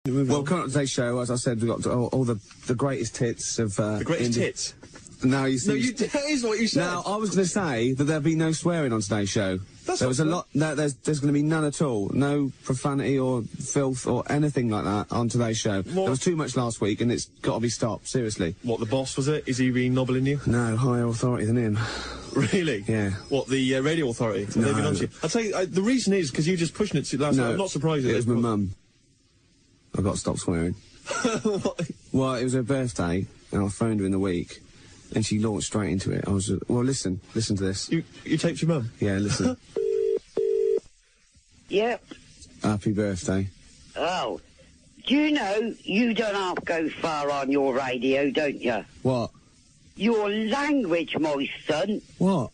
Well, coming up to today's show, as I said, we've got all the greatest hits of... the greatest hits? No, you see... No, that is what you said. Now, I was going to say that there'd be no swearing on today's show. There was a lot... No, there's going to be none at all. No profanity or filth or anything like that on today's show. What? There was too much last week, and it's got to be stopped, seriously. What, the boss, was it? Is he really nobbling you? No, higher authority than him. Really? Yeah. What, the radio authority? No. They've been on to you? I'll tell you, the reason is because you were just pushing it last night. I'm not surprised at it. It was my mum. I've got to stop swearing. Well, it was her birthday, and I phoned her in the week, and she launched straight into it. I was well, listen to this. You taped your mum? Yeah, listen. Yep. Happy birthday. Oh, do you know you don't have to go far on your radio, don't you? What? Your language, my son. What?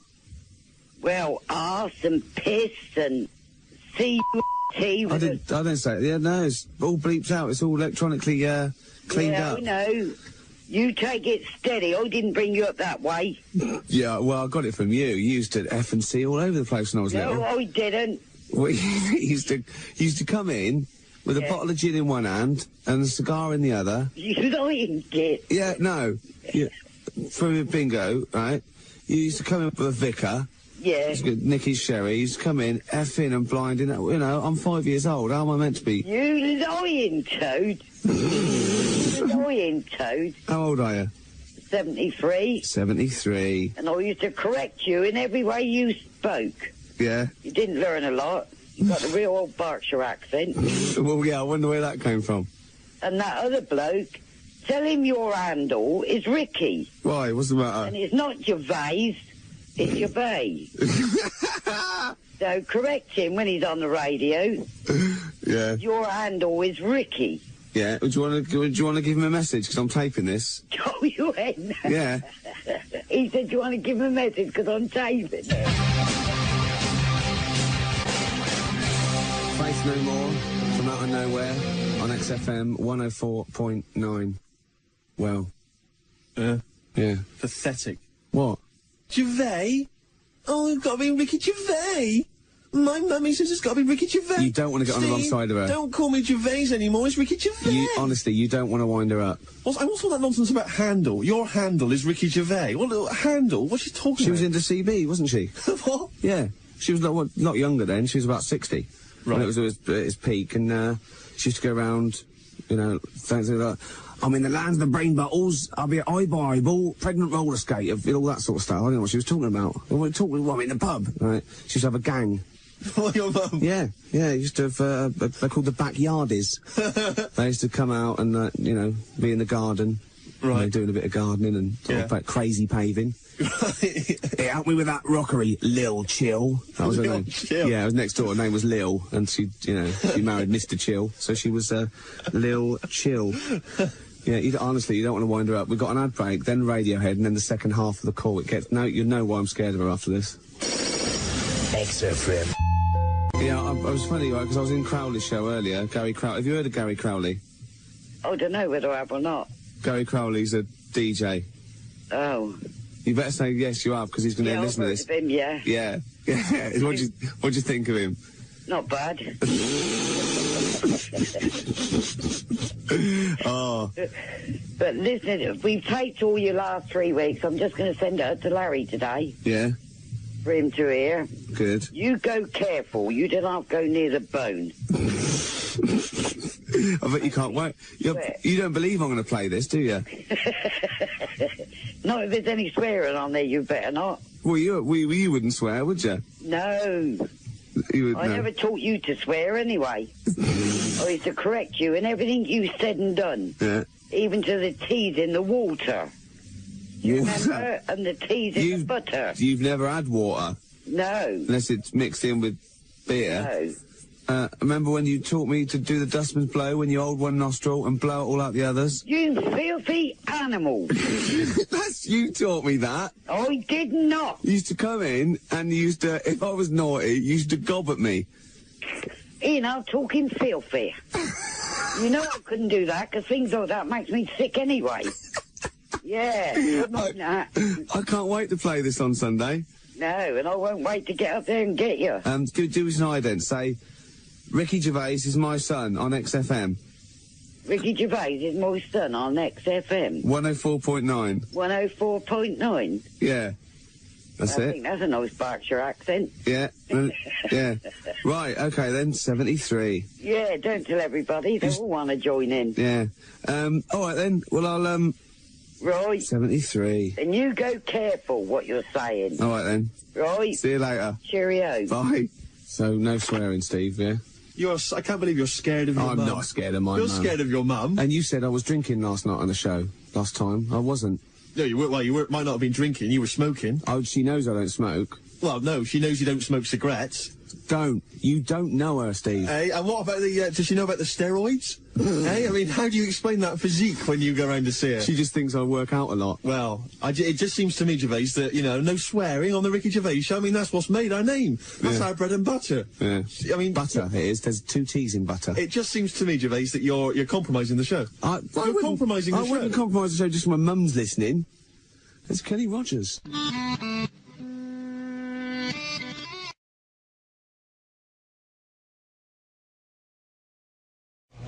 Well, arse and piss and C-T... I didn't say it. Yeah, no, it's all bleeps out. It's all electronically cleaned up. Yeah, I know. You take it steady. I didn't bring you up that way. Yeah, well, I got it from you. You used to F and C all over the place when I was little. No, I didn't. Well, you used to come in with a bottle of gin in one hand and a cigar in the other. You lying kid. Yeah, no. Yeah. From a bingo, right? You used to come in with a vicar. Yeah. Nicky's sherry. You used to come in, effing and blinding. You know, I'm 5 years old. How am I meant to be? You lying toad. You lying toad. How old are you? 73. 73. And I used to correct you in every way you spoke. Yeah. You didn't learn a lot. You got a real old Berkshire accent. Well, yeah, I wonder where that came from. And that other bloke, tell him your handle is Ricky. Why? What's the matter? And it's not Gervais, it's Gervais. So correct him when he's on the radio. Yeah. Your handle is Ricky. Yeah. Do you want to give him a message? Because I'm taping this. Oh, you ain't. Yeah. He said, do you want to give him a message? Because I'm taping it. Faith No More from out of nowhere on XFM 104.9. Well. Yeah. Pathetic. What? Gervais? Oh, it's got to be Ricky Gervais. My mummy says it's got to be Ricky Gervais. You don't want to get on the wrong side of her. Don't call me Gervais anymore. It's Ricky Gervais. Honestly, you don't want to wind her up. What's all that nonsense about handle? Your handle is Ricky Gervais. What handle? What's she talking about? She was into CB, wasn't she? What? Yeah. She was not younger then. She was about 60. Right. When it was at its peak, and she used to go around, you know, things like, I'm in the land of the brain buttles, I'll be at eyeball, pregnant roller skate, all that sort of stuff. I don't know what she was talking about. I'm in the pub, right? She used to have a gang. What, your mum? Yeah, used to have, they're called the backyardies. They used to come out and, you know, be in the garden. Right. You know, doing a bit of gardening and sort of crazy paving. Right. Yeah, help me with that rockery, Lil Chill. That was her name. Chill. Yeah, it was next door. Her name was Lil, and she married Mr. Chill, so she was Lil Chill. Yeah, honestly, you don't want to wind her up. We've got an ad break, then Radiohead, and then the second half of the call. It gets you know why I'm scared of her after this. XFM. Yeah, I was funny, right, because I was in Crowley's show earlier. Gary Crowley. Have you heard of Gary Crowley? I don't know whether I have or not. Gary Crowley's a DJ. Oh. You better say yes, you have, because he's going to listen to this. I've heard of him, yeah. Yeah. What do you think of him? Not bad. Oh. But listen, we've taped all your last 3 weeks. I'm just going to send it to Larry today. Yeah. For him to hear. Good. You go careful. You don't have to go near the bone. I bet you can't wait. You don't believe I'm going to play this, do you? Not if there's any swearing on there, you better not. Well, you wouldn't swear, would you? No. I never taught you to swear anyway. I used to correct you in everything you said and done. Yeah. Even to the teas in the water. You remember? And the teas in the butter. You've never had water? No. Unless it's mixed in with beer? No. Remember when you taught me to do the dustman's blow when you hold one nostril and blow it all out the others? You filthy animal. You taught me that. I did not. You used to come in and you used to, if I was naughty, you used to gob at me. Ian, I'm talking filthy. You know I couldn't do that because things like that makes me sick anyway. Yeah, I can't wait to play this on Sunday. No, and I won't wait to get up there and get you. Do us an ident. Say, Ricky Gervais is my son on XFM. Ricky Gervais is my son on XFM. 104.9. 104.9? Yeah. That's it. I think that's a nice Berkshire accent. Yeah. Yeah. Right, okay then, 73. Yeah, don't tell everybody. They all want to join in. Yeah. All right then. Well, I'll, Right. 73. And you go careful what you're saying. All right then. Right. See you later. Cheerio. Bye. So, no swearing, Steve, yeah? I can't believe you're scared of your mum. I'm not scared of my mum. You're scared of your mum. And you said I was drinking last night on the show. Last time. I wasn't. No, you weren't. Well, you might not have been drinking. You were smoking. Oh, she knows I don't smoke. Well, no, she knows you don't smoke cigarettes. You don't know her, Steve. Hey, and what about the, does she know about the steroids? Hey, I mean, how do you explain that physique when you go around to see her? She just thinks I work out a lot. Well, it just seems to me, Gervais, that, no swearing on the Ricky Gervais Show. I mean, that's what's made our name. That's our bread and butter. Yeah. I mean... Butter, it is. There's 2 T's in butter. It just seems to me, Gervais, that you're compromising the show. You're compromising the show. I wouldn't compromise the show just when my mum's listening. It's Kenny Rogers.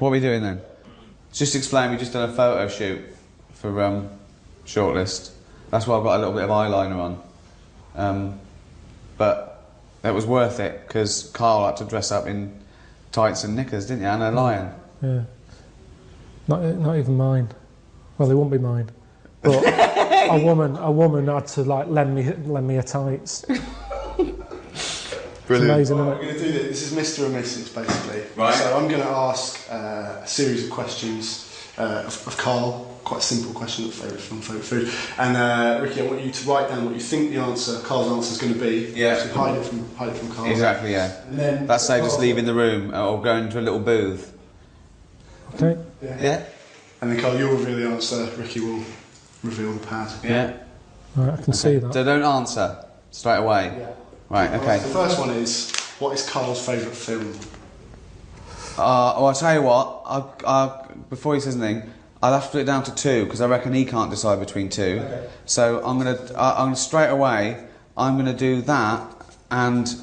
What are we doing then? Just explain, we just done a photo shoot for Shortlist. That's why I've got a little bit of eyeliner on. But it was worth it, because Karl had to dress up in tights and knickers, didn't you? And a lion. Yeah. Not even mine. Well, they won't be mine. But a woman had to, like, lend me her tights. Brilliant. It's amazing, isn't it? We're going to do this. This is Mr. and Mrs. basically. Right. So I'm going to ask a series of questions of Karl. Quite simple question of favourite film, favourite food. And Ricky, I want you to write down what you think the answer, Karl's answer, is going to be. Yeah. So hide it from Karl. Exactly, yeah. And then That's say just leaving the room or going to a little booth. Okay. Yeah. And then Karl, you'll reveal the answer. Ricky will reveal the pad. Yeah. Right, I can see that. So don't answer straight away. Yeah. Right, okay. The first one is, what is Karl's favourite film? Well, I'll tell you what, before he says anything, I'll have to put it down to 2, because I reckon he can't decide between 2. Okay. So I'm gonna straight away, I'm gonna do that, and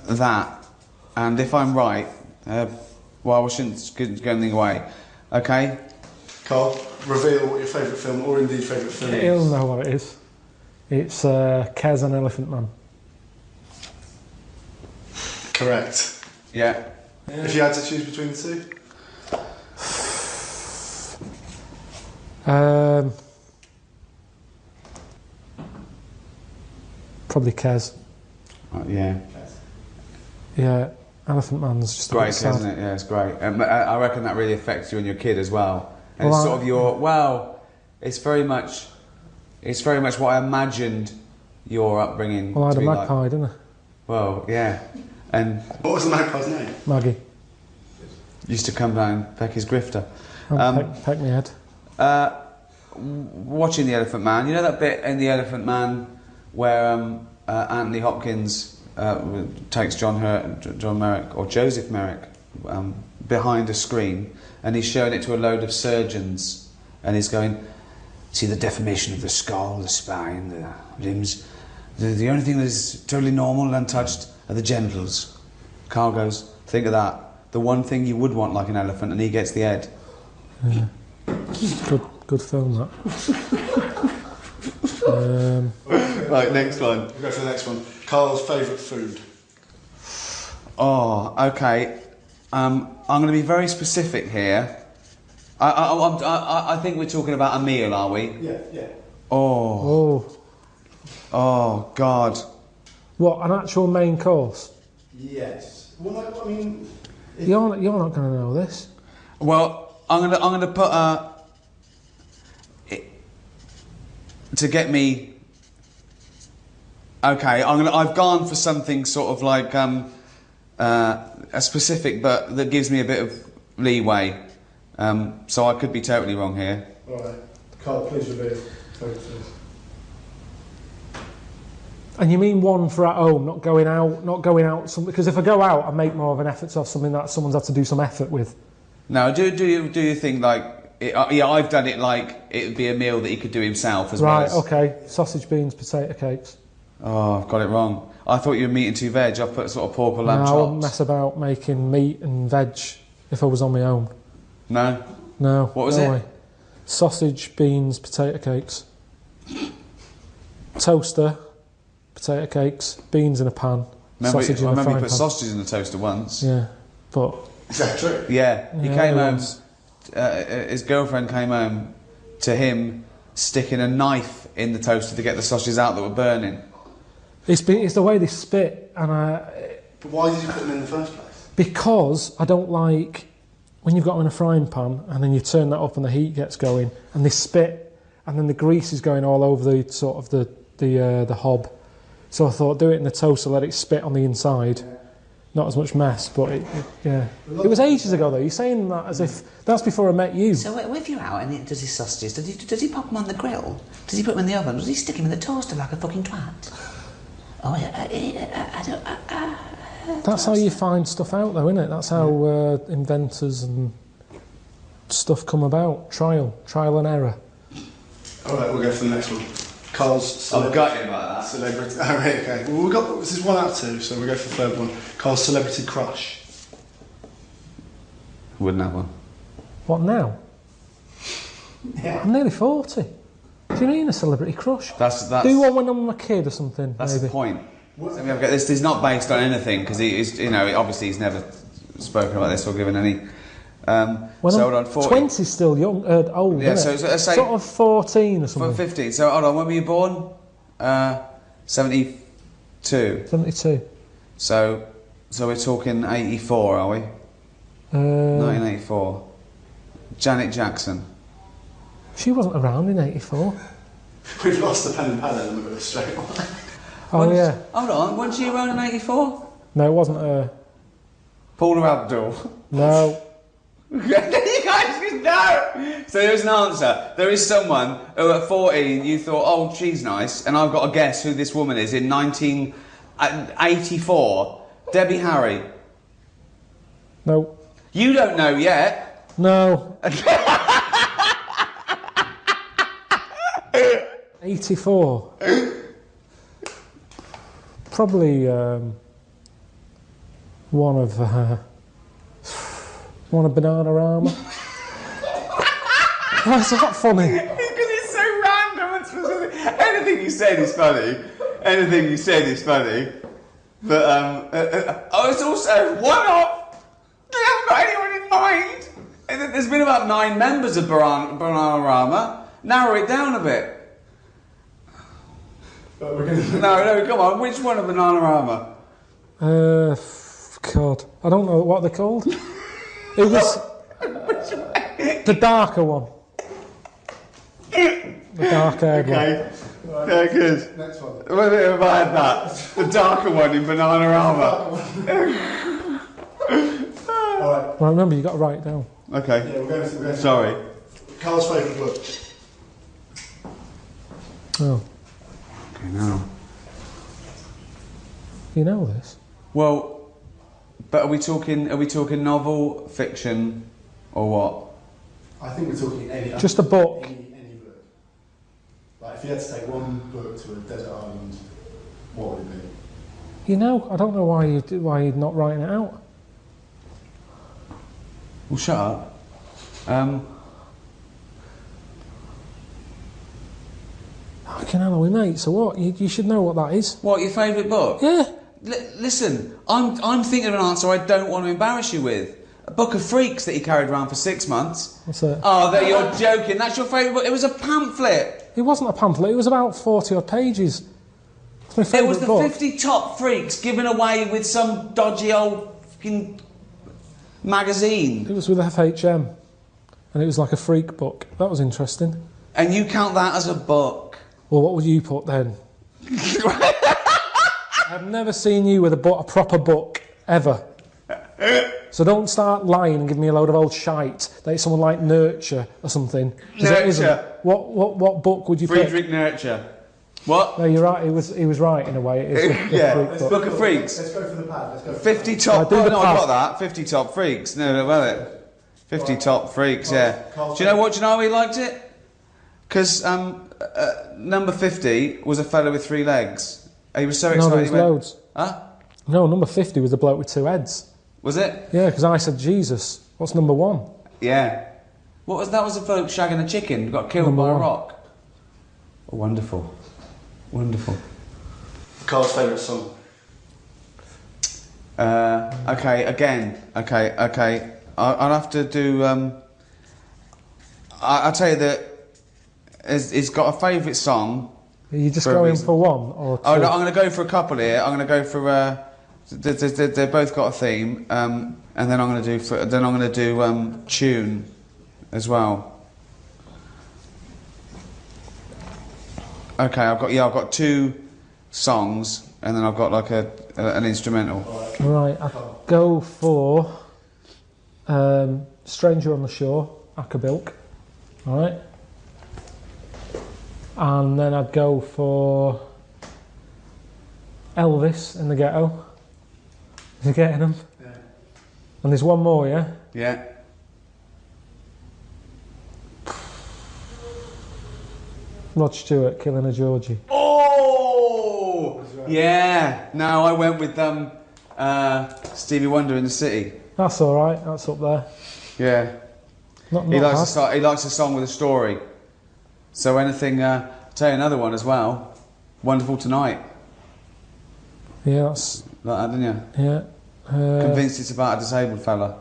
if I'm right, well, we shouldn't go anything away, okay? Karl, reveal what your favourite film, or indeed favourite film is. He'll know what it is. It's Kez and Elephant Man. Correct. Yeah. If you had to choose between the two? Probably Kez. Yeah. Yeah, Elephant Man's just Great, a bit sad. isn't it? Yeah, it's great. I reckon that really affects you and your kid as well. And Well, it's sort of your, it's very much what I imagined your upbringing Well, I had to a be magpie, like. didn't I? Well, yeah. And What was the magpie's name? Maggie. used to come down and peck his grifter. Peck me head. Watching The Elephant Man, you know that bit in The Elephant Man where Anthony Hopkins takes John Merrick, or Joseph Merrick, behind a screen, and he's showing it to a load of surgeons, and he's going, see the deformation of the skull, the spine, the limbs. The only thing that is totally normal and untouched are the genitals. Karl goes, think of that. The one thing you would want like an elephant, and he gets the head. Yeah. Good film, that. Right, next one. We'll go for the next one. Karl's favourite food. Oh, okay. I'm going to be very specific here. I think we're talking about a meal, are we? Yeah. Oh, God. What, an actual main course? Yes. Well, I mean... You're not going to know this. Well, I'm going to put to get me. Okay, I've gone for something sort of like a specific, but that gives me a bit of leeway. So I could be totally wrong here. All right. Karl, please reveal favourite food. And you mean one for at home, not going out, because if I go out, I make more of an effort to have something that someone's had to do some effort with. No, do you think like yeah, I've done it like it would be a meal that he could do himself as right, well as... okay. Sausage, beans, potato cakes. Oh, I've got it wrong. I thought you were meat and 2 veg. I've put sort of pork or lamb I chops. wouldn't mess about making meat and veg if I was on my own. No. No. What was no it? way. Sausage, beans, potato cakes. Toaster, potato cakes, beans in a pan, sausage in a I remember frying you put pan. sausages in the toaster once. Yeah, but... Is that true? Yeah, he Yeah, came it home, was. his girlfriend came home to him sticking a knife in the toaster to get the sausages out that were burning. It's the way they spit, and But why did you put them in the first place? because I don't like when you've got them in a frying pan and then you turn that up and the heat gets going and they spit and then the grease is going all over the sort of the hob. So I thought do it in the toaster, let it spit on the inside. Not as much mess, but yeah. It was ages ago though. You're saying that as if that's before I met you. So if you're out and he does his sausages, does he pop them on the grill? Does he put them in the oven? Does he stick them in the toaster like a fucking twat? Oh, I don't... That's how you find stuff out though, isn't it? That's how inventors and stuff come about. Trial and error. Alright, we'll go for the next one. Carl's I've got him like that. celebrity. Oh, right, okay. Well, this is 1 out of 2, so we'll go for the third one. Carl's celebrity crush. Wouldn't have one. What now? Yeah. I'm nearly 40. Do you mean a celebrity crush? That's Do one when I'm a kid or something. That's maybe. the point. So this is not based on anything because he is, obviously he's never spoken about this or given any. When so I'm hold on, 40. 20 is still young, old. Yeah, isn't so it? let's say sort of 14 or something. 15. So hold on, when were you born? 72. 72. So we're talking 84, are we? 1984. Janet Jackson. She wasn't around in 84. We've lost the pen and pad element of this straight away. Oh yeah. Hold on, wasn't she around in 84? No, it wasn't her. Paula Abdul. No. You guys just know. So there's an answer. There is someone who at 14 you thought, oh, she's nice, and I've got to guess who this woman is in 1984. Debbie Harry. No. You don't know yet. No. 84. Probably one of Bananarama. Why is that funny? Because it's so random and specific. Anything you said is funny. Anything you said is funny. But it's also one-off. They haven't got anyone in mind. And there's been about 9 members of Bananarama. Narrow it down a bit. No, come on. Which one of Bananarama? God, I don't know what they're called. It was the darker one. The dark-haired one. Yeah, good. Next one. What if I had that? The darker one in Bananarama. Alright. Well, remember, you got to write it down. Okay. Yeah, we're going Sorry. Carl's favourite book. Oh, Okay, now. you know this? Well, but are we talking novel, fiction, or what? I think we're talking any... Just a book. Any book. Like, if you had to take one book to a desert island, what would it be? You know, I don't know why you're not writing it out. Well, shut up. Fucking hell, are we mates or what? You should know what that is. What, your favourite book? Yeah. Listen, I'm thinking of an answer I don't want to embarrass you with. A book of freaks that he carried around for 6 months. What's that? Oh, that you're joking. That's your favourite book. It was a pamphlet. It wasn't a pamphlet. It was about 40 odd pages. It's my It favourite was the book. 50 top freaks given away with some dodgy old fucking magazine. It was with FHM, and it was like a freak book. That was interesting. And you count that as a book? Well, what would you put then? I've never seen you with a proper book, ever. So don't start lying and give me a load of old shite that it's someone like Nurture or something. 'Cause it isn't. Nurture. What book would you pick? Friedrich Nurture. What? No, you're right. He was right in a way. It is the Yeah, freak book. Book of Freaks. Let's go for the pad. Let's go for 50 the top... do Oh, the no, I pad. got that. 50 top freaks. No, well it. 50 top freaks, yeah. Carl, Do you know what? Do you know how he liked it? Because number 50 was a fellow with 3 legs. He was so No, excited. there was he went, loads. Huh? No, number 50 was the bloke with 2 heads. Was it? Yeah, because I said Jesus. What's number 1? Yeah. What was that? Was a bloke shagging a chicken who got killed by a rock. Oh, wonderful. Wonderful. Carl's favourite song? Okay, again. Okay. I'll have to do... I'll tell you that he's got a favourite song. Are you just going for one or two? Oh, no, I'm going to go for a couple here. I'm going to go for... They've both got a theme, and then I'm going to do tune as well. Okay, I've got 2 songs, and then I've got like an instrumental. Right, I'll go for Stranger on the Shore, Acapulco. All right, and then I'd go for Elvis in the Ghetto. You're getting them? Yeah. And there's one more, yeah? Yeah. Rod Stewart, Killing a Georgie. Oh! Yeah. No, I went with Stevie Wonder in the City. That's all right. That's up there. Yeah. He likes a song with a story. So anything... I'll tell you another one as well. Wonderful Tonight. Yeah, that's... Like that, didn't you? Yeah. Convinced it's about a disabled fella.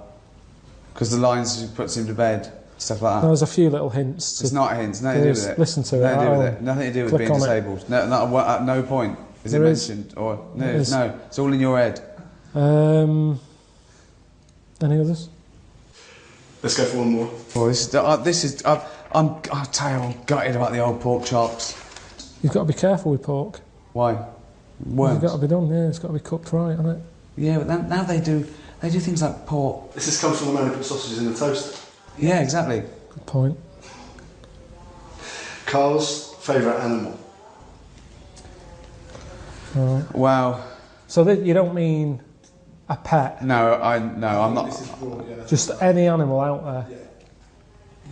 Because the lines she puts him to bed, stuff like that. There's a few little hints. It's not hints, nothing to do with it. Listen to nothing it. To do with it. Nothing to do with being disabled. No, not at no point is it mentioned. Or no, it's all in your head. Any others? Let's go for one more. I'm gutted about the old pork chops. You've got to be careful with pork. Why? Worms. It's got to be done, yeah. It's got to be cooked right, hasn't it? Yeah, but now they do things like pork. This just comes from the man who put sausages in the toaster. Yeah, exactly. Good point. Carl's favourite animal? Right. Wow. So you don't mean a pet? No, I'm not. This is broad, yeah. Just any animal out there? Yeah.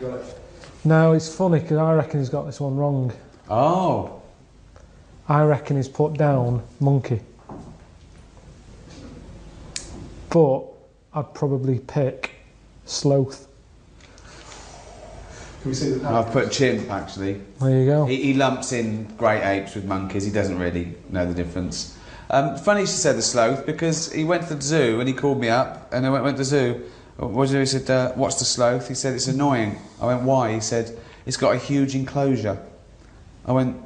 You got it? No, it's funny because I reckon he's got this one wrong. Oh. I reckon he's put down monkey. But I'd probably pick sloth. Can we see the I've put chimp, actually. There you go. He lumps in great apes with monkeys. He doesn't really know the difference. Funny you should say the sloth, because he went to the zoo and he called me up and I went to the zoo. What did he do? He said, what's the sloth? He said, it's annoying. I went, why? He said, it's got a huge enclosure. I went,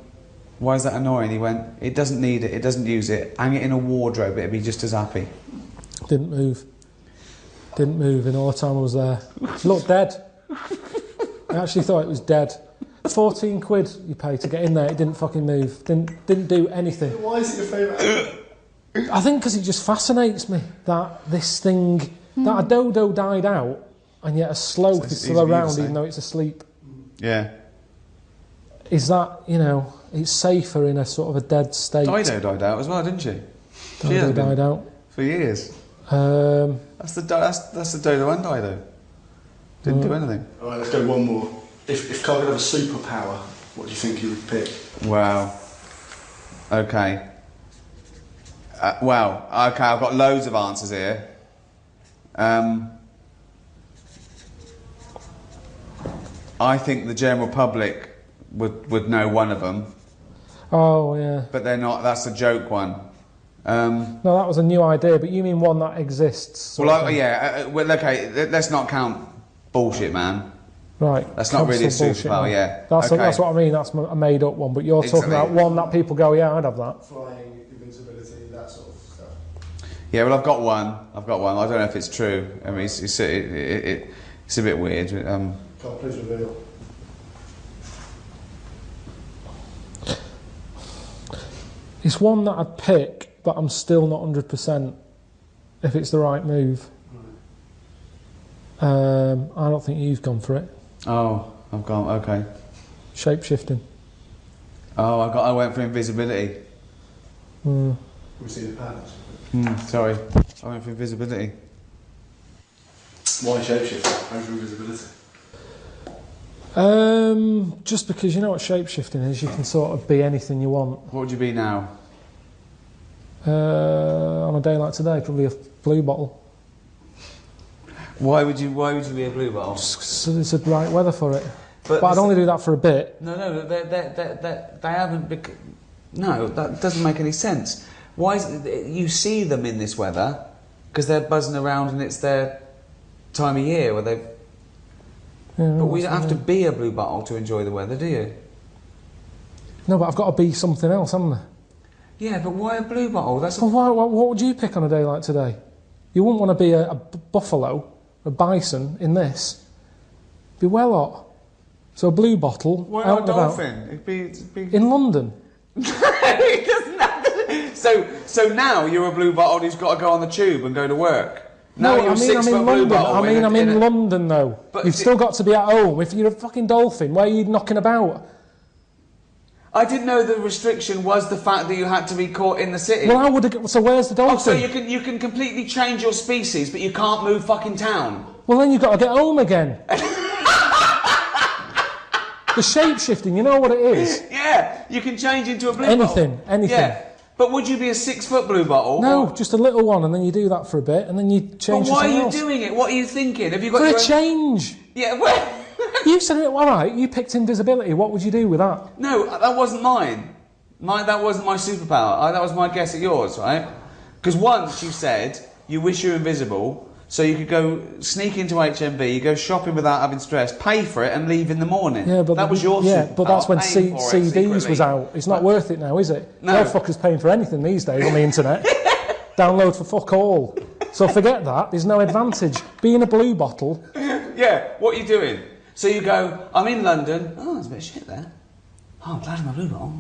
why is that annoying? He went, it doesn't need it, it doesn't use it. Hang it in a wardrobe, it'd be just as happy. Didn't move in all the time I was there. Looked dead. I actually thought it was dead. 14 quid you pay to get in there, it didn't fucking move. Didn't do anything. Why is it your favourite? I think because it just fascinates me that this thing, that a dodo died out and yet a sloth is still around even though it's asleep. Yeah. Is that, it's safer in a sort of a dead state. Dido died out as well, didn't she? Dido died out. For years. That's the dodo and Dido. Didn't do anything. Alright, let's go one more. If Carl could have a superpower, what do you think he would pick? Wow. Okay. Okay, I've got loads of answers here. I think the general public would know one of them. Oh, yeah. But they're not, that's a joke one. No, that was a new idea, but you mean one that exists? Okay, let's not count bullshit, man. Right. That's not really a superpower, yeah. That's what I mean, that's a made up one, but you're talking about one that people go, yeah, I'd have that. Flying, invincibility, that sort of stuff. Yeah, well, I've got one. I don't know if it's true. I mean, it's a bit weird. Carl, please reveal. It's one that I'd pick, but I'm still not 100% if it's the right move. I don't think you've gone for it. Oh, I've gone, okay. Shape-shifting. Oh, I went for invisibility. Can we see the patterns? Sorry, I went for invisibility. Why shape-shifting over invisibility? Just because you know what shape-shifting is, you can sort of be anything you want. What would you be now? On a day like today, probably a blue bottle. Why would you be a blue bottle? So it's the right weather for it. But I'd only do that for a bit. No, they haven't. No, that doesn't make any sense. Why is it, you see them in this weather because they're buzzing around and it's their time of year where they've. Yeah, but we don't have to be a blue bottle to enjoy the weather, do you? No, but I've got to be something else, haven't I? Yeah, but why a blue bottle? What would you pick on a day like today? You wouldn't want to be a buffalo, a bison in this. Be well hot. So a blue bottle. Why not a dolphin? It'd be in London. It doesn't have to. So now you're a blue bottle who's got to go on the tube and go to work. Now I'm in London. I'm in London though. But you've still got to be at home. If you're a fucking dolphin, where are you knocking about? I didn't know the restriction was the fact that you had to be caught in the city. Well, I would have. So where's the dolphin? Oh, so you can completely change your species, but you can't move fucking town. Well, then you've got to get home again. The shape-shifting, you know what it is? Yeah, you can change into a blue bottle. Anything. Yeah. But would you be a 6-foot blue bottle? No, just a little one, and then you do that for a bit, and then you change. But why are you doing it? What are you thinking? Have you got for a change? Yeah. Well, you said it all right. You picked invisibility. What would you do with that? No, that wasn't mine. That wasn't my superpower. That was my guess at yours, right? Because once you said you wish you were invisible, so you could go sneak into HMV, you go shopping without having stress, pay for it, and leave in the morning. Yeah, but that was your superpower. Yeah, but that's when CDs was out. It's not worth it now, is it? No fucker's paying for anything these days on the internet. Download for fuck all. So forget that. There's no advantage. Being a blue bottle. Yeah. What are you doing? So you go, I'm in London. Oh, there's a bit of shit there. Oh, I'm glad I'm a blue bottle.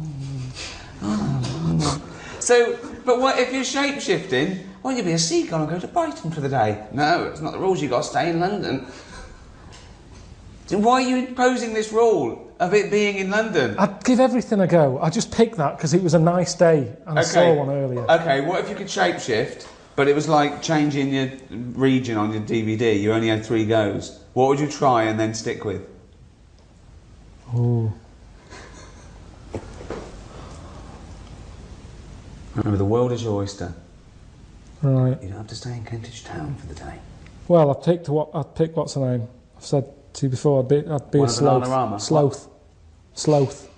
So, but what if you're shape-shifting? Why don't you be a seagull and go to Brighton for the day? No, it's not the rules. You've got to stay in London. So why are you imposing this rule of it being in London? I'd give everything a go. I just picked that because it was a nice day and I saw one earlier. Okay, what if you could shapeshift, but it was like changing your region on your DVD? You only had 3 goes. What would you try and then stick with? Ooh. Remember, the world is your oyster. Right. You don't have to stay in Kentish Town for the day. Well, I'd pick what's her name. I've said to you before, I'd be a sloth. Sloth.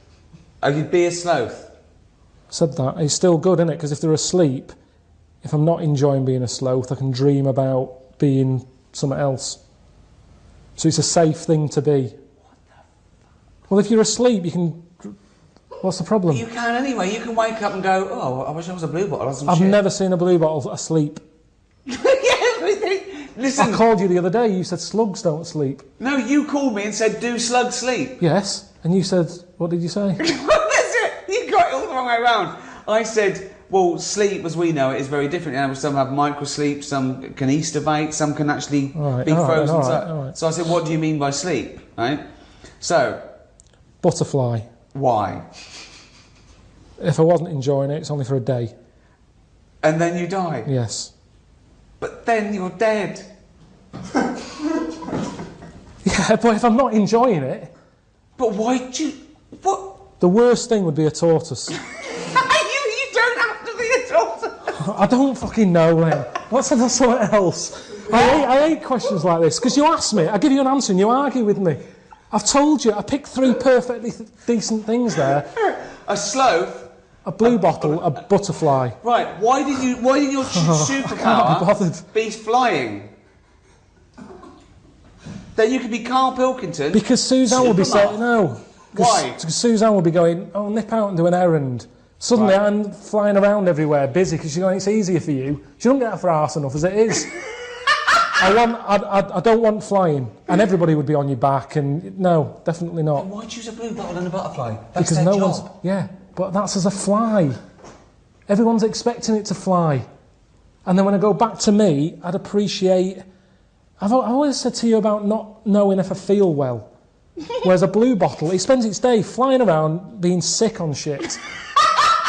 Oh, you'd be a sloth? I said that. It's still good, isn't it? Because if they're asleep, if I'm not enjoying being a sloth, I can dream about being something else. So it's a safe thing to be. What the fuck? Well, if you're asleep, you can... What's the problem? You can anyway. You can wake up and go, oh, I wish I was a blue bottle. I've never seen a blue bottle asleep. Listen. I called you the other day, you said slugs don't sleep. No, you called me and said, do slugs sleep? Yes, and you said, what did you say? That's it. You got it all the wrong way around. I said, well, sleep as we know it is very different. You know, some have microsleep, some can estivate, some can actually be frozen. All right. So I said, what do you mean by sleep? Right? So. Butterfly. Why? If I wasn't enjoying it, it's only for a day. And then you die? Yes. But then you're dead. Yeah, but if I'm not enjoying it... But why do you... What? The worst thing would be a tortoise. You don't have to be a tortoise. I don't fucking know then. What's something else? I hate questions like this, because you ask me, I give you an answer and you argue with me. I've told you, I picked 3 perfectly decent things there. A sloth, a blue bottle, a butterfly. Right, why did your superpower be flying? Then you could be Karl Pilkington. Because Suzanne would be saying, no. Why? Because Suzanne would be going, oh, nip out and do an errand. Suddenly I'm flying around everywhere, busy, because she's going, it's easier for you. She don't get her for arse enough as it is. I don't want flying, and everybody would be on your back, and no, definitely not. Then why choose a blue bottle and a butterfly? That's because no one's... Yeah, but that's as a fly. Everyone's expecting it to fly. And then when I go back to me, I'd appreciate... I've always said to you about not knowing if I feel well. Whereas a blue bottle, it spends its day flying around being sick on shit.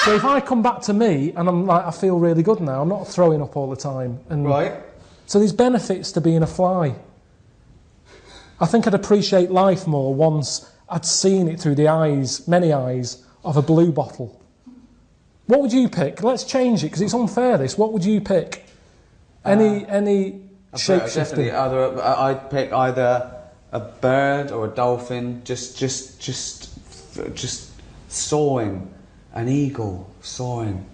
So if I come back to me, and I'm like, I feel really good now, I'm not throwing up all the time. And right. So there's benefits to being a fly. I think I'd appreciate life more once I'd seen it through the eyes, many eyes, of a blue bottle. What would you pick? Let's change it, because it's unfair, this. What would you pick? Any Definitely. I'd pick either a bird or a dolphin. Just soaring. An eagle soaring.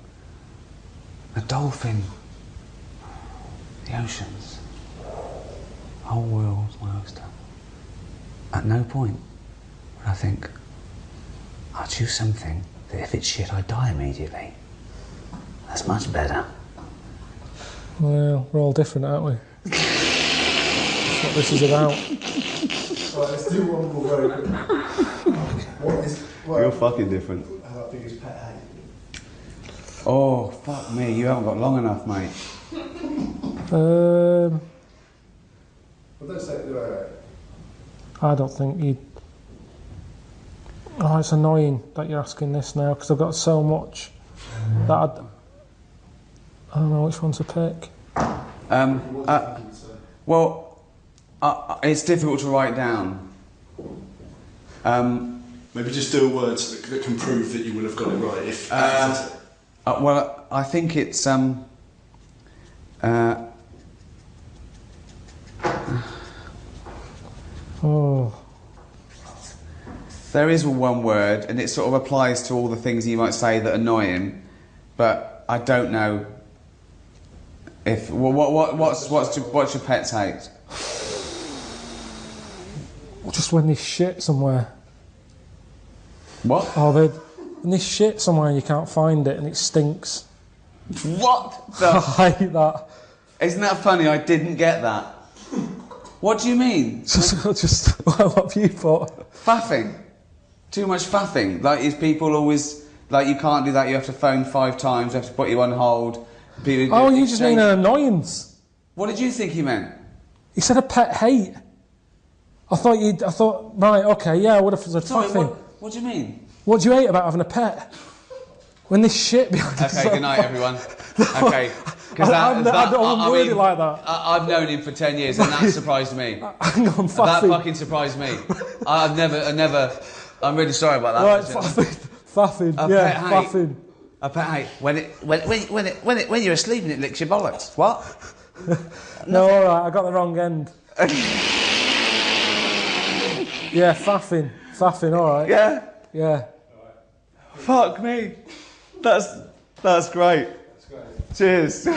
A dolphin. The oceans. Whole world's my oyster. At no point would I think, I'll choose something that if it's shit, I die immediately. That's much better. Well, we're all different, aren't we? That's what this is about. Right, let's do one more very quick. You're fucking different. How big is pet hate? Oh, fuck me, you haven't got long enough, mate. Well, don't say it. I don't think you'd... Oh, it's annoying that you're asking this now, because I've got so much that I don't know which one to pick. It's difficult to write down. Maybe just do a word that can prove that you will have got it right. If well, I think it's Oh. There is one word, and it sort of applies to all the things you might say that annoy him, but I don't know if what's your pet's hate? Just when they shit somewhere. What? Oh, when they shit somewhere and you can't find it and it stinks. What? I hate that. Isn't that funny? I didn't get that. What do you mean? Just what have you put? Faffing. Too much faffing. Like, is people always like, you can't do that? You have to phone 5 times. You have to put you on hold. People Oh, you just mean an annoyance. What did you think he meant? He said a pet hate. I thought, right, okay, yeah, I would have said faffing. What do you mean? What do you hate about having a pet? When there's shit behind it. Okay, good night, everyone. Okay. I don't word it like that. I've known him for 10 years, and that surprised me. Hang on, faffing. That fucking surprised me. I'm really sorry about that. Right, faffing. Faffing. A pet hate. When you're asleep and it licks your bollocks. What? No, all right, I got the wrong end. Yeah, faffing. Faffing, all right. Yeah. Yeah. Fuck me. That's great. Cheers.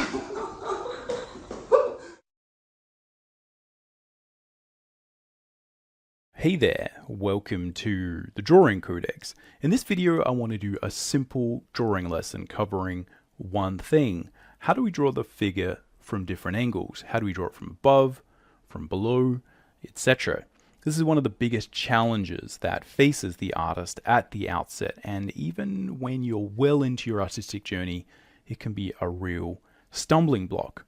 Hey there, welcome to the Drawing Codex. In this video I want to do a simple drawing lesson covering one thing. How do we draw the figure from different angles? How do we draw it from above, from below, etc.? This is one of the biggest challenges that faces the artist at the outset, and even when you're well into your artistic journey, it can be a real stumbling block.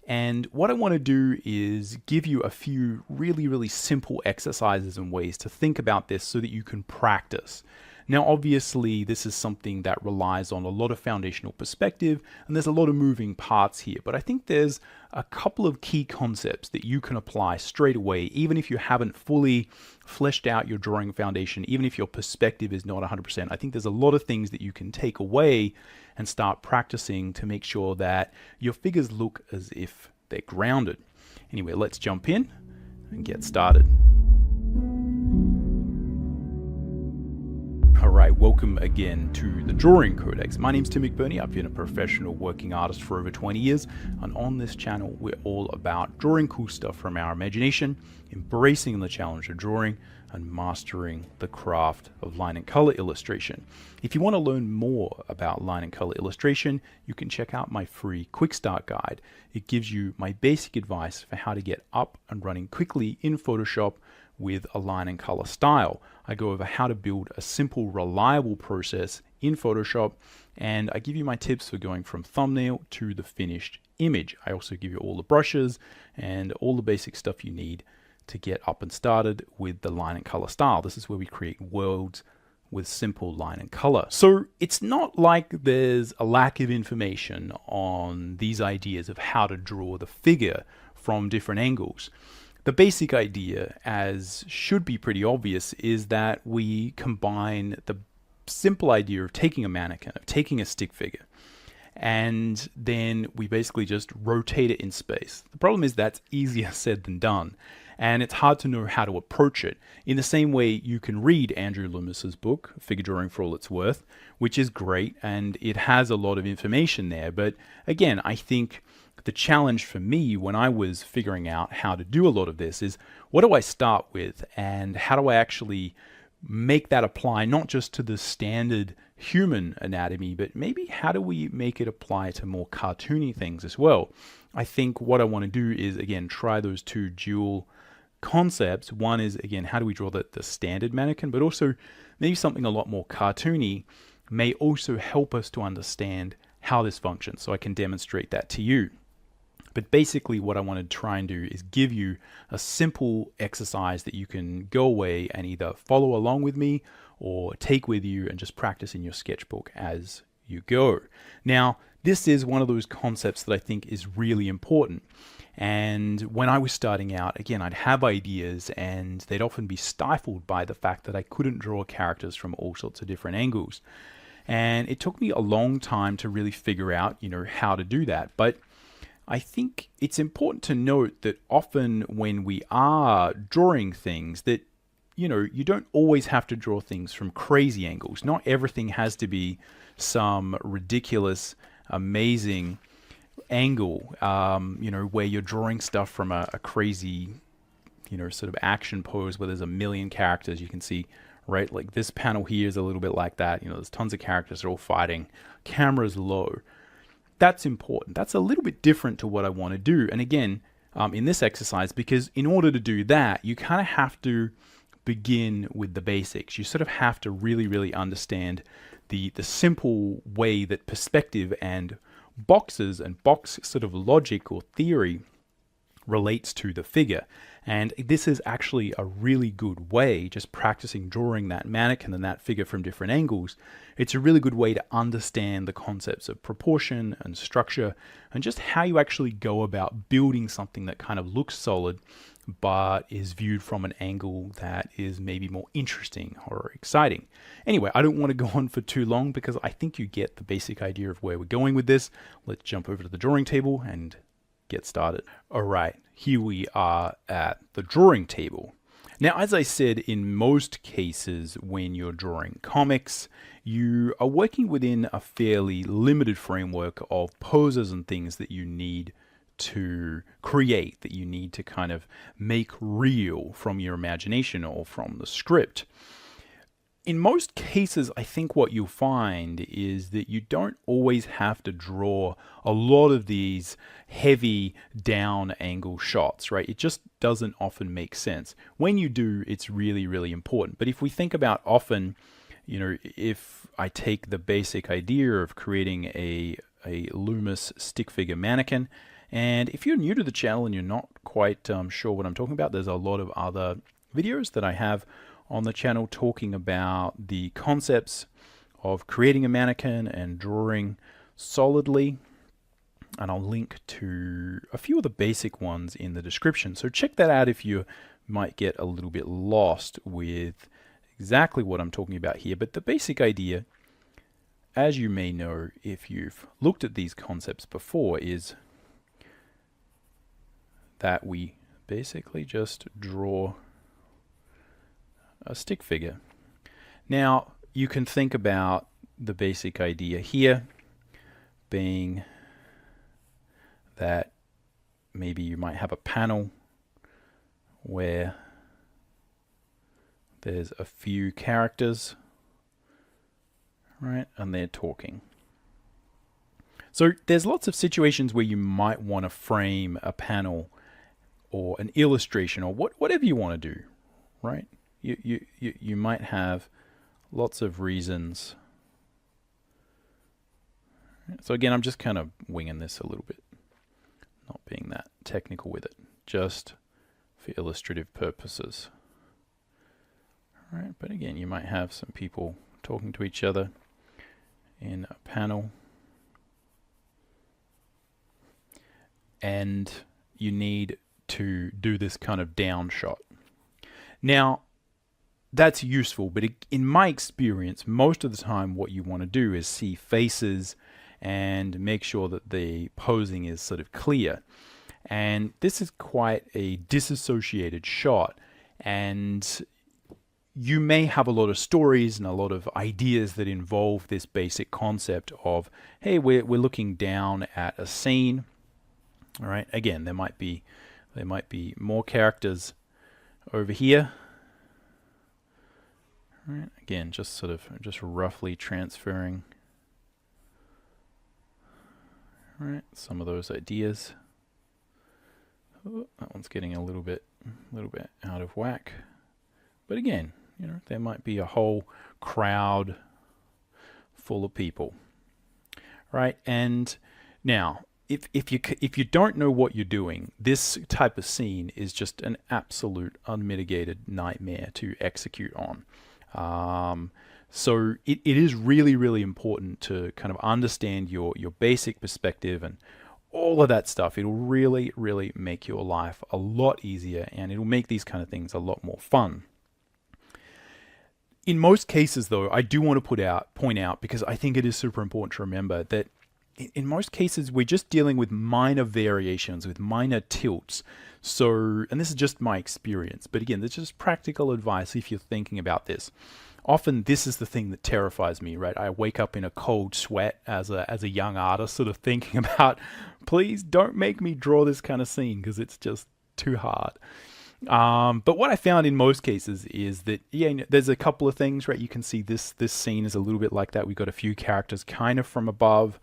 And what I want to do is give you a few really simple exercises and ways to think about this so that you can practice. Now, obviously, this is something that relies on a lot of foundational perspective, and there's a lot of moving parts here, but I think there's a couple of key concepts that you can apply straight away, even if you haven't fully fleshed out your drawing foundation, even if your perspective is not 100%. I think there's a lot of things that you can take away and start practicing to make sure that your figures look as if they're grounded. Anyway, let's jump in and get started. Alright, welcome again to the Drawing Codex. My name's Tim McBurney. I've been a professional working artist for over 20 years, and on this channel we're all about drawing cool stuff from our imagination, embracing the challenge of drawing, and mastering the craft of line and color illustration. If you want to learn more about line and color illustration, you can check out my free quick start guide. It gives you my basic advice for how to get up and running quickly in Photoshop with a line and color style. I go over how to build a simple, reliable process in Photoshop, and I give you my tips for going from thumbnail to the finished image. I also give you all the brushes and all the basic stuff you need to get up and started with the line and color style. This is where we create worlds with simple line and color. So it's not like there's a lack of information on these ideas of how to draw the figure from different angles. The basic idea, as should be pretty obvious, is that we combine the simple idea of taking a mannequin, of taking a stick figure, and then we basically just rotate it in space. The problem is that's easier said than done, and it's hard to know how to approach it. In the same way, you can read Andrew Loomis's book, Figure Drawing for All It's Worth, which is great, and it has a lot of information there. But again, I think the challenge for me when I was figuring out how to do a lot of this is, what do I start with, and how do I actually make that apply not just to the standard human anatomy, but maybe how do we make it apply to more cartoony things as well? I think what I want to do is, again, try those two dual concepts. One is, again, how do we draw the standard mannequin, but also maybe something a lot more cartoony may also help us to understand how this functions, so I can demonstrate that to you. But basically what I want to try and do is give you a simple exercise that you can go away and either follow along with me or take with you and just practice in your sketchbook as you go. Now, this is one of those concepts that I think is really important. And when I was starting out, again, I'd have ideas and they'd often be stifled by the fact that I couldn't draw characters from all sorts of different angles. And it took me a long time to really figure out, how to do that. But I think it's important to note that often when we are drawing things that, you don't always have to draw things from crazy angles. Not everything has to be some ridiculous, amazing angle, where you're drawing stuff from a crazy, sort of action pose where there's a million characters. You can see, right, like this panel here is a little bit like that. There's tons of characters, they're all fighting. Camera's low. That's important. That's a little bit different to what I want to do. And again, in this exercise, because in order to do that, you kind of have to begin with the basics. You sort of have to really, really understand the simple way that perspective and boxes and box sort of logic or theory relates to the figure. And this is actually a really good way, just practicing drawing that mannequin and that figure from different angles. It's a really good way to understand the concepts of proportion and structure and just how you actually go about building something that kind of looks solid but is viewed from an angle that is maybe more interesting or exciting. Anyway, I don't want to go on for too long because I think you get the basic idea of where we're going with this. Let's jump over to the drawing table and get started. All right, here we are at the drawing table. Now, as I said, in most cases when you're drawing comics, you are working within a fairly limited framework of poses and things that you need to create, that you need to kind of make real from your imagination or from the script. In most cases, I think what you'll find is that you don't always have to draw a lot of these heavy down angle shots, right? It just doesn't often make sense. When you do, it's really, really important. But if we think about often, if I take the basic idea of creating a Loomis stick figure mannequin, and if you're new to the channel and you're not quite sure what I'm talking about, there's a lot of other videos that I have on the channel talking about the concepts of creating a mannequin and drawing solidly. And I'll link to a few of the basic ones in the description. So check that out if you might get a little bit lost with exactly what I'm talking about here. But the basic idea, as you may know if you've looked at these concepts before, is that we basically just draw a stick figure. Now, you can think about the basic idea here being that maybe you might have a panel where there's a few characters, right, and they're talking. So there's lots of situations where you might want to frame a panel or an illustration or whatever you want to do, right? You might have lots of reasons. So again, I'm just kind of winging this a little bit, not being that technical with it, just for illustrative purposes. All right, but again, you might have some people talking to each other in a panel, and you need to do this kind of down shot. Now, that's useful, but in my experience, most of the time what you want to do is see faces and make sure that the posing is sort of clear. And this is quite a disassociated shot, and you may have a lot of stories and a lot of ideas that involve this basic concept of, hey, we're looking down at a scene. All right, again, there might be more characters over here. All right, again, just roughly transferring, all right, some of those ideas. Oh, that one's getting a little bit out of whack. But again, there might be a whole crowd full of people, right? And now, if you don't know what you're doing, this type of scene is just an absolute unmitigated nightmare to execute on. So it is really, really important to kind of understand your basic perspective and all of that stuff. It'll really, really make your life a lot easier, and it'll make these kind of things a lot more fun. In most cases, though, I do want to point out, because I think it is super important to remember that in most cases, we're just dealing with minor variations, with minor tilts. So, and this is just my experience, but again, this is just practical advice if you're thinking about this. Often this is the thing that terrifies me, right? I wake up in a cold sweat as a young artist, sort of thinking about, please don't make me draw this kind of scene because it's just too hard. But what I found in most cases is that, there's a couple of things, right? You can see this scene is a little bit like that. We've got a few characters kind of from above,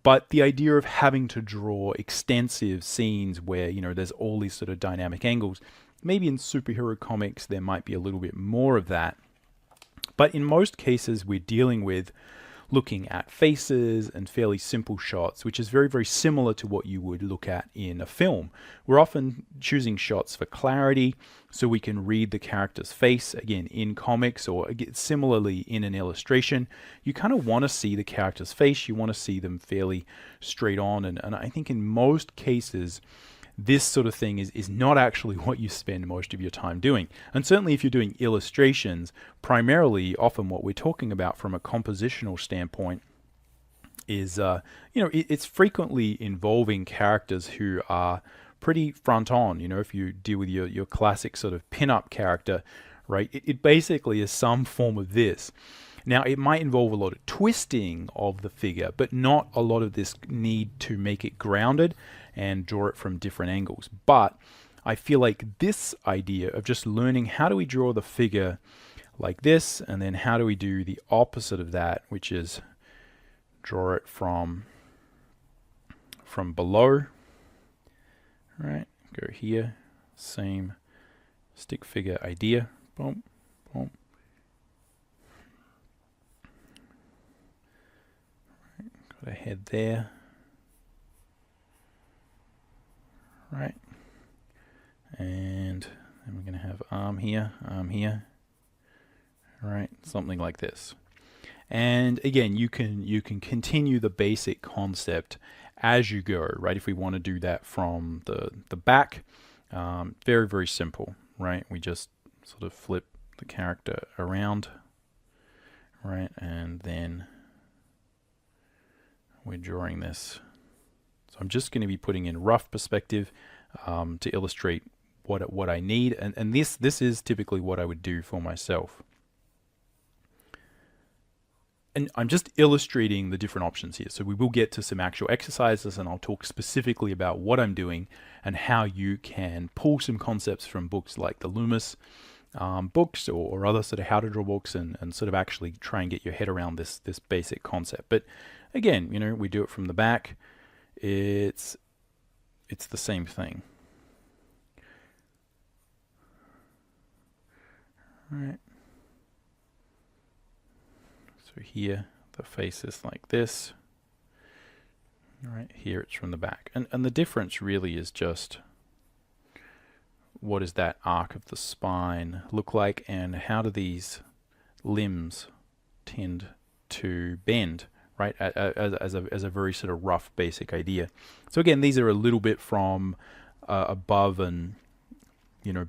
but the idea of having to draw extensive scenes where, there's all these sort of dynamic angles, maybe in superhero comics, there might be a little bit more of that. But in most cases, we're dealing with looking at faces and fairly simple shots, which is very, very similar to what you would look at in a film. We're often choosing shots for clarity, so we can read the character's face. Again, in comics, or similarly in an illustration, you kind of want to see the character's face. You want to see them fairly straight on. And I think in most cases, this sort of thing is not actually what you spend most of your time doing. And certainly if you're doing illustrations, primarily often what we're talking about from a compositional standpoint is, it's frequently involving characters who are pretty front on. If you deal with your classic sort of pin-up character, right, it basically is some form of this. Now, it might involve a lot of twisting of the figure, but not a lot of this need to make it grounded and draw it from different angles. But I feel like this idea of just learning how do we draw the figure like this, and then how do we do the opposite of that, which is draw it from below, right? Go here, same stick figure idea, boom, boom. Got a head there, right? And then we're going to have arm here, right? Something like this. And again, you can continue the basic concept as you go, right? If we want to do that from the back, very, very simple, right? We just sort of flip the character around, right? And then we're drawing this. So I'm just going to be putting in rough perspective to illustrate what I need, and this is typically what I would do for myself. And I'm just illustrating the different options here. So we will get to some actual exercises, and I'll talk specifically about what I'm doing and how you can pull some concepts from books like the Loomis books or other sort of how to draw books and sort of actually try and get your head around this basic concept. But again, we do it from the back. It's the same thing. All right. So here the face is like this. All right, here it's from the back. And the difference really is just what does that arc of the spine look like, and how do these limbs tend to bend, right, as a very sort of rough basic idea. So again, these are a little bit from above and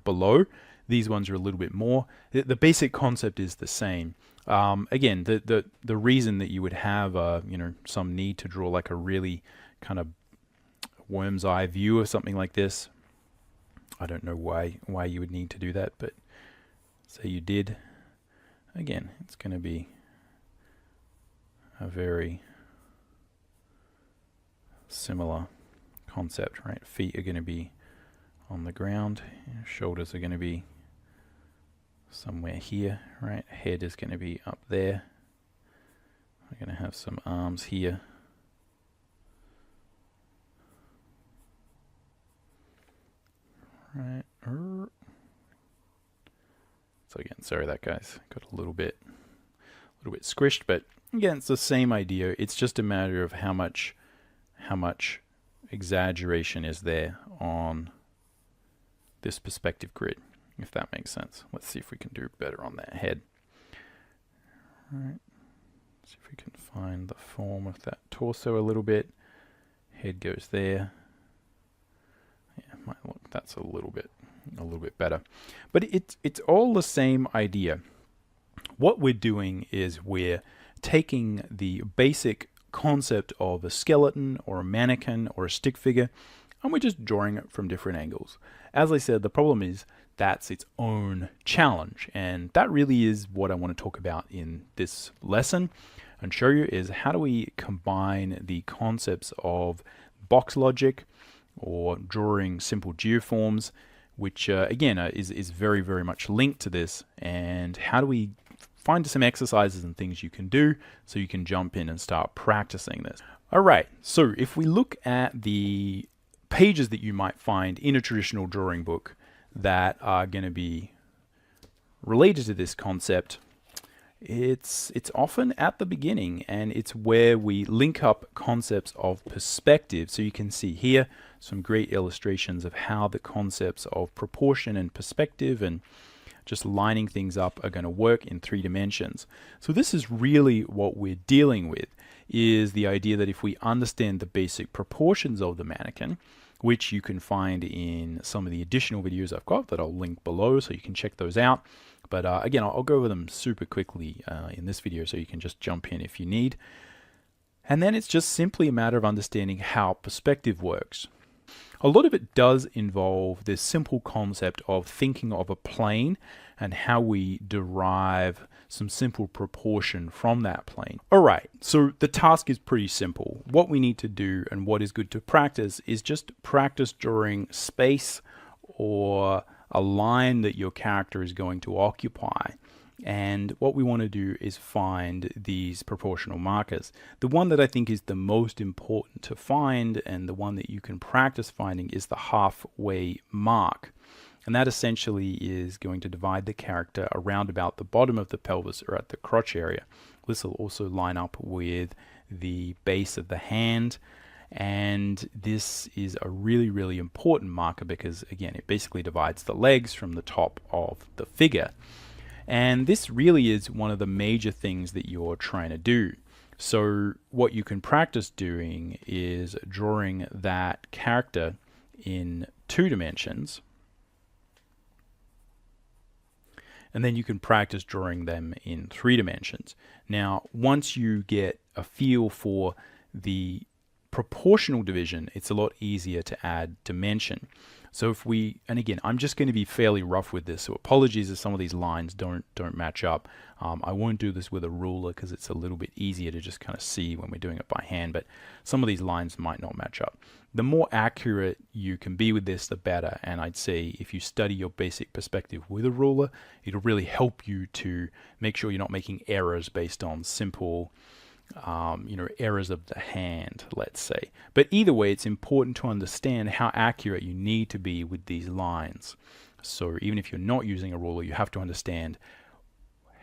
below. These ones are a little bit more. The basic concept is the same. Again, the reason that you would have some need to draw like a really kind of worm's eye view of something like this, I don't know why you would need to do that, but say you did. Again, it's going to be a very similar concept, right? Feet are going to be on the ground, shoulders are going to be somewhere here, right? Head is going to be up there. We're going to have some arms here. Right. So again, sorry that guy's got a little bit squished, but again, it's the same idea. It's just a matter of how much exaggeration is there on this perspective grid, if that makes sense. Let's see if we can do better on that head. All right. See if we can find the form of that torso a little bit. Head goes there. Yeah, might look, that's a little bit better. But it's all the same idea. What we're doing is we're taking the basic concept of a skeleton or a mannequin or a stick figure, and we're just drawing it from different angles. As I said, the problem is that's its own challenge, and that really is what I want to talk about in this lesson and show you is how do we combine the concepts of box logic or drawing simple geoforms, which again is very, very much linked to this, and how do we find some exercises and things you can do so you can jump in and start practicing this. All right, so if we look at the pages that you might find in a traditional drawing book that are going to be related to this concept, it's often at the beginning, and it's where we link up concepts of perspective. So you can see here some great illustrations of how the concepts of proportion and perspective and just lining things up are going to work in 3 dimensions. So this is really what we're dealing with, is the idea that if we understand the basic proportions of the mannequin, which you can find in some of the additional videos I've got that I'll link below so you can check those out. But again, I'll go over them super quickly in this video so you can just jump in if you need. And then it's just simply a matter of understanding how perspective works. A lot of it does involve this simple concept of thinking of a plane and how we derive some simple proportion from that plane. All right, so the task is pretty simple. What we need to do and what is good to practice is just practice drawing space or a line that your character is going to occupy. And what we want to do is find these proportional markers. The one that I think is the most important to find and the one that you can practice finding is the halfway mark. And that essentially is going to divide the character around about the bottom of the pelvis or at the crotch area. This will also line up with the base of the hand. And this is a really, really important marker because, again, it basically divides the legs from the top of the figure. And this really is one of the major things that you're trying to do. So what you can practice doing is drawing that character in 2 dimensions. And then you can practice drawing them in 3 dimensions. Now, once you get a feel for the proportional division, it's a lot easier to add dimension. So if we, and again, I'm just going to be fairly rough with this, so apologies if some of these lines don't match up. I won't do this with a ruler because it's a little bit easier to just kind of see when we're doing it by hand, but some of these lines might not match up. The more accurate you can be with this, the better, and I'd say if you study your basic perspective with a ruler, it'll really help you to make sure you're not making errors based on simple errors of the hand, let's say. But either way, it's important to understand how accurate you need to be with these lines. So even if you're not using a ruler, you have to understand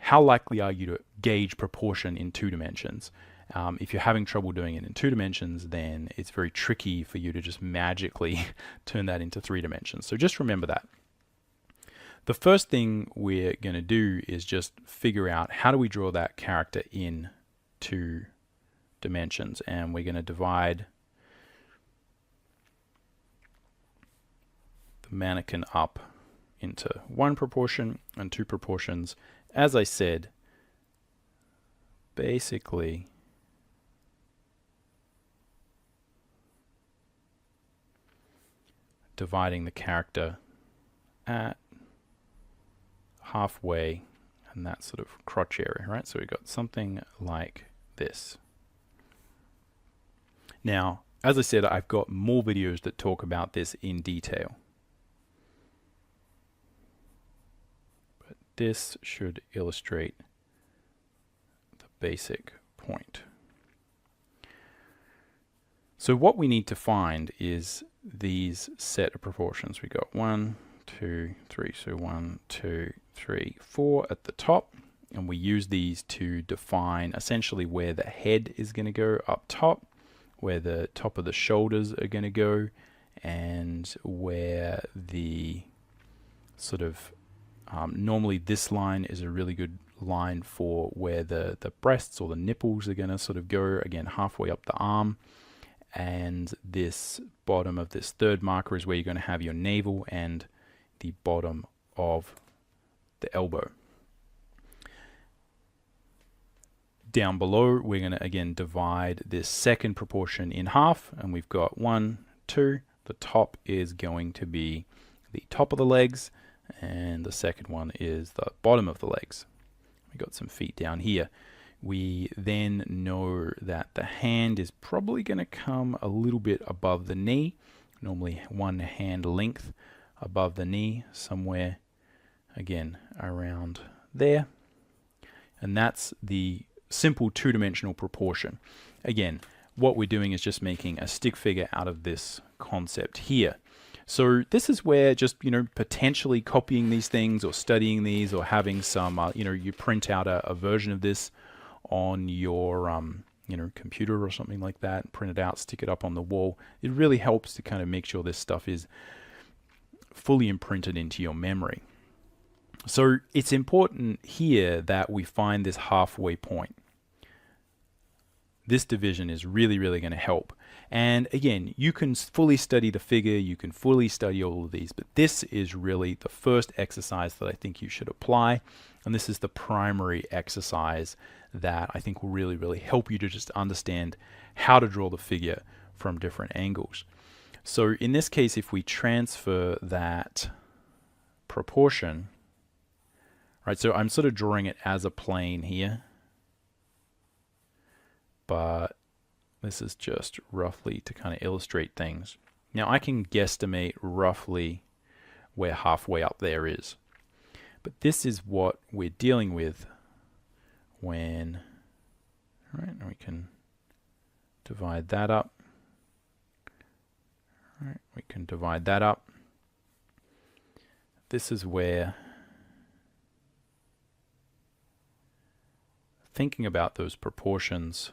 how likely are you to gauge proportion in 2 dimensions. If you're having trouble doing it in 2 dimensions, then it's very tricky for you to just magically turn that into 3 dimensions. So just remember that. The first thing we're going to do is just figure out how do we draw that character in 2 dimensions, and we're going to divide the mannequin up into 1 proportion and 2 proportions. As I said, basically dividing the character at halfway and that sort of crotch area, right? So we've got something like this. Now, as I said, I've got more videos that talk about this in detail. But this should illustrate the basic point. So what we need to find is these set of proportions. We got 1, 2, 3. So 1, 2, 3, 4 at the top. And we use these to define essentially where the head is going to go up top, where the top of the shoulders are going to go, and where the sort of normally this line is a really good line for where the breasts or the nipples are going to sort of go, again halfway up the arm. And this bottom of this third marker is where you're going to have your navel and the bottom of the elbow. Down below, we're going to again divide this second proportion in half, and we've got 1, 2. The top is going to be the top of the legs, and the second one is the bottom of the legs. We've got some feet down here. We then know that the hand is probably going to come a little bit above the knee, normally one hand length above the knee, somewhere again around there. And that's the simple two-dimensional proportion. Again, what we're doing is just making a stick figure out of this concept here. So this is where just, potentially copying these things or studying these or having some, you print out a version of this on your, computer or something like that, print it out, stick it up on the wall. It really helps to kind of make sure this stuff is fully imprinted into your memory. So it's important here that we find this halfway point. This division is really, really going to help. And again, you can fully study the figure, you can fully study all of these, but this is really the first exercise that I think you should apply. And this is the primary exercise that I think will really, really help you to just understand how to draw the figure from different angles. So in this case, if we transfer that proportion, right, so I'm sort of drawing it as a plane here, but this is just roughly to kind of illustrate things. Now I can guesstimate roughly where halfway up there is. But this is what we're dealing with when, all right, we can divide that up. All right, we can divide that up. This is where thinking about those proportions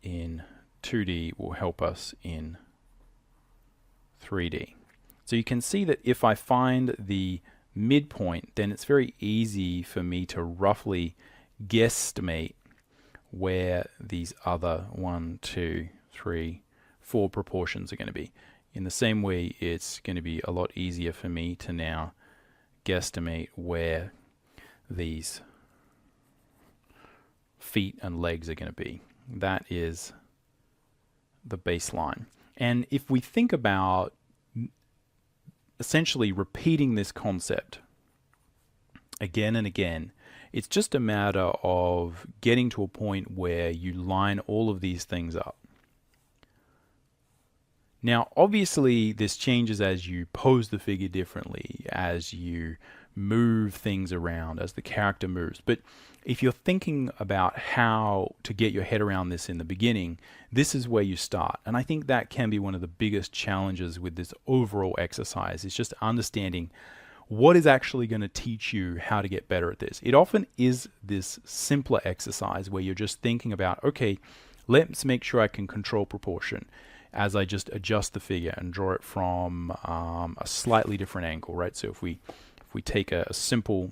in 2D will help us in 3D. So you can see that if I find the midpoint, then it's very easy for me to roughly guesstimate where these other 1, 2, 3, 4 proportions are going to be. In the same way, it's going to be a lot easier for me to now guesstimate where these feet and legs are going to be. That is the baseline. And if we think about essentially repeating this concept again and again, it's just a matter of getting to a point where you line all of these things up. Now, obviously, this changes as you pose the figure differently, as you move things around, as the character moves. But if you're thinking about how to get your head around this in the beginning, this is where you start. And I think that can be one of the biggest challenges with this overall exercise, is just understanding what is actually going to teach you how to get better at this. It often is this simpler exercise where you're just thinking about, okay, let's make sure I can control proportion as I just adjust the figure and draw it from a slightly different angle, right? So if we take a simple,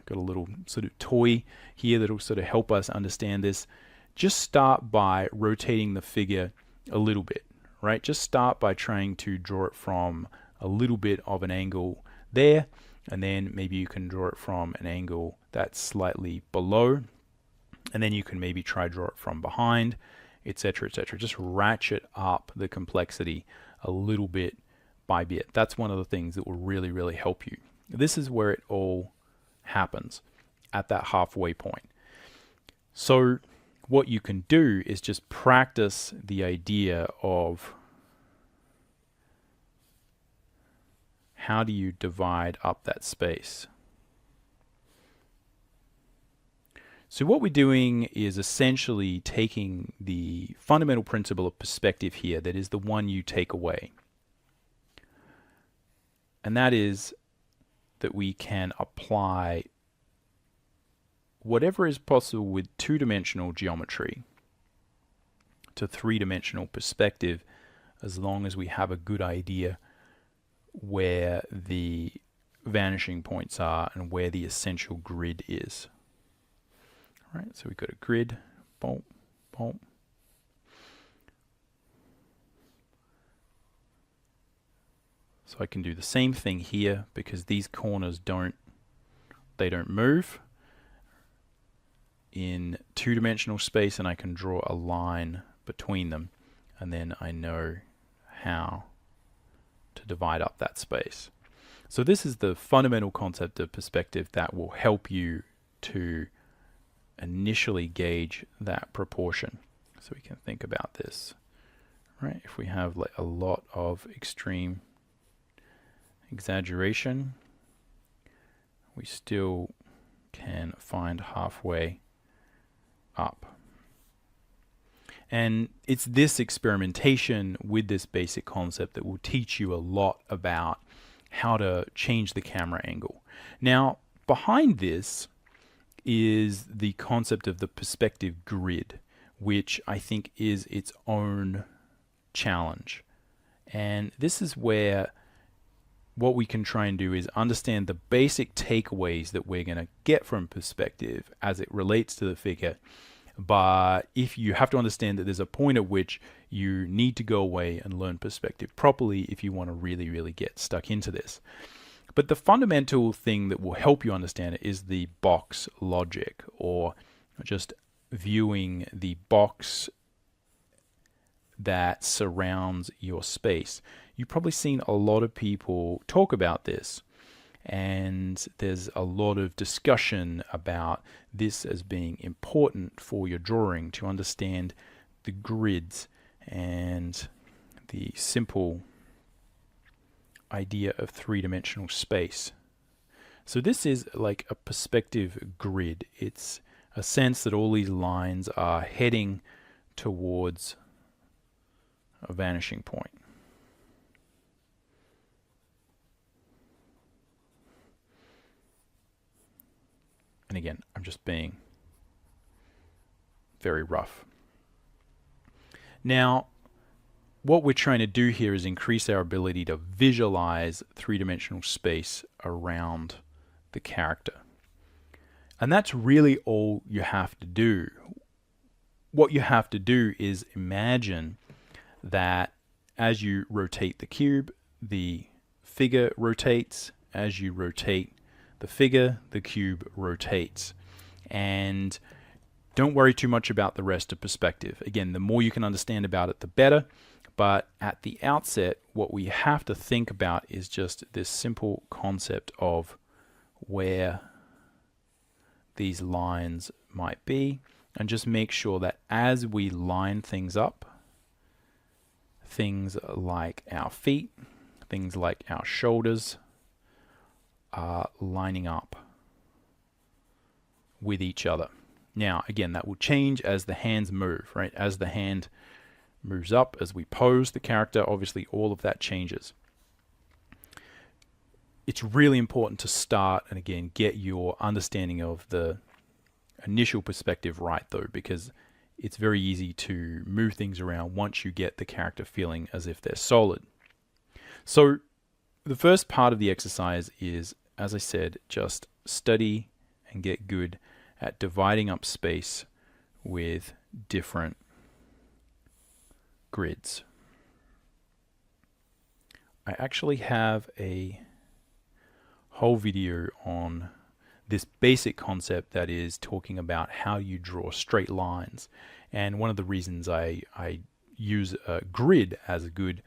got a little sort of toy here that'll sort of help us understand this, just start by rotating the figure a little bit, right? Just start by trying to draw it from a little bit of an angle there, and then maybe you can draw it from an angle that's slightly below, and then you can maybe try draw it from behind, etc., etc. Just ratchet up the complexity a little bit by bit. That's one of the things that will really, really help you. This is where it all happens, at that halfway point. So what you can do is just practice the idea of how do you divide up that space. So what we're doing is essentially taking the fundamental principle of perspective here, that is the one you take away. And that is that we can apply whatever is possible with two-dimensional geometry to three-dimensional perspective, as long as we have a good idea where the vanishing points are and where the essential grid is. All right, so we've got a grid, boom, boom. So I can do the same thing here because these corners don't move in two-dimensional space, and I can draw a line between them, and then I know how to divide up that space. So this is the fundamental concept of perspective that will help you to initially gauge that proportion. So we can think about this, right? If we have like a lot of extreme exaggeration, we still can find halfway up. And it's this experimentation with this basic concept that will teach you a lot about how to change the camera angle. Now, behind this is the concept of the perspective grid, which I think is its own challenge. And this is where what we can try and do is understand the basic takeaways that we're going to get from perspective as it relates to the figure. But if you have to understand that there's a point at which you need to go away and learn perspective properly if you want to really, really get stuck into this. But the fundamental thing that will help you understand it is the box logic, or just viewing the box that surrounds your space. You've probably seen a lot of people talk about this, and there's a lot of discussion about this as being important for your drawing, to understand the grids and the simple idea of three-dimensional space. So this is like a perspective grid. It's a sense that all these lines are heading towards a vanishing point. And again, I'm just being very rough. Now, what we're trying to do here is increase our ability to visualize three-dimensional space around the character. And that's really all you have to do. What you have to do is imagine that as you rotate the cube, the figure rotates. As you rotate the figure, the cube rotates. And don't worry too much about the rest of perspective. Again, the more you can understand about it, the better. But at the outset, what we have to think about is just this simple concept of where these lines might be, and just make sure that as we line things up, things like our feet, things like our shoulders are lining up with each other. Now, again, that will change as the hands move, right? As the hand moves up, as we pose the character, obviously all of that changes. It's really important to start and again get your understanding of the initial perspective right, though, because it's very easy to move things around once you get the character feeling as if they're solid. So the first part of the exercise is, as I said, just study and get good at dividing up space with different grids. I actually have a whole video on this basic concept that is talking about how you draw straight lines. And one of the reasons I use a grid as a good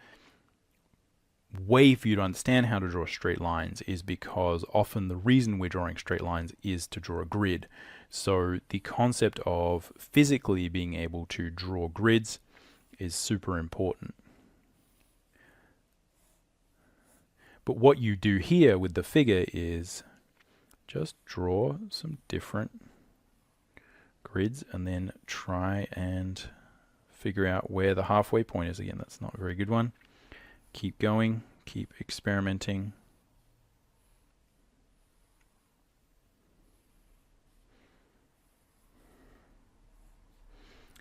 way for you to understand how to draw straight lines is because often the reason we're drawing straight lines is to draw a grid. So the concept of physically being able to draw grids is super important. But what you do here with the figure is just draw some different grids and then try and figure out where the halfway point is. Again, that's not a very good one. Keep going, keep experimenting.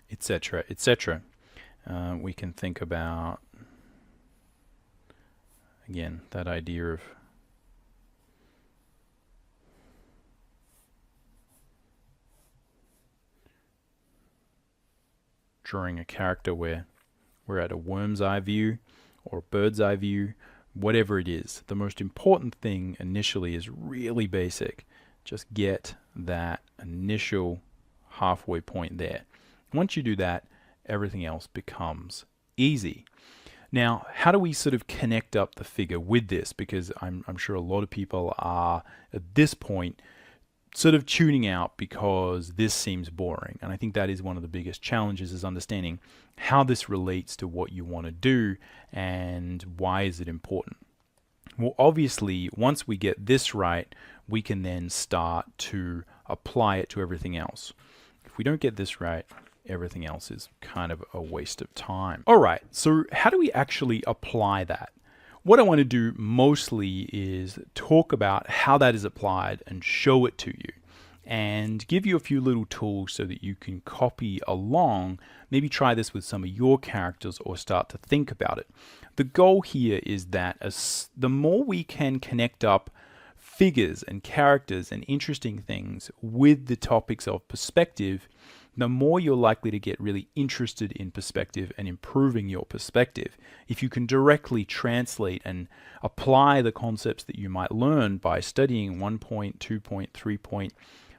Etc., etc. We can think about, again, that idea of drawing a character where we're at a worm's eye view or bird's eye view, whatever it is. The most important thing initially is really basic. Just get that initial halfway point there. Once you do that, everything else becomes easy. Now, how do we sort of connect up the figure with this? Because I'm sure a lot of people are at this point sort of tuning out because this seems boring. And I think that is one of the biggest challenges, is understanding how this relates to what you want to do and why is it important. Well, obviously, once we get this right, we can then start to apply it to everything else. If we don't get this right, everything else is kind of a waste of time. All right, so how do we actually apply that? What I want to do mostly is talk about how that is applied and show it to you and give you a few little tools so that you can copy along, maybe try this with some of your characters or start to think about it. The goal here is that the more we can connect up figures and characters and interesting things with the topics of perspective, the more you're likely to get really interested in perspective and improving your perspective. If you can directly translate and apply the concepts that you might learn by studying 1 point, 2 point, 3 point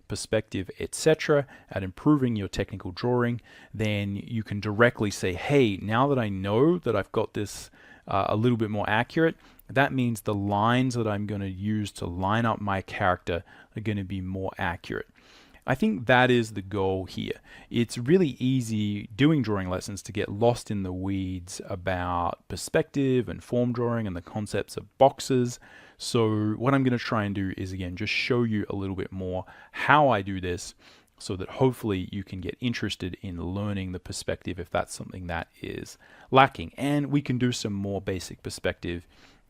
perspective, etc., at improving your technical drawing, then you can directly say, hey, now that I know that I've got this a little bit more accurate, that means the lines that I'm going to use to line up my character are going to be more accurate. I think that is the goal here. It's really easy doing drawing lessons to get lost in the weeds about perspective and form drawing and the concepts of boxes. So what I'm going to try and do is, again, just show you a little bit more how I do this so that hopefully you can get interested in learning the perspective if that's something that is lacking. And we can do some more basic perspective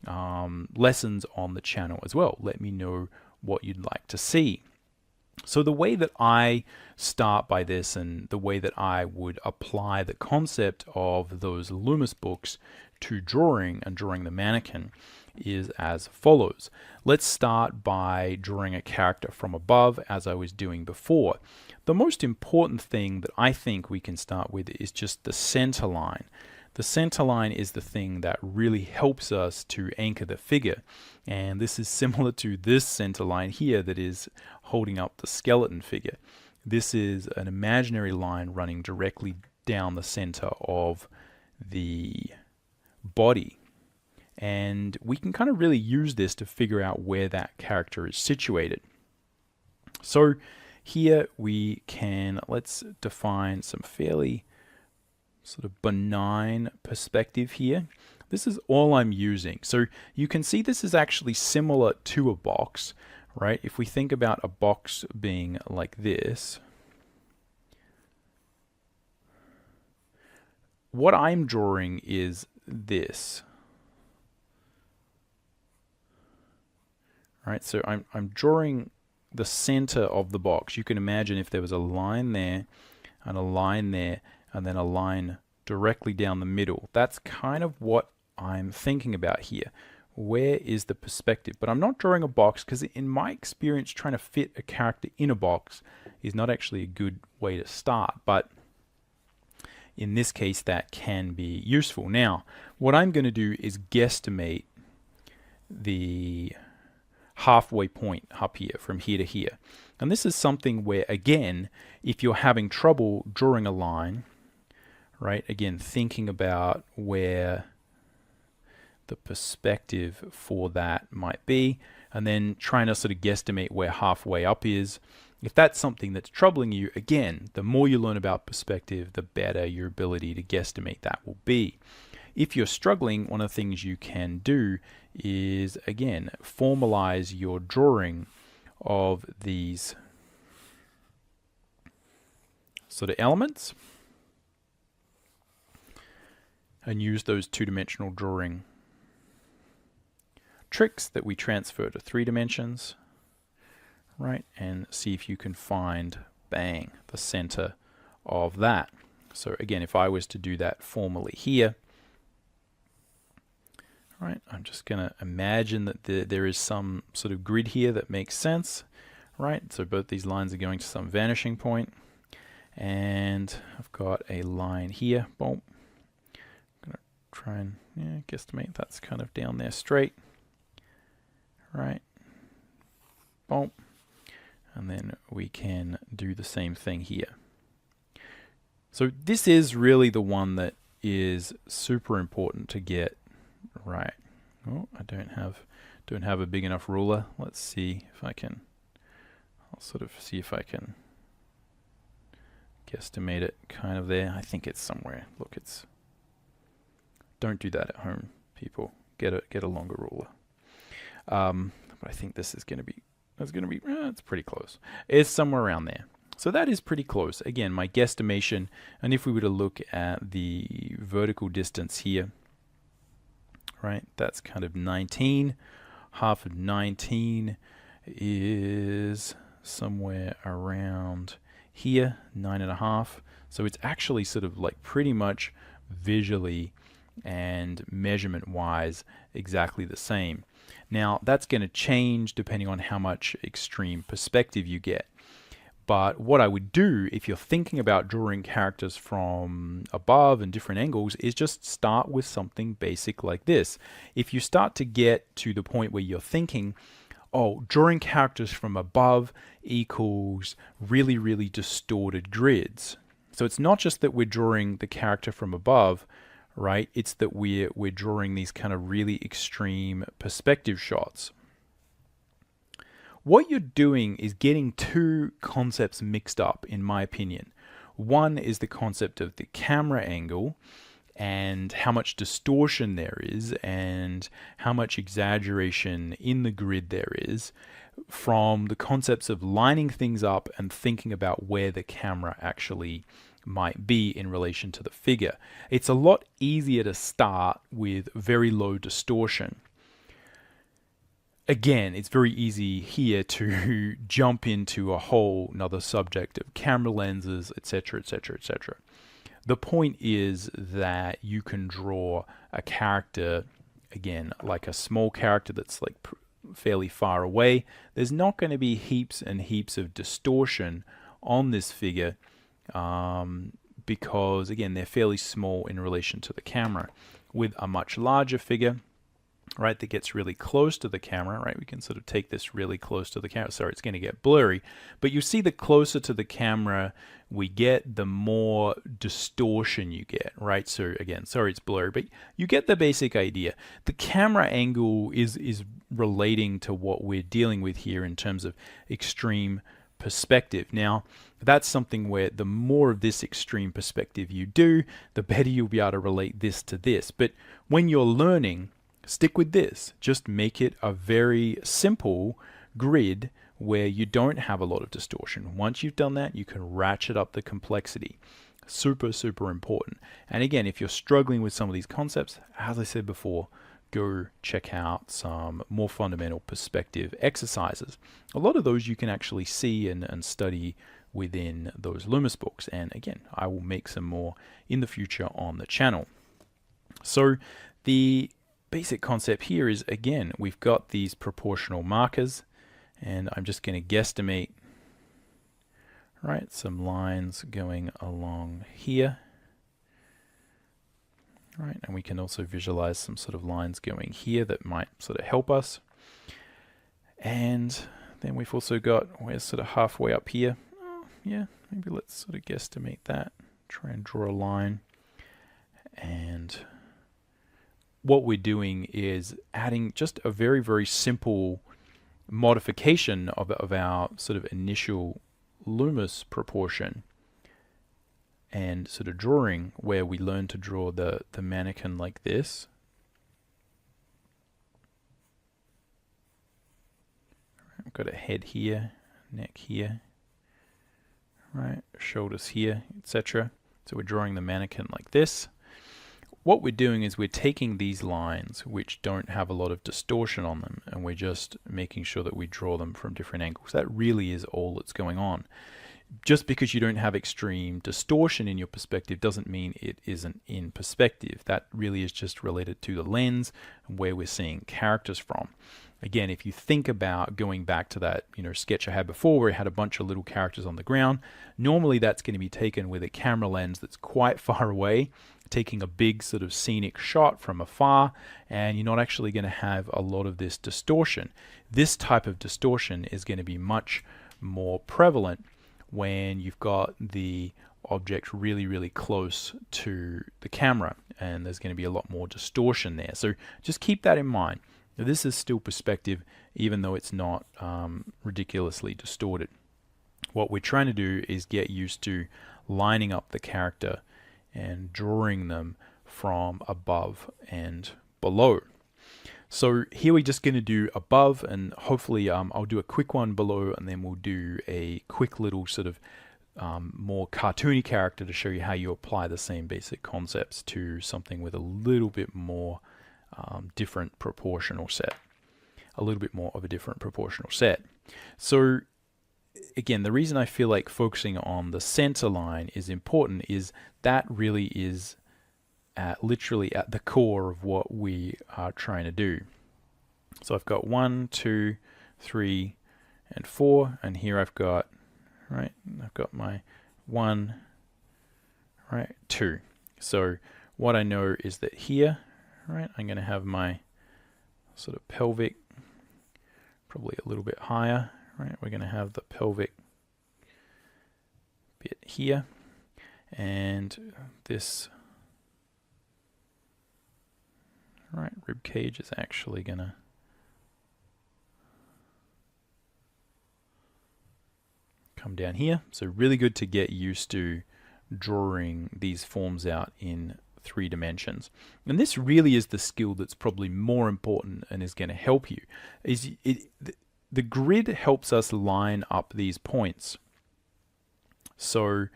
lessons on the channel as well. Let me know what you'd like to see. So the way that I start by this and the way that I would apply the concept of those Loomis books to drawing and drawing the mannequin is as follows. Let's start by drawing a character from above, as I was doing before. The most important thing that I think we can start with is just the center line. The center line is the thing that really helps us to anchor the figure. And this is similar to this center line here that is holding up the skeleton figure. This is an imaginary line running directly down the center of the body. And we can kind of really use this to figure out where that character is situated. So here we can, let's define some fairly sort of benign perspective here. This is all I'm using. So you can see this is actually similar to a box, right? If we think about a box being like this, what I'm drawing is this. Right, so I'm drawing the center of the box. You can imagine if there was a line there and a line there and then a line directly down the middle. That's kind of what I'm thinking about here. Where is the perspective? But I'm not drawing a box because in my experience, trying to fit a character in a box is not actually a good way to start. But in this case, that can be useful. Now, what I'm going to do is guesstimate the halfway point up here, from here to here. And this is something where, again, if you're having trouble drawing a line, right, again, thinking about where the perspective for that might be, and then trying to sort of guesstimate where halfway up is. If that's something that's troubling you, again, the more you learn about perspective, the better your ability to guesstimate that will be. If you're struggling, one of the things you can do is, again, formalize your drawing of these sort of elements and use those two-dimensional drawing tricks that we transfer to 3 dimensions, right, and see if you can find, bang, the center of that. So again, if I was to do that formally here, right, I'm just going to imagine that there is some sort of grid here that makes sense, right? So both these lines are going to some vanishing point, and I've got a line here. Boom. I'm going to try and guesstimate that's kind of down there straight, right? Boom. And then we can do the same thing here. So this is really the one that is super important to get right. Oh, I don't have a big enough ruler. Let's see if I can. I'll sort of see if I can guesstimate it kind of there. I think it's somewhere. Look, it's. Don't do that at home, people. Get a longer ruler. But I think this is going to be. It's pretty close. It's somewhere around there. So that is pretty close. Again, my guesstimation, and if we were to look at the vertical distance here, right, that's kind of 19. Half of 19 is somewhere around here, 9.5. So it's actually sort of like pretty much visually and measurement-wise exactly the same. Now, that's going to change depending on how much extreme perspective you get. But what I would do if you're thinking about drawing characters from above and different angles is just start with something basic like this. If you start to get to the point where you're thinking, oh, drawing characters from above equals really, really distorted grids. So it's not just that we're drawing the character from above, right? It's that we're drawing these kind of really extreme perspective shots. What you're doing is getting two concepts mixed up, in my opinion. One is the concept of the camera angle and how much distortion there is and how much exaggeration in the grid there is, from the concepts of lining things up and thinking about where the camera actually might be in relation to the figure. It's a lot easier to start with very low distortion. Again, it's very easy here to jump into a whole another subject of camera lenses, etc., etc., etc. The point is that you can draw a character, again, like a small character that's like fairly far away. There's not going to be heaps and heaps of distortion on this figure, because again, they're fairly small in relation to the camera. With a much larger figure, right, that gets really close to the camera, right, we can sort of take this really close to the camera. Sorry, it's going to get blurry, but you see the closer to the camera we get, the more distortion you get, right? So again, sorry it's blurry, but you get the basic idea. The camera angle is relating to what we're dealing with here in terms of extreme perspective. Now, that's something where the more of this extreme perspective you do, the better you'll be able to relate this to this. But when you're learning, stick with this. Just make it a very simple grid where you don't have a lot of distortion. Once you've done that, you can ratchet up the complexity. Super, super important. And again, if you're struggling with some of these concepts, as I said before, go check out some more fundamental perspective exercises. A lot of those you can actually see and study within those Loomis books. And again, I will make some more in the future on the channel. So the basic concept here is, again, we've got these proportional markers, and I'm just going to guesstimate, right, some lines going along here. Right, and we can also visualize some sort of lines going here that might sort of help us. And then we've also got, we're sort of halfway up here. Yeah, maybe let's sort of guesstimate that. Try and draw a line. And what we're doing is adding just a very, very simple modification of our sort of initial Loomis proportion and sort of drawing, where we learn to draw the mannequin like this. I've got a head here, neck here, right, shoulders here, etc. So we're drawing the mannequin like this. What we're doing is we're taking these lines which don't have a lot of distortion on them, and we're just making sure that we draw them from different angles. That really is all that's going on. Just because you don't have extreme distortion in your perspective doesn't mean it isn't in perspective. That really is just related to the lens and where we're seeing characters from. Again, if you think about going back to that, sketch I had before where I had a bunch of little characters on the ground, normally that's going to be taken with a camera lens that's quite far away, taking a big sort of scenic shot from afar, and you're not actually going to have a lot of this distortion. This type of distortion is going to be much more prevalent when you've got the object really, really close to the camera, and there's going to be a lot more distortion there. So just keep that in mind. Now, this is still perspective, even though it's not ridiculously distorted. What we're trying to do is get used to lining up the character and drawing them from above and below. So here we're just going to do above, and hopefully I'll do a quick one below, and then we'll do a quick little sort of more cartoony character to show you how you apply the same basic concepts to something with a little bit more different proportional set. A little bit more of a different proportional set. So again, the reason I feel like focusing on the center line is important is that really is literally at the core of what we are trying to do. So I've got 1, 2, 3, and 4, and here I've got, right, I've got my 1, right, 2. So what I know is that here, right, I'm going to have my sort of pelvic probably a little bit higher, right? We're going to have the pelvic bit here, and this right rib cage is actually going to come down here. So really good to get used to drawing these forms out in 3 dimensions. And this really is the skill that's probably more important and is going to help you. The grid helps us line up these points. So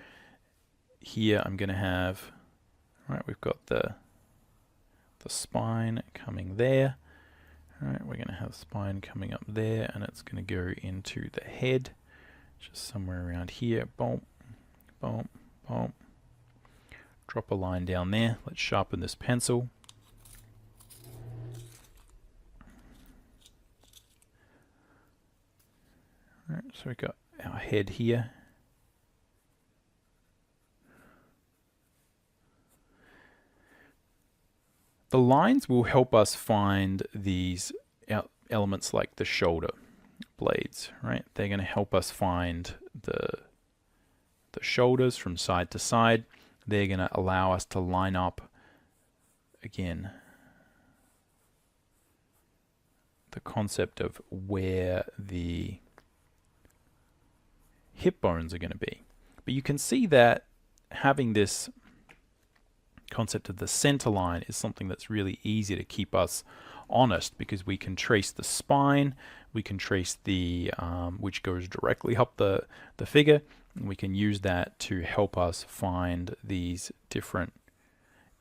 here I'm going to have, right, we've got the spine coming there. All right, we're going to have spine coming up there, and it's going to go into the head, just somewhere around here. Boom, boom, boom. Drop a line down there. Let's sharpen this pencil. All right, so we've got our head here. The lines will help us find these elements like the shoulder blades, right? They're going to help us find the shoulders from side to side. They're going to allow us to line up, again, the concept of where the hip bones are going to be. But you can see that having this concept of the center line is something that's really easy to keep us honest, because we can trace the spine, we can trace the which goes directly up the figure, and we can use that to help us find these different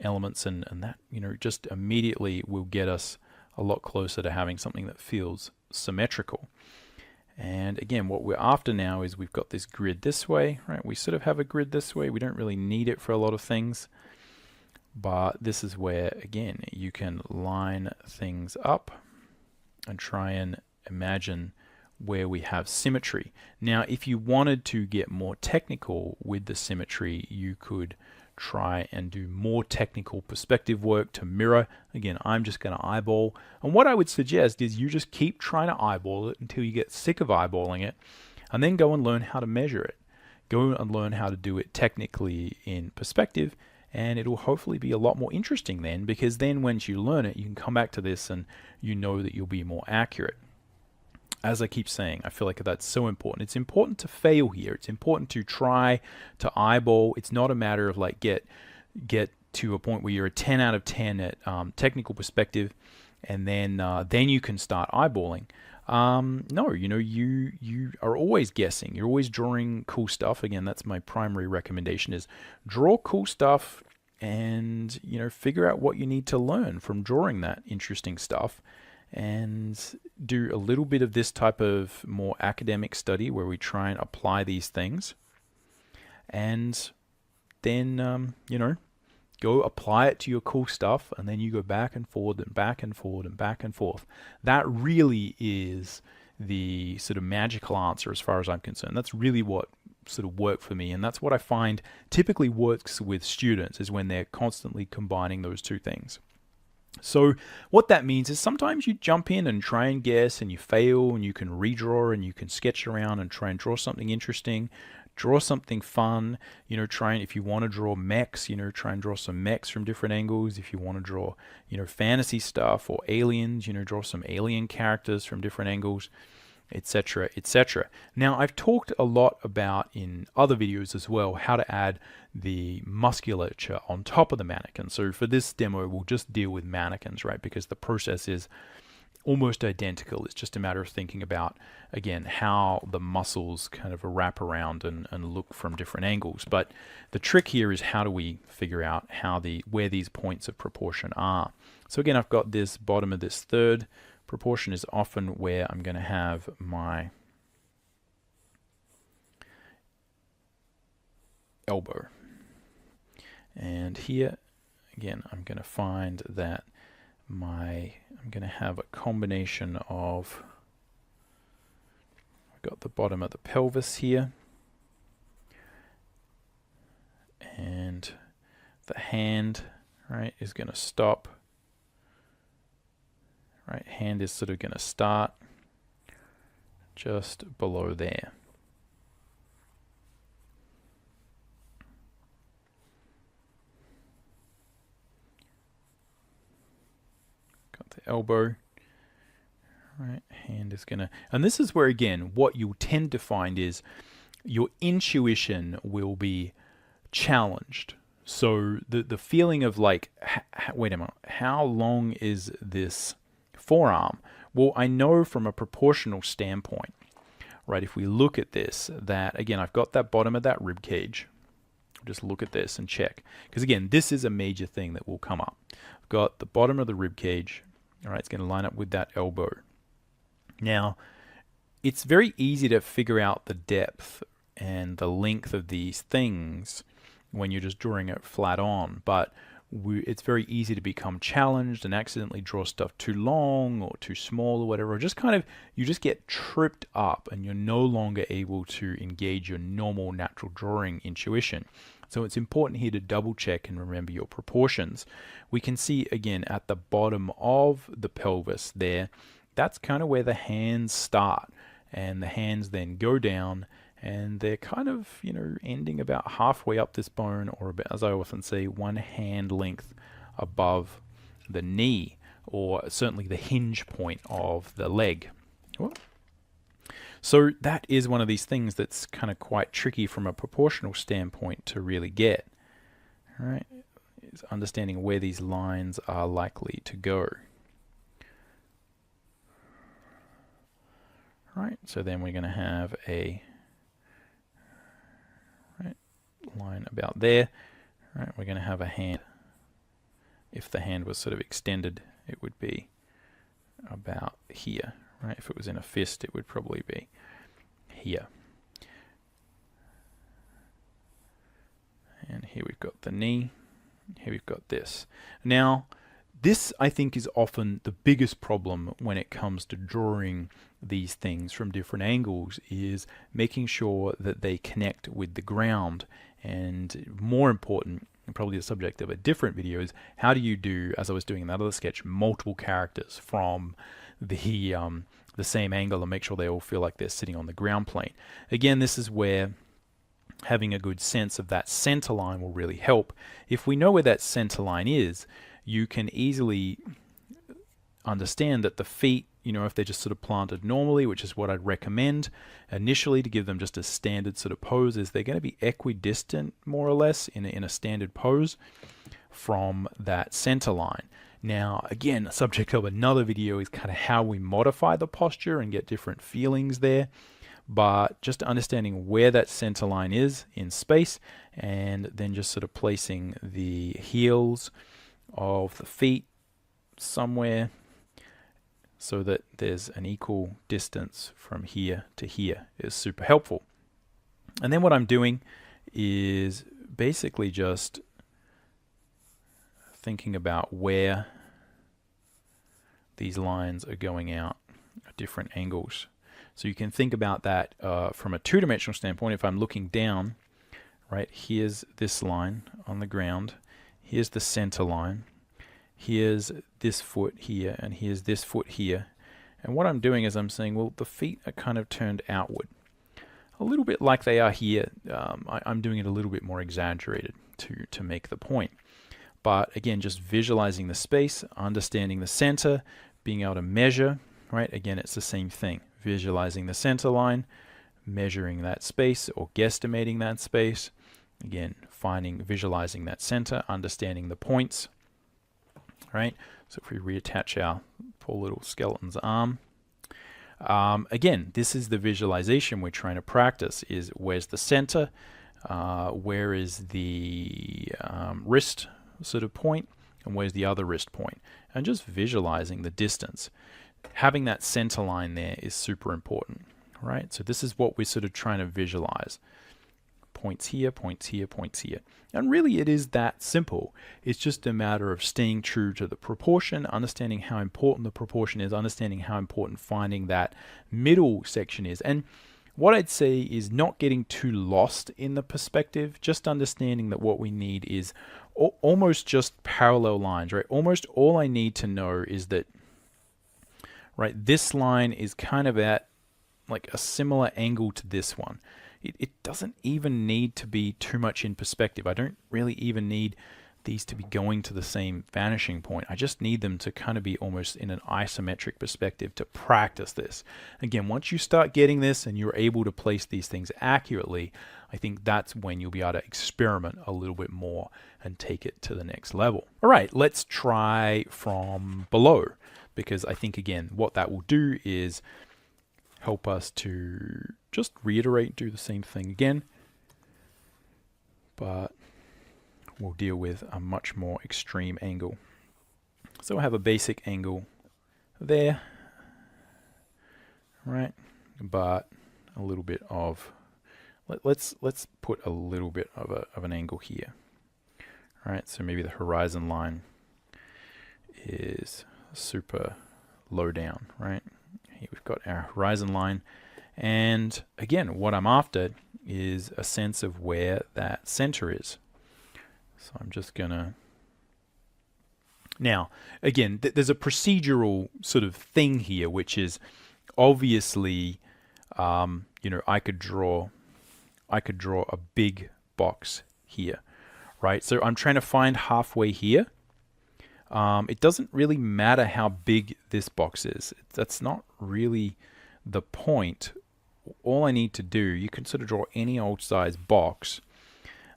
elements, and that, you know, just immediately will get us a lot closer to having something that feels symmetrical. And again, what we're after now is we've got this grid this way, right? We sort of have a grid this way. We don't really need it for a lot of things, but this is where, again, you can line things up and try and imagine where we have symmetry. Now, if you wanted to get more technical with the symmetry, you could try and do more technical perspective work to mirror. Again, I'm just going to eyeball. And what I would suggest is you just keep trying to eyeball it until you get sick of eyeballing it, and then go and learn how to measure it. Go and learn how to do it technically in perspective, and it'll hopefully be a lot more interesting then, because then once you learn it, you can come back to this and you know that you'll be more accurate. As I keep saying, I feel like that's so important. It's important to fail here. It's important to try to eyeball. It's not a matter of like get to a point where you're a 10 out of 10 at technical perspective, and then you can start eyeballing. No, you are always guessing. You're always drawing cool stuff. Again, that's my primary recommendation, is draw cool stuff and, figure out what you need to learn from drawing that interesting stuff, and do a little bit of this type of more academic study where we try and apply these things, and then, go apply it to your cool stuff, and then you go back and forward and back and forward and back and forth. That really is the sort of magical answer as far as I'm concerned. That's really what sort of worked for me, and that's what I find typically works with students, is when they're constantly combining those two things. So what that means is sometimes you jump in and try and guess, and you fail, and you can redraw, and you can sketch around and try and draw something interesting, draw something fun, try and, if you want to draw mechs, try and draw some mechs from different angles. If you want to draw, fantasy stuff or aliens, draw some alien characters from different angles, etc., etc. Now, I've talked a lot about in other videos as well how to add the musculature on top of the mannequin. So for this demo, we'll just deal with mannequins, right? Because the process is almost identical. It's just a matter of thinking about, again, how the muscles kind of wrap around and look from different angles. But the trick here is, how do we figure out where these points of proportion are? So again, I've got this bottom of this third. Proportion is often where I'm going to have my elbow. And here, again, I'm going to find that I'm going to have a combination of, I've got the bottom of the pelvis here, and the hand, right, is going to stop. Right, hand is sort of going to start just below there. Got the elbow. Right, hand is going to, and this is where, again, what you'll tend to find is your intuition will be challenged. So the feeling of like, wait a minute, how long is this forearm? Well, I know from a proportional standpoint, right, if we look at this, that again, I've got that bottom of that rib cage. Just look at this and check, because again, this is a major thing that will come up. I've got the bottom of the rib cage. All right, it's going to line up with that elbow. Now, it's very easy to figure out the depth and the length of these things when you're just drawing it flat on, but it's very easy to become challenged and accidentally draw stuff too long or too small or whatever, or just kind of, you just get tripped up and you're no longer able to engage your normal natural drawing intuition. So it's important here to double check and remember your proportions. We can see again at the bottom of the pelvis there, that's kind of where the hands start, and the hands then go down, and they're kind of, ending about halfway up this bone, or about, as I often say, one hand length above the knee, or certainly the hinge point of the leg. Whoop. So that is one of these things that's kind of quite tricky from a proportional standpoint to really get. All right, is understanding where these lines are likely to go. Right, so then we're going to have a line about there. Right, we're going to have a hand. If the hand was sort of extended, it would be about here. Right, if it was in a fist, it would probably be here. And here we've got the knee. Here we've got this. Now, this, I think, is often the biggest problem when it comes to drawing these things from different angles, is making sure that they connect with the ground, and more important, and probably the subject of a different video, is how do you do, as I was doing in that other sketch, multiple characters from the same angle and make sure they all feel like they're sitting on the ground plane. Again, this is where having a good sense of that center line will really help. If we know where that center line is, you can easily understand that the feet, you know, if they're just sort of planted normally, which is what I'd recommend initially to give them just a standard sort of pose, is they're going to be equidistant more or less in a standard pose from that center line. Now, again, the subject of another video is kind of how we modify the posture and get different feelings there. But just understanding where that center line is in space, and then just sort of placing the heels of the feet somewhere so that there's an equal distance from here to here is super helpful. And then what I'm doing is basically just thinking about where these lines are going out at different angles. So you can think about that from a two-dimensional standpoint. If I'm looking down, right, here's this line on the ground, here's the center line, here's this foot here, and here's this foot here. And what I'm doing is I'm saying, well, the feet are kind of turned outward, a little bit like they are here. I'm doing it a little bit more exaggerated to make the point. But again, just visualizing the space, understanding the center, being able to measure, right? Again, it's the same thing. Visualizing the center line, measuring that space or guesstimating that space. Again, visualizing that center, understanding the points, right? So if we reattach our poor little skeleton's arm, again, this is the visualization we're trying to practice, is where's the center, where is the wrist sort of point, and where's the other wrist point, and just visualizing the distance. Having that center line there is super important, right? So this is what we're sort of trying to visualize. Points here, points here, points here. And really it is that simple. It's just a matter of staying true to the proportion, understanding how important the proportion is, understanding how important finding that middle section is. And what I'd say is not getting too lost in the perspective, just understanding that what we need is almost just parallel lines, right? Almost all I need to know is that, right, this line is kind of at like a similar angle to this one. It doesn't even need to be too much in perspective. I don't really even need these to be going to the same vanishing point. I just need them to kind of be almost in an isometric perspective to practice this. Again, once you start getting this and you're able to place these things accurately, I think that's when you'll be able to experiment a little bit more and take it to the next level. All right, let's try from below, because I think, again, what that will do is help us to just reiterate, do the same thing again, but we'll deal with a much more extreme angle. So I have a basic angle there, right? But a little bit of, let's put a little bit of an angle here. All right, so maybe the horizon line is super low down, right? Here we've got our horizon line. And again, what I'm after is a sense of where that center is. So I'm just gonna, now, again, there's a procedural sort of thing here, which is obviously, you know, I could draw a big box here, right? So I'm trying to find halfway here. It doesn't really matter how big this box is. That's not really the point. All I need to do, you can sort of draw any old size box.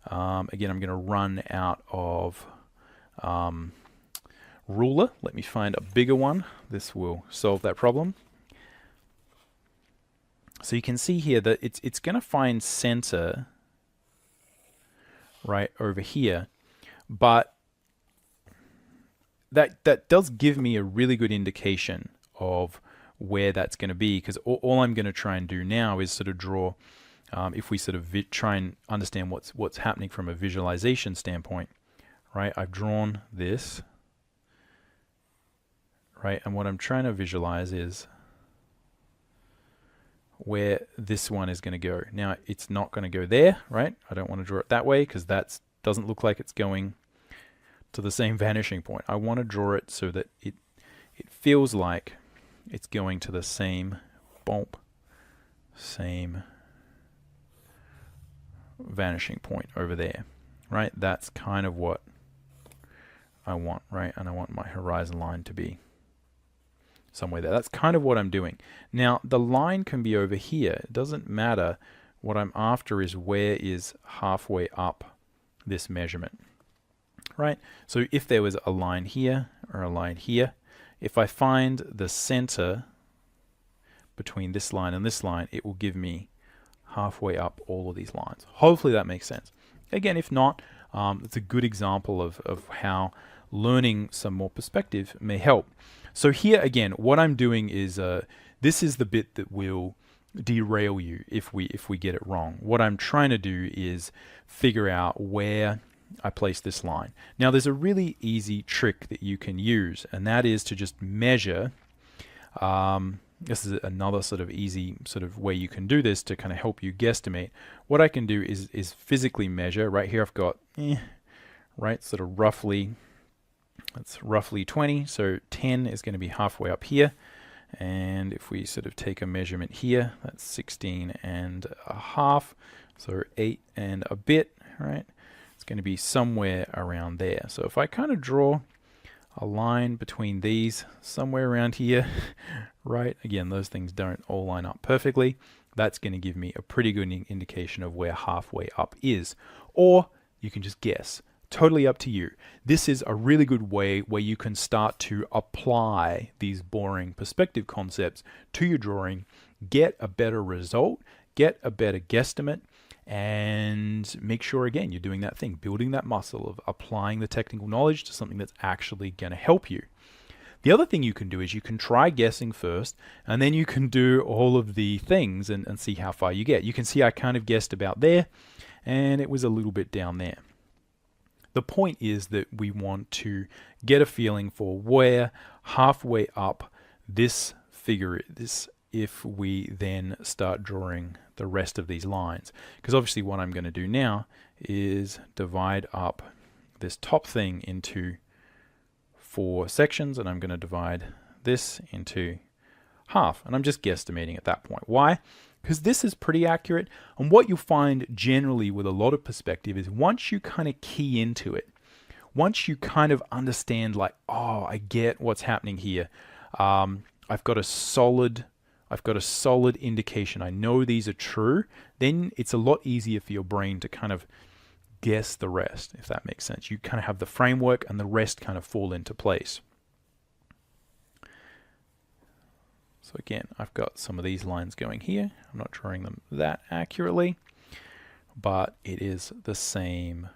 Again, I'm going to run out of ruler. Let me find a bigger one. This will solve that problem. So you can see here that it's going to find center right over here, but that does give me a really good indication of where that's going to be, because all I'm going to try and do now is sort of draw, if we sort of try and understand what's happening from a visualization standpoint, right? I've drawn this, right? And what I'm trying to visualize is where this one is going to go. Now, it's not going to go there, right? I don't want to draw it that way because that's doesn't look like it's going to the same vanishing point. I want to draw it so that it feels like it's going to the same bump, same vanishing point over there, right? That's kind of what I want, right? And I want my horizon line to be somewhere there. That's kind of what I'm doing. Now, the line can be over here. It doesn't matter. What I'm after is where is halfway up this measurement, right? So if there was a line here or a line here, if I find the center between this line and this line, it will give me halfway up all of these lines. Hopefully that makes sense. Again, if not, it's a good example of how learning some more perspective may help. So here again, what I'm doing is, this is the bit that will derail you if we get it wrong. What I'm trying to do is figure out where I place this line. Now there's a really easy trick that you can use, and that is to just measure. This is another sort of easy sort of way you can do this to kind of help you guesstimate. What I can do is physically measure. Right here I've got, right, sort of roughly, that's roughly 20, so 10 is going to be halfway up here. And if we sort of take a measurement here, that's 16 and a half, so 8 and a bit, right? It's going to be somewhere around there. So if I kind of draw a line between these somewhere around here, right? Again, those things don't all line up perfectly. That's going to give me a pretty good indication of where halfway up is. Or you can just guess. Totally up to you. This is a really good way where you can start to apply these boring perspective concepts to your drawing, get a better result, get a better guesstimate, and make sure, again, you're doing that thing, building that muscle of applying the technical knowledge to something that's actually going to help you. The other thing you can do is you can try guessing first, and then you can do all of the things and see how far you get. You can see I kind of guessed about there, and it was a little bit down there. The point is that we want to get a feeling for where halfway up this figure is if we then start drawing the rest of these lines. Because obviously what I'm going to do now is divide up this top thing into 4 sections, and I'm going to divide this into half. And I'm just guesstimating at that point. Why? Because this is pretty accurate. And what you'll find generally with a lot of perspective is once you kind of key into it, once you kind of understand like, oh, I get what's happening here. I've got a solid indication. I know these are true. Then it's a lot easier for your brain to kind of guess the rest, if that makes sense. You kind of have the framework and the rest kind of fall into place. So again, I've got some of these lines going here. I'm not drawing them that accurately, but it is the same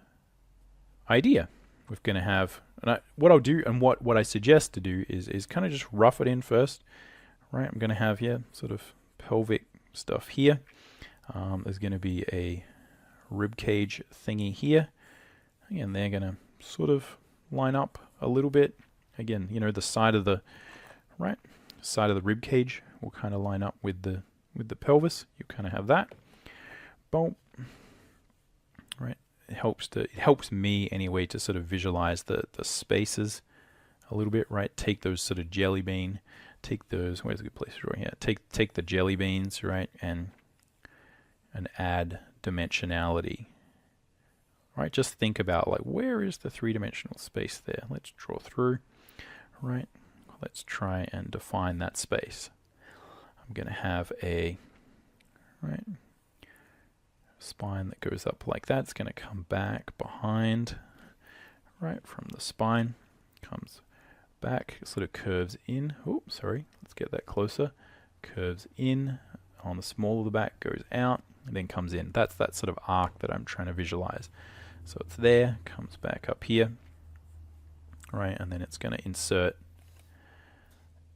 idea. We're going to have, and what I'll do and what I suggest to do is kind of just rough it in first, right? I'm going to have here sort of pelvic stuff here. There's going to be a rib cage thingy here. Again, they're going to sort of line up a little bit. Again, you know, the side of the, right? Side of the rib cage will kind of line up with the pelvis. You kind of have that. Boom. Right. It helps me anyway to sort of visualize the spaces a little bit, right? Take those sort of jelly bean, take those, where's a good place to draw here? Take the jelly beans, right? And add dimensionality. Right? Just think about like, where is the 3-dimensional space there? Let's draw through, right? Let's try and define that space. I'm going to have a spine that goes up like that. It's going to come back behind, right, from the spine. Comes back, sort of curves in. Oh, sorry. Let's get that closer. Curves in on the small of the back, goes out, and then comes in. That's that sort of arc that I'm trying to visualize. So it's there, comes back up here, right, and then it's going to insert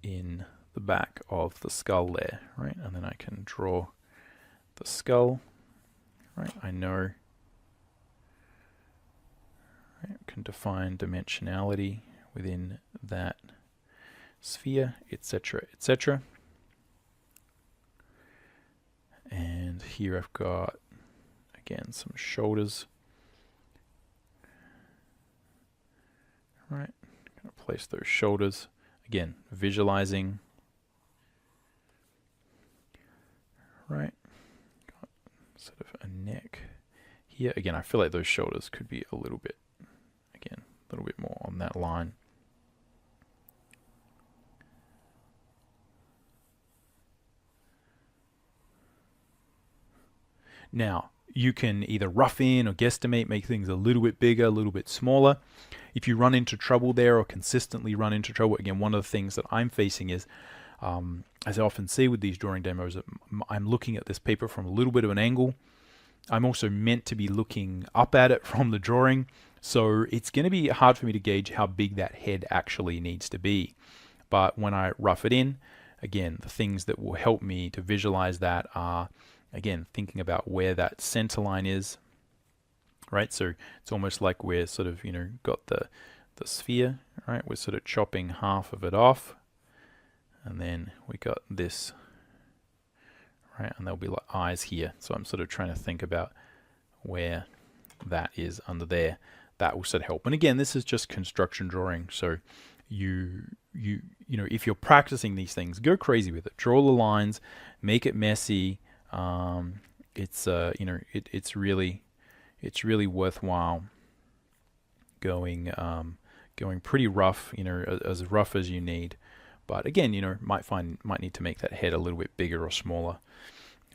in the back of the skull there, right? And then I can draw the skull, right? I know, right? Can define dimensionality within that sphere, etc., etc. And here I've got, again, some shoulders Right, gonna place those shoulders. Again, visualizing. Right, got sort of a neck here. Again, I feel like those shoulders could be a little bit, again, a little bit more on that line. Now, you can either rough in or guesstimate, make things a little bit bigger, a little bit smaller. If you run into trouble there or consistently run into trouble, again, one of the things that I'm facing is, as I often see with these drawing demos, I'm looking at this paper from a little bit of an angle. I'm also meant to be looking up at it from the drawing, so it's going to be hard for me to gauge how big that head actually needs to be. But when I rough it in, again, the things that will help me to visualize that are, again, thinking about where that center line is, right? So it's almost like we're sort of, got the sphere, right? We're sort of chopping half of it off, and then we got this, right? And there'll be like eyes here. So I'm sort of trying to think about where that is under there. That will sort of help. And again, this is just construction drawing. So you know, if you're practicing these things, go crazy with it. Draw the lines, make it messy. It's really worthwhile going pretty rough, as rough as you need. But again, might need to make that head a little bit bigger or smaller.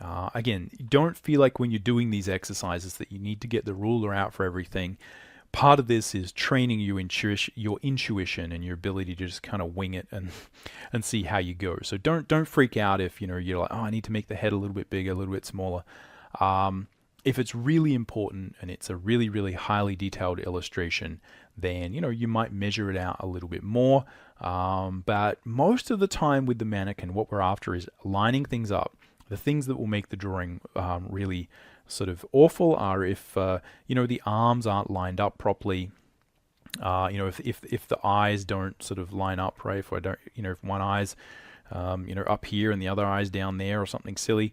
Again, don't feel like when you're doing these exercises that you need to get the ruler out for everything. Part of this is training your intuition and your ability to just kind of wing it and see how you go. So don't freak out if you're like, oh, I need to make the head a little bit bigger, a little bit smaller. If it's really important and it's a really, really highly detailed illustration, then you might measure it out a little bit more. But most of the time with the mannequin, what we're after is lining things up. The things that will make the drawing really sort of awful are if the arms aren't lined up properly. If the eyes don't sort of line up, right? If one eye's up here and the other eye's down there or something silly.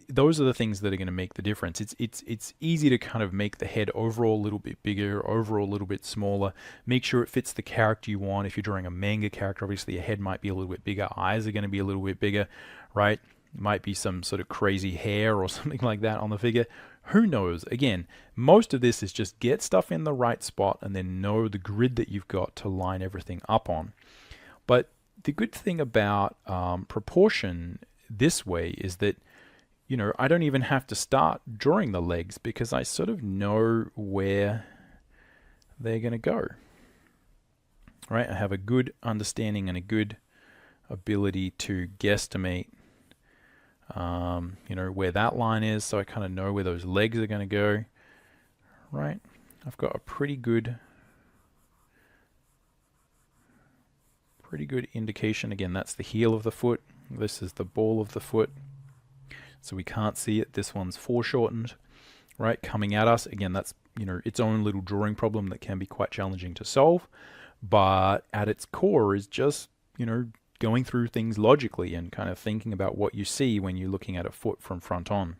Those are the things that are going to make the difference. It's easy to kind of make the head overall a little bit bigger, overall a little bit smaller. Make sure it fits the character you want. If you're drawing a manga character, obviously a head might be a little bit bigger, eyes are going to be a little bit bigger, right? Might be some sort of crazy hair or something like that on the figure. Who knows? Again, most of this is just get stuff in the right spot and then know the grid that you've got to line everything up on. But the good thing about proportion this way is that I don't even have to start drawing the legs because I sort of know where they're going to go. Right? I have a good understanding and a good ability to guesstimate where that line is, so I kind of know where those legs are going to go. Right? I've got a pretty good indication. Again, that's the heel of the foot. This is the ball of the foot. So we can't see it. This one's foreshortened, right? Coming at us. Again, that's, its own little drawing problem that can be quite challenging to solve. But at its core is just, going through things logically and kind of thinking about what you see when you're looking at a foot from front on.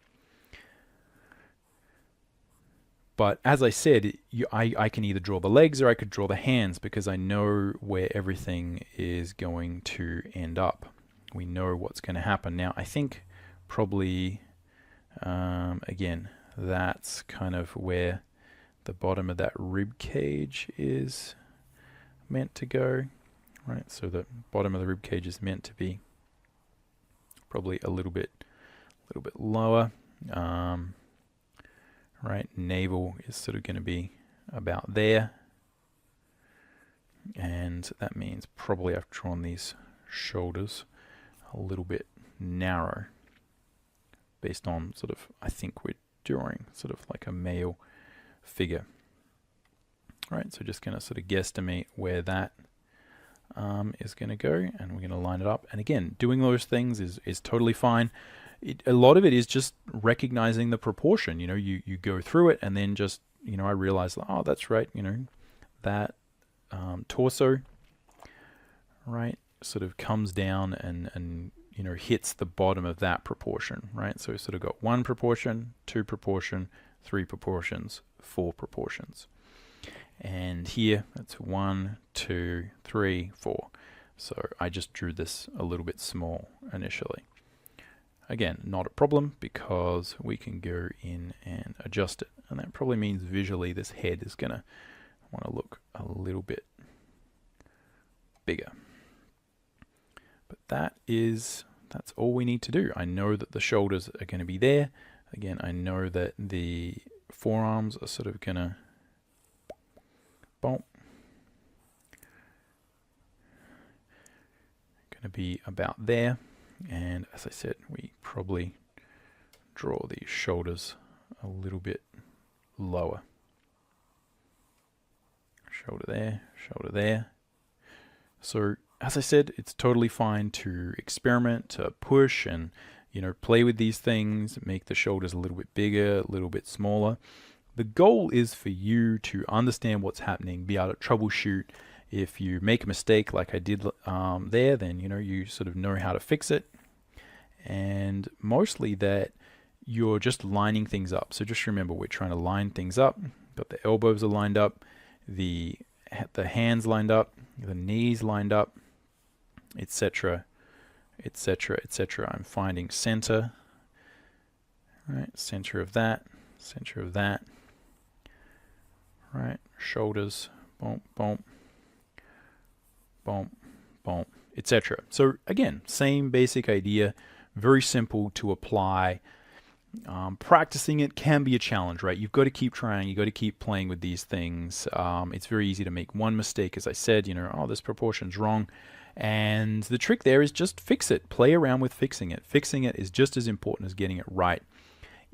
But as I said, I can either draw the legs or I could draw the hands because I know where everything is going to end up. We know what's going to happen. Now, I think probably, again, that's kind of where the bottom of that rib cage is meant to go. Right, so the bottom of the rib cage is meant to be probably a little bit lower. Right, navel is sort of going to be about there, and that means probably I've drawn these shoulders a little bit narrow, based on sort of, I think we're drawing sort of like a male figure. Right, so just going to sort of guesstimate where that is going to go, and we're going to line it up. And again, doing those things is totally fine. A lot of it is just recognizing the proportion. You go through it, and then just, I realize, oh, that's right, that torso, right, sort of comes down and hits the bottom of that proportion, right? So we sort of got 1 proportion, 2 proportion, 3 proportions, 4 proportions. and here it's 1, 2, 3, 4. So I just drew this a little bit small initially. Again, not a problem because we can go in and adjust it. And that probably means visually this head is going to want to look a little bit bigger. But that's all we need to do. I know that the shoulders are going to be there. Again, I know that the forearms are sort of going to be about there. And as I said, we probably draw these shoulders a little bit lower. Shoulder there, shoulder there. So as I said, it's totally fine to experiment, to push and, you know, play with these things, make the shoulders a little bit bigger, a little bit smaller. The goal is for you to understand what's happening, be able to troubleshoot. If you make a mistake like I did there, then you sort of know how to fix it. And mostly that you're just lining things up. So just remember, we're trying to line things up. Got the elbows are lined up, the hands lined up, the knees lined up, etc., etc., etc. I'm finding center, right? Center of that, right? Shoulders, boom, boom. Boom, boom, etc. So again, same basic idea, very simple to apply. Practicing it can be a challenge, right? You've got to keep trying, you've got to keep playing with these things. It's very easy to make one mistake, as I said, oh, this proportion's wrong. And the trick there is just fix it. Play around with fixing it. Fixing it is just as important as getting it right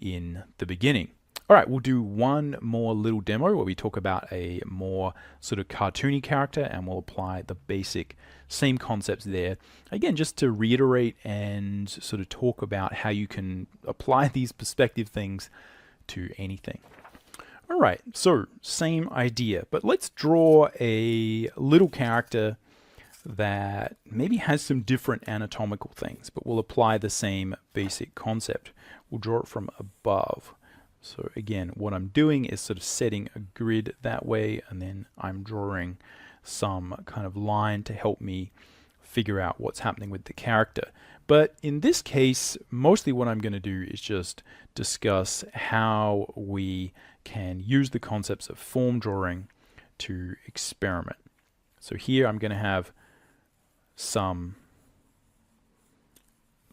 in the beginning. All right, we'll do one more little demo where we talk about a more sort of cartoony character, and we'll apply the basic same concepts there. Again, just to reiterate and sort of talk about how you can apply these perspective things to anything. All right, so same idea, but let's draw a little character that maybe has some different anatomical things, but we'll apply the same basic concept. We'll draw it from above. So again, what I'm doing is sort of setting a grid that way, and then I'm drawing some kind of line to help me figure out what's happening with the character. But in this case, mostly what I'm going to do is just discuss how we can use the concepts of form drawing to experiment. So here I'm going to have some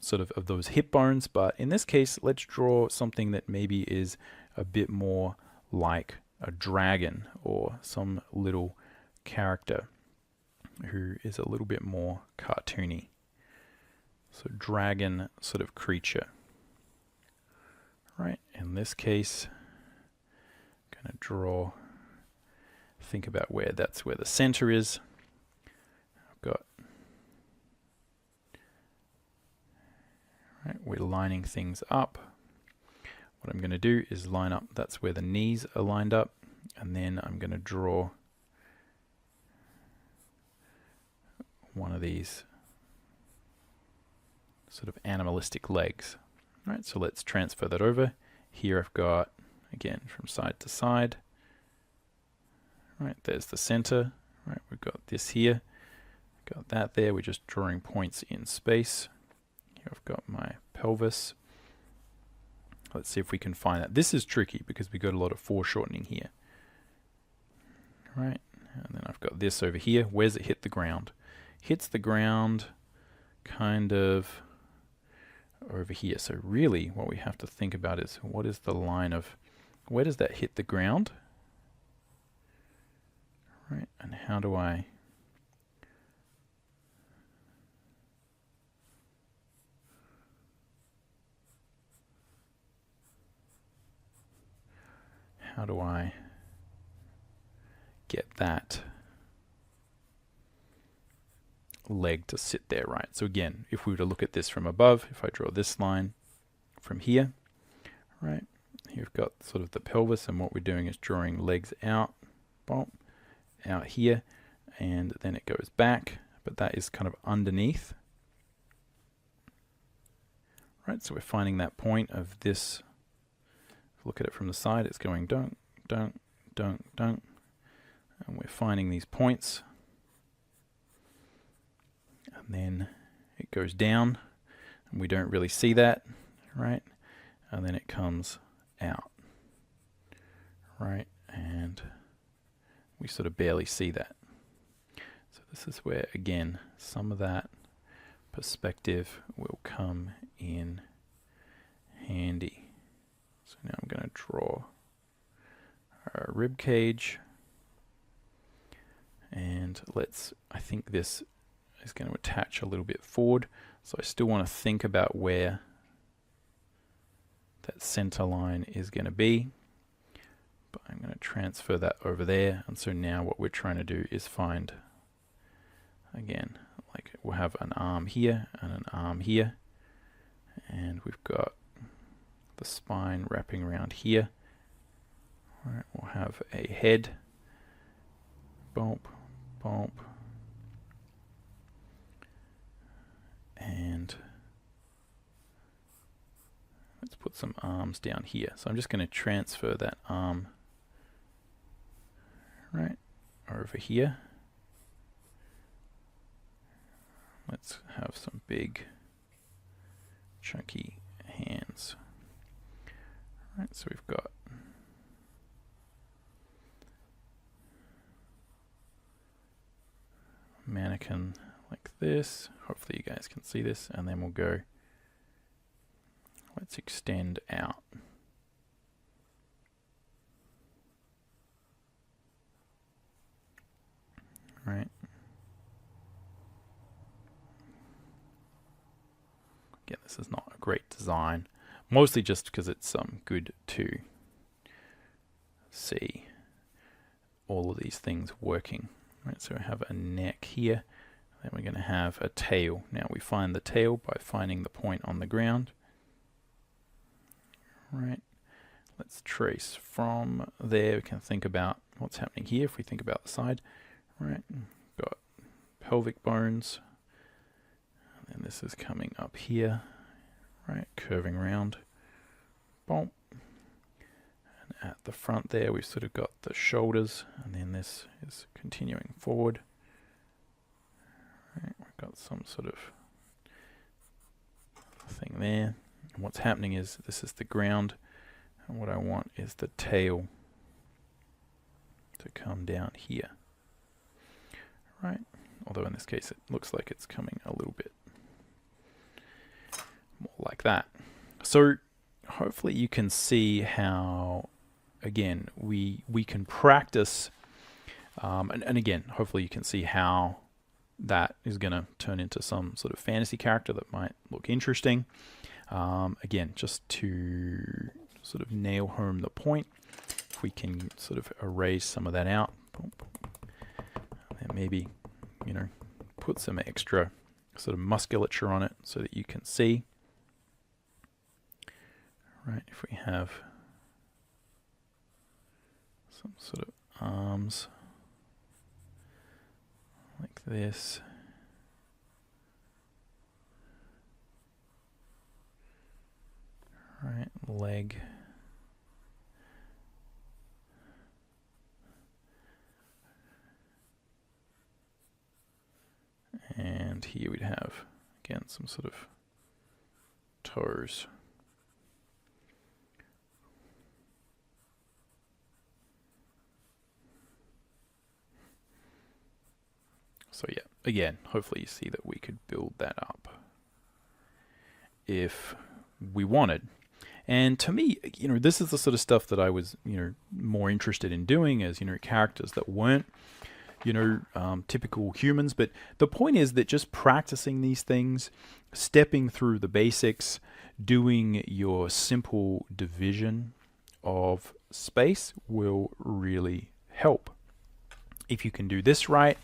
sort of those hip bones, but in this case, let's draw something that maybe is a bit more like a dragon or some little character who is a little bit more cartoony. So dragon sort of creature. Right, in this case, I'm going to draw, think about where that's where the center is. I've got right, we're lining things up. What I'm going to do is line up, that's where the knees are lined up, and then I'm going to draw one of these sort of animalistic legs. All right, so let's transfer that over. Here I've got, again, from side to side. All right, there's the center. All right, we've got this here, got that there. We're just drawing points in space. Here I've got my pelvis. Let's see if we can find that. This is tricky because we got a lot of foreshortening here. Right, and then I've got this over here. Where's it hit the ground? Hits the ground kind of over here. So really what we have to think about is what is the line of, where does that hit the ground? Right, and how do I get that leg to sit there, right? So again, if we were to look at this from above, if I draw this line from here, right, you've got sort of the pelvis, and what we're doing is drawing legs out, boom, out here, and then it goes back, but that is kind of underneath. Right, so we're finding that point of this. Look at it from the side, it's going dunk, dunk, dunk, dunk. And we're finding these points. And then it goes down, and we don't really see that, right? And then it comes out, right? And we sort of barely see that. So this is where, again, some of that perspective will come in handy. So now I'm going to draw our rib cage, and I think this is going to attach a little bit forward, so I still want to think about where that center line is going to be, but I'm going to transfer that over there. And so now what we're trying to do is find, again, like we'll have an arm here and an arm here, and we've got the spine wrapping around here. All right, we'll have a head, bump, bump, and let's put some arms down here. So I'm just going to transfer that arm right over here. Let's have some big chunky hands. All right, so we've got a mannequin like this. Hopefully you guys can see this, and then we'll go, let's extend out. Right. Again, this is not a great design, mostly just because it's good to see all of these things working. Right, so we have a neck here, then we're going to have a tail. Now we find the tail by finding the point on the ground. Right, let's trace from there. We can think about what's happening here if we think about the side. Right, got pelvic bones, and then this is coming up here, right, curving around, bump. And at the front there, we've sort of got the shoulders, and then this is continuing forward. Right, we've got some sort of thing there. And what's happening is this is the ground, and what I want is the tail to come down here. Right, although in this case it looks like it's coming a little bit more like that. So hopefully you can see how, again, we can practice, and again, hopefully you can see how that is going to turn into some sort of fantasy character that might look interesting. Again, just to sort of nail home the point, if we can sort of erase some of that out, and maybe, you know, put some extra sort of musculature on it so that you can see. Right, if we have some sort of arms like this. Right, leg. And here we'd have, again, some sort of toes. So yeah, again, hopefully you see that we could build that up if we wanted. And to me, you know, this is the sort of stuff that I was, you know, more interested in doing as, you know, characters that weren't, you know, typical humans. But the point is that just practicing these things, stepping through the basics, doing your simple division of space will really help. If you can do this right,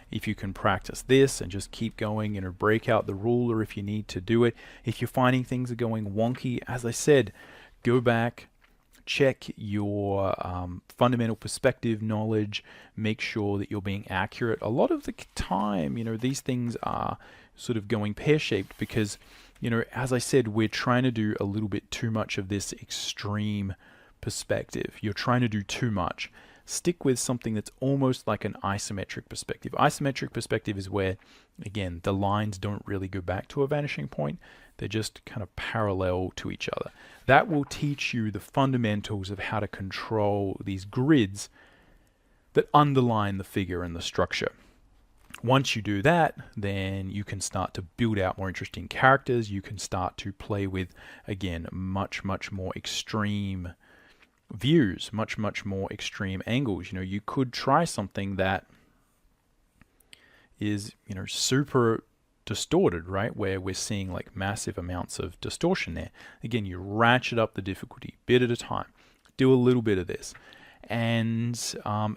if you can practice this and just keep going, you know, break out the ruler if you need to do it. If you're finding things are going wonky, as I said, go back, check your fundamental perspective knowledge, make sure that you're being accurate. A lot of the time, you know, these things are sort of going pear-shaped because, you know, as I said, we're trying to do a little bit too much of this extreme perspective. You're trying to do too much. stick with something that's almost like an isometric perspective. Isometric perspective is where, again, the lines don't really go back to a vanishing point. They're just kind of parallel to each other. That will teach you the fundamentals of how to control these grids that underline the figure and the structure. Once you do that, then you can start to build out more interesting characters. You can start to play with, again, much more extreme views, much more extreme angles. You know, you could try something that is, you know, super distorted, right? Where we're seeing like massive amounts of distortion there. Again, you ratchet up the difficulty bit at a time. Do a little bit of this. And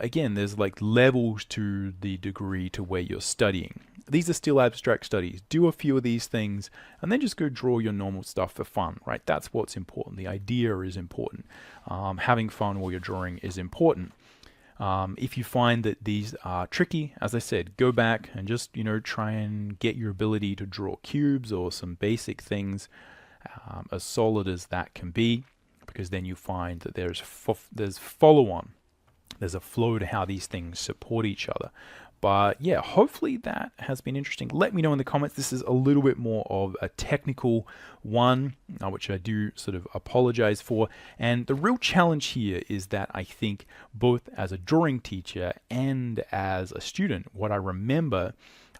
again, there's like levels to the degree to where you're studying. These are still abstract studies. Do a few of these things and then just go draw your normal stuff for fun, right? That's what's important. The idea is important. Having fun while you're drawing is important. If you find that these are tricky, as I said, go back and just, you know, try and get your ability to draw cubes or some basic things as solid as that can be. Because then you find that there's follow-on. There's a flow to how these things support each other. But yeah, hopefully that has been interesting. Let me know in the comments. This is a little bit more of a technical one, which I do sort of apologize for. And the real challenge here is that I think both as a drawing teacher and as a student, what I remember,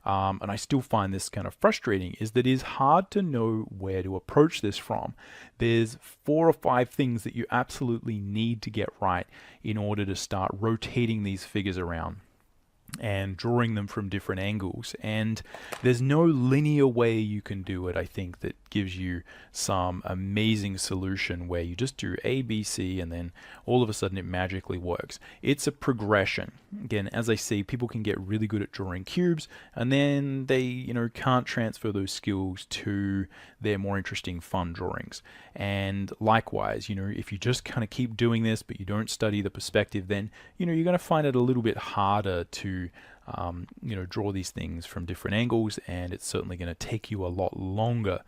and I still find this kind of frustrating, is that it is hard to know where to approach this from. There's 4 or 5 things that you absolutely need to get right in order to start rotating these figures around and drawing them from different angles. And there's no linear way you can do it, I think, that gives you some amazing solution where you just do A, B, C, and then all of a sudden it magically works. It's a progression. Again, as I say, people can get really good at drawing cubes, and then they, you know, can't transfer those skills to their more interesting fun drawings. And likewise, you know, if you just kind of keep doing this, but you don't study the perspective, then, you know, you're going to find it a little bit harder to you know, draw these things from different angles, and it's certainly going to take you a lot longer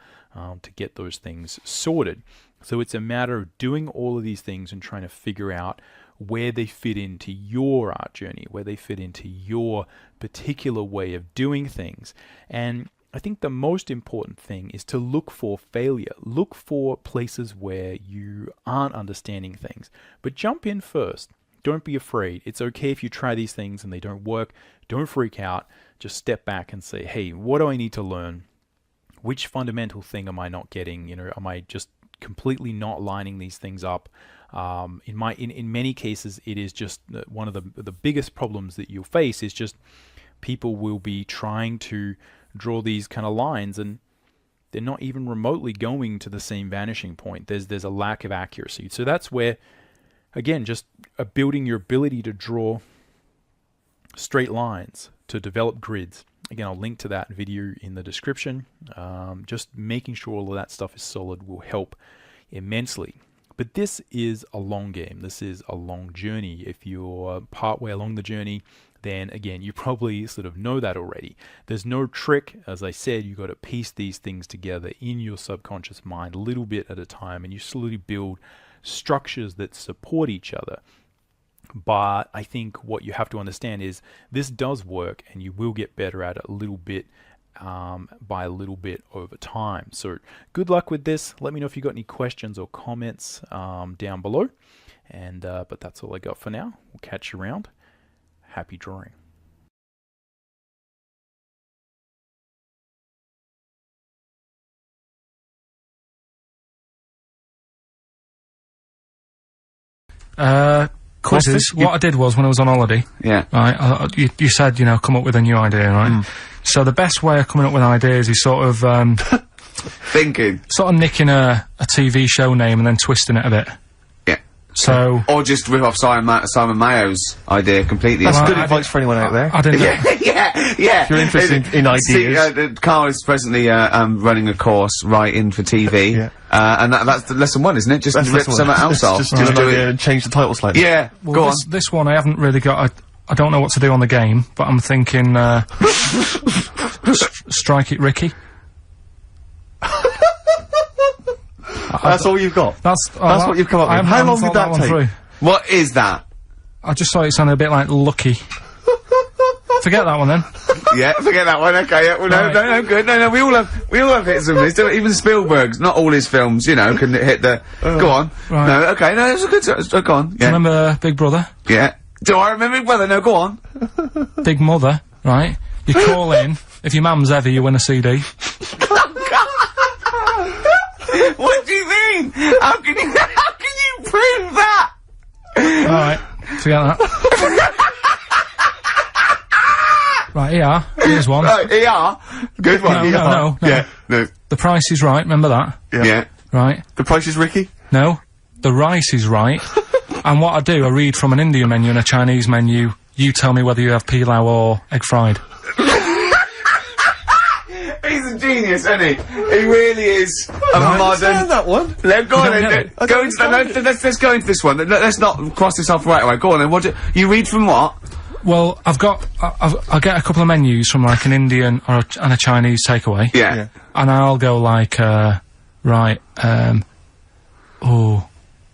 to get those things sorted. So it's a matter of doing all of these things and trying to figure out where they fit into your art journey, where they fit into your particular way of doing things. And I think the most important thing is to look for failure. Look for places where you aren't understanding things, but jump in first. Don't be afraid. It's okay if you try these things and they don't work. Don't freak out. Just step back and say, hey, what do I need to learn? Which fundamental thing am I not getting? You know, am I just completely not lining these things up? In many cases, it is just one of the biggest problems that you'll face is just people will be trying to draw these kind of lines and they're not even remotely going to the same vanishing point. There's a lack of accuracy. So that's where, again, just building your ability to draw straight lines, to develop grids. Again, I'll link to that video in the description. Just making sure all of that stuff is solid will help immensely. But this is a long game. This is a long journey. If you're partway along the journey, then again, you probably sort of know that already. There's no trick. As I said, you got to piece these things together in your subconscious mind a little bit at a time, and you slowly build structures that support each other. But I think what you have to understand is this does work, and you will get better at it a little bit by a little bit over time. So good luck with this. Let me know if you got any questions or comments down below. And but that's all I got for now. We'll catch you around. Happy drawing. Quizzes. What I did was, when I was on holiday, right, you said, you know, come up with a new idea, right? So the best way of coming up with ideas is sort of thinking, sort of nicking a TV show name and then twisting it a bit. Yeah. So, or just rip off Simon Mayo's idea completely. That's good advice for anyone out there. I didn't know. Yeah. If you're interested in ideas. Karl is presently running a course writing for TV. And that's lesson 1, isn't it? Just rip something else off. Just do it and change the title slightly. Yeah, well, go on. This one I haven't really got. I don't know what to do on the game, but I'm thinking strike it, Ricky. That's all you've got. That's what you've come up with. How long did that take? What is that? I just thought it sounded a bit like Lucky. Forget that one then. Yeah, forget that one. Okay, yeah, well, no, good. No, we all have hits and misses. Even Spielberg's, not all his films, you know, can hit the. Go on. Right. No, okay, no, it's a good. Go on. Yeah. Do you remember Big Brother? Yeah. Do I remember Big Brother? No, go on. Big Mother, right? You call in. If your mum's heavy, you win a CD. What do you mean? How can you prove that? Alright, forget that. Right, ER. Here's one. Right, ER. Good one. No. Yeah, no. The Price is Right, remember that? Yeah. Right. The Price is Ricky? No. The Rice is Right. And what I do, I read from an Indian menu and a Chinese menu. You tell me whether you have pilau or egg fried. He's a genius, isn't he? He really is a modern. That one. Go on then. Go into that. Let's go into this one. Let's not cross this off right away. Go on then. What you read from what? Well, I'll get a couple of menus from like an Indian and a Chinese takeaway. Yeah. And I'll go like,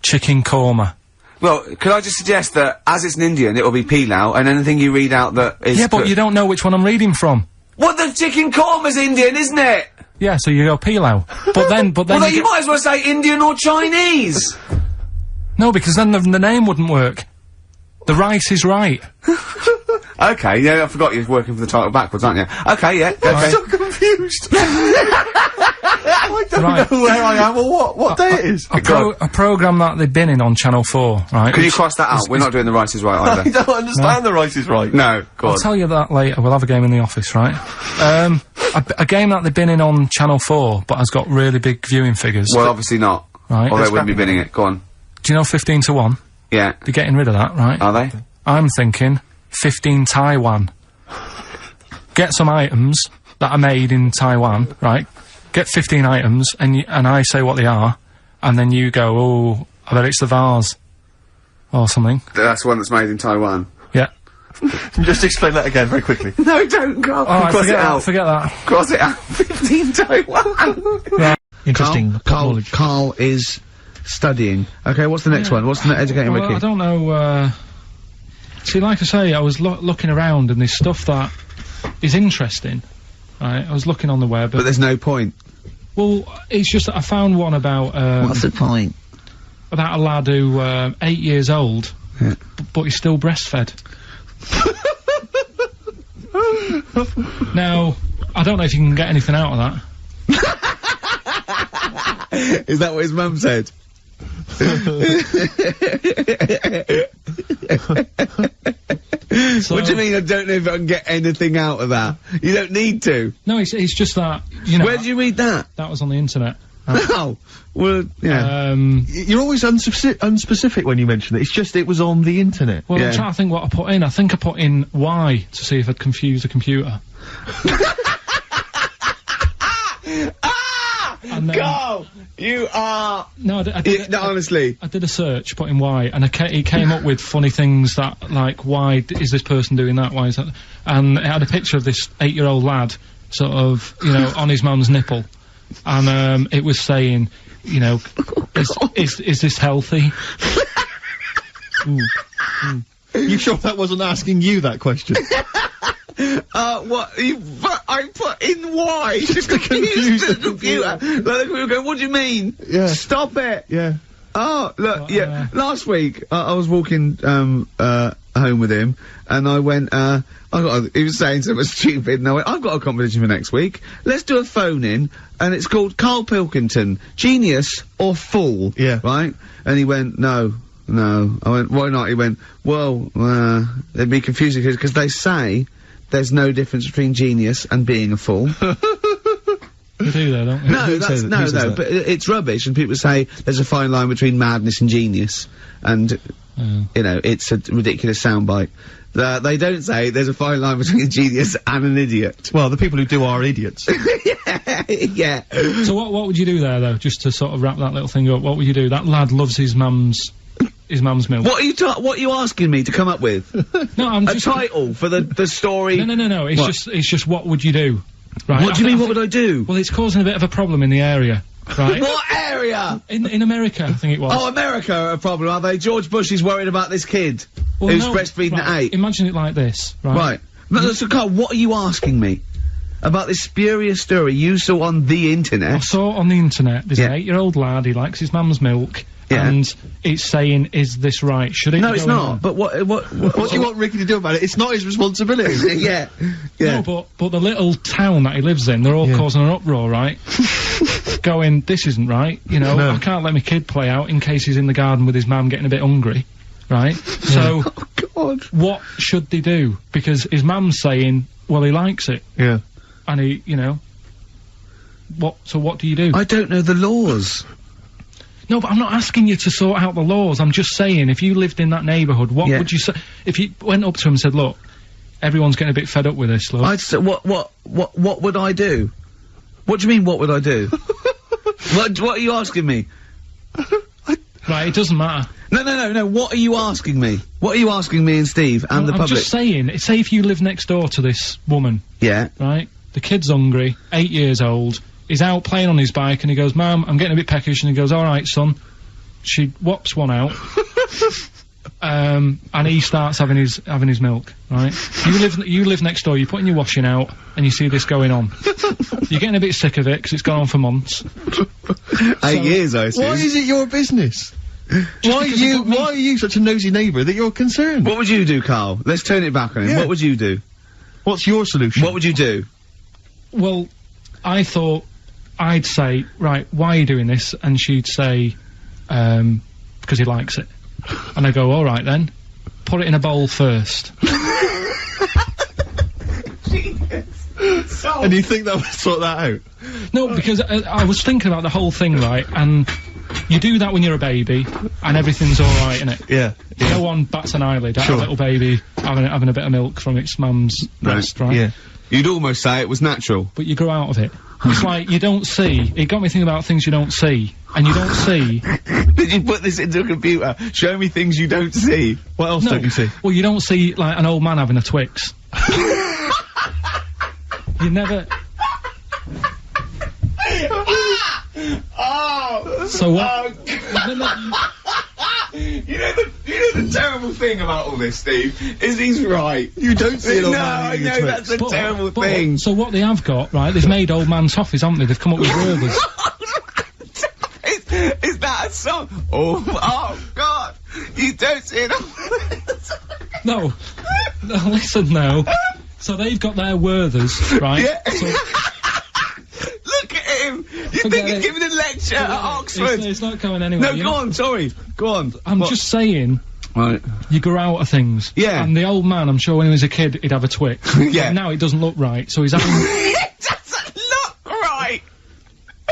chicken korma. Well, could I just suggest that as it's an Indian, it will be pilau, and anything you read out that is. Yeah, but you don't know which one I'm reading from. What, the chicken korma's Indian, isn't it? Yeah, so you go pilau. But then well, you might as well say Indian or Chinese. No, because then the name wouldn't work. The Rice is Right. Okay, yeah, I forgot you was working for the title backwards, aren't you? Okay, yeah, okay. I'm so confused. I don't know where I am or what day it is. A programme that they've been in on Channel 4, right? Can you cross that out? We're not doing The Rice is Right either. I don't understand The Rice is Right. No, go on. I'll tell you that later. We'll have a game in the office, right? A game that they've been in on Channel 4, but has got really big viewing figures. Well, obviously not. Right. Or they wouldn't be binning it. Go on. Do you know 15 to 1? Yeah. They're getting rid of that, right? Are they? I'm thinking 15 Taiwan. Get some items that are made in Taiwan, right? Get 15 items, and I say what they are, and then you go, oh, I bet it's the vase. Or something. That's the one that's made in Taiwan. Yeah. Just explain that again very quickly. No, don't go. Cross it out. Forget that. Cross it out. 15 Taiwan. Right. Interesting. Carl is studying. Okay, what's the next one? What's the educating Ricky? I don't know, see, like I say, I was looking around and there's stuff that is interesting. Right, I was looking on the web. But there's no point. Well, it's just that I found one about, what's the point? About a lad who, 8 years old, but he's still breastfed. Now, I don't know if you can get anything out of that. Is that what his mum said? What do you mean I don't know if I can get anything out of that? You don't need to. No, it's just that, you know... Where did you read that? That was on the internet. Oh, well, yeah. You're always unspecific when you mention it. It's just it was on the internet. Well, I'm trying to think what I put in. I think I put in Y to see if I'd confused a computer. Go! You are... No, I did no, honestly. I did a search, put in Y, and it came up with funny things that, like, why is this person doing that, why is that... And it had a picture of this 8-year-old lad, sort of, you know, on his mum's nipple. And, it was saying, you know, is this healthy? You sure that wasn't asking you that question? What? I put in Y just to confuse the computer. Like, the computer go, what do you mean? Yeah. Stop it! Yeah. Oh, look, yeah. Last week, I was walking, home with him, and I went, he was saying something stupid, and I went, I've got a competition for next week. Let's do a phone-in, and it's called Karl Pilkington, Genius or Fool. Yeah. Right? And he went, no. I went, why not? He went, well, it'd be confusing, because they say there's no difference between genius and being a fool. You do that, don't you? No, but it's rubbish, and people say there's a fine line between madness and genius, and, you know, it's a ridiculous soundbite. They don't say there's a fine line between a genius and an idiot. Well, the people who do are idiots. Yeah. So what would you do there, though, just to sort of wrap that little thing up? What would you do? That lad loves his mum's milk. What are you asking me to come up with? No, I'm just... A title for the story? No, it's just what would you do? Right. What do you mean, what would I do? Well, it's causing a bit of a problem in the area. Right? What area? In America, I think it was. Oh, America are a problem, are they? George Bush is worried about this kid who's breastfeeding at 8. Imagine it like this, right? Right. But, so, Carl, what are you asking me? About this spurious story you saw on the internet? I saw it on the internet. There's an 8-year-old lad, he likes his mum's milk, and it's saying, is this right? Should it No, be it's going not. on? But what do you want Ricky to do about it? It's not his responsibility. yeah. No, but the little town that he lives in, they're all causing an uproar, right? Going, this isn't right, you know, I can't let my kid play out in case he's in the garden with his mum getting a bit hungry, right? So, Oh, God. what should they do? Because his mum's saying, well, he likes it. Yeah. And he, you know, so what do you do? I don't know the laws. No, but I'm not asking you to sort out the laws. I'm just saying, if you lived in that neighbourhood, what would you say? If you went up to him and said, look, everyone's getting a bit fed up with this, look. I'd say, what would I do? What do you mean, what would I do? what are you asking me? Right, it doesn't matter. No, what are you asking me? What are you asking me and Steve and the public? I'm just saying, say if you live next door to this woman. Yeah. Right? The kid's hungry, 8 years old, he's out playing on his bike and he goes, Mum, I'm getting a bit peckish, and he goes, alright, son. She whops one out. And he starts having his milk, right? You live next door, you're putting your washing out, and you see this going on. You're getting a bit sick of it, because it's gone on for months. 8 years, I assume. Why is it your business? Why are you such a nosy neighbour that you're concerned? What would you do, Carl? Let's turn it back on him. Yeah. What would you do? What's your solution? What would you do? Well, I thought I'd say, right, why are you doing this? And she'd say, because he likes it. And I go, all right then, put it in a bowl first. And you think that would sort that out? No, because I was thinking about the whole thing, right, and you do that when you're a baby, and everything's alright, innit? Yeah. No one bats an eyelid at a little baby having a bit of milk from its mum's breast, right? Yeah. You'd almost say it was natural. But you grow out of it. It's like, you don't see. It got me thinking about things you don't see. And you don't see. Did you put this into a computer? Show me things you don't see. What else don't you see? Well, you don't see, like, an old man having a Twix. You never... Oh! So what? You know the terrible thing about all this, Steve, is he's right. You don't see an old man I eating a know, Twix. that's a terrible thing. So what they have got, right, they've made old man toffees, haven't they? They've come up with Werther's. Is that a song? Oh God! You don't see it. No, listen now. So they've got their Werther's, right? Yeah. So, look at him! You think he's giving a lecture at Oxford? It's not going anywhere. No, go on, sorry. Go on. I'm just saying, right. You grow out of things. Yeah. And the old man, I'm sure when he was a kid, he'd have a Twix. Yeah. But now it doesn't look right, so he's having... It doesn't look right!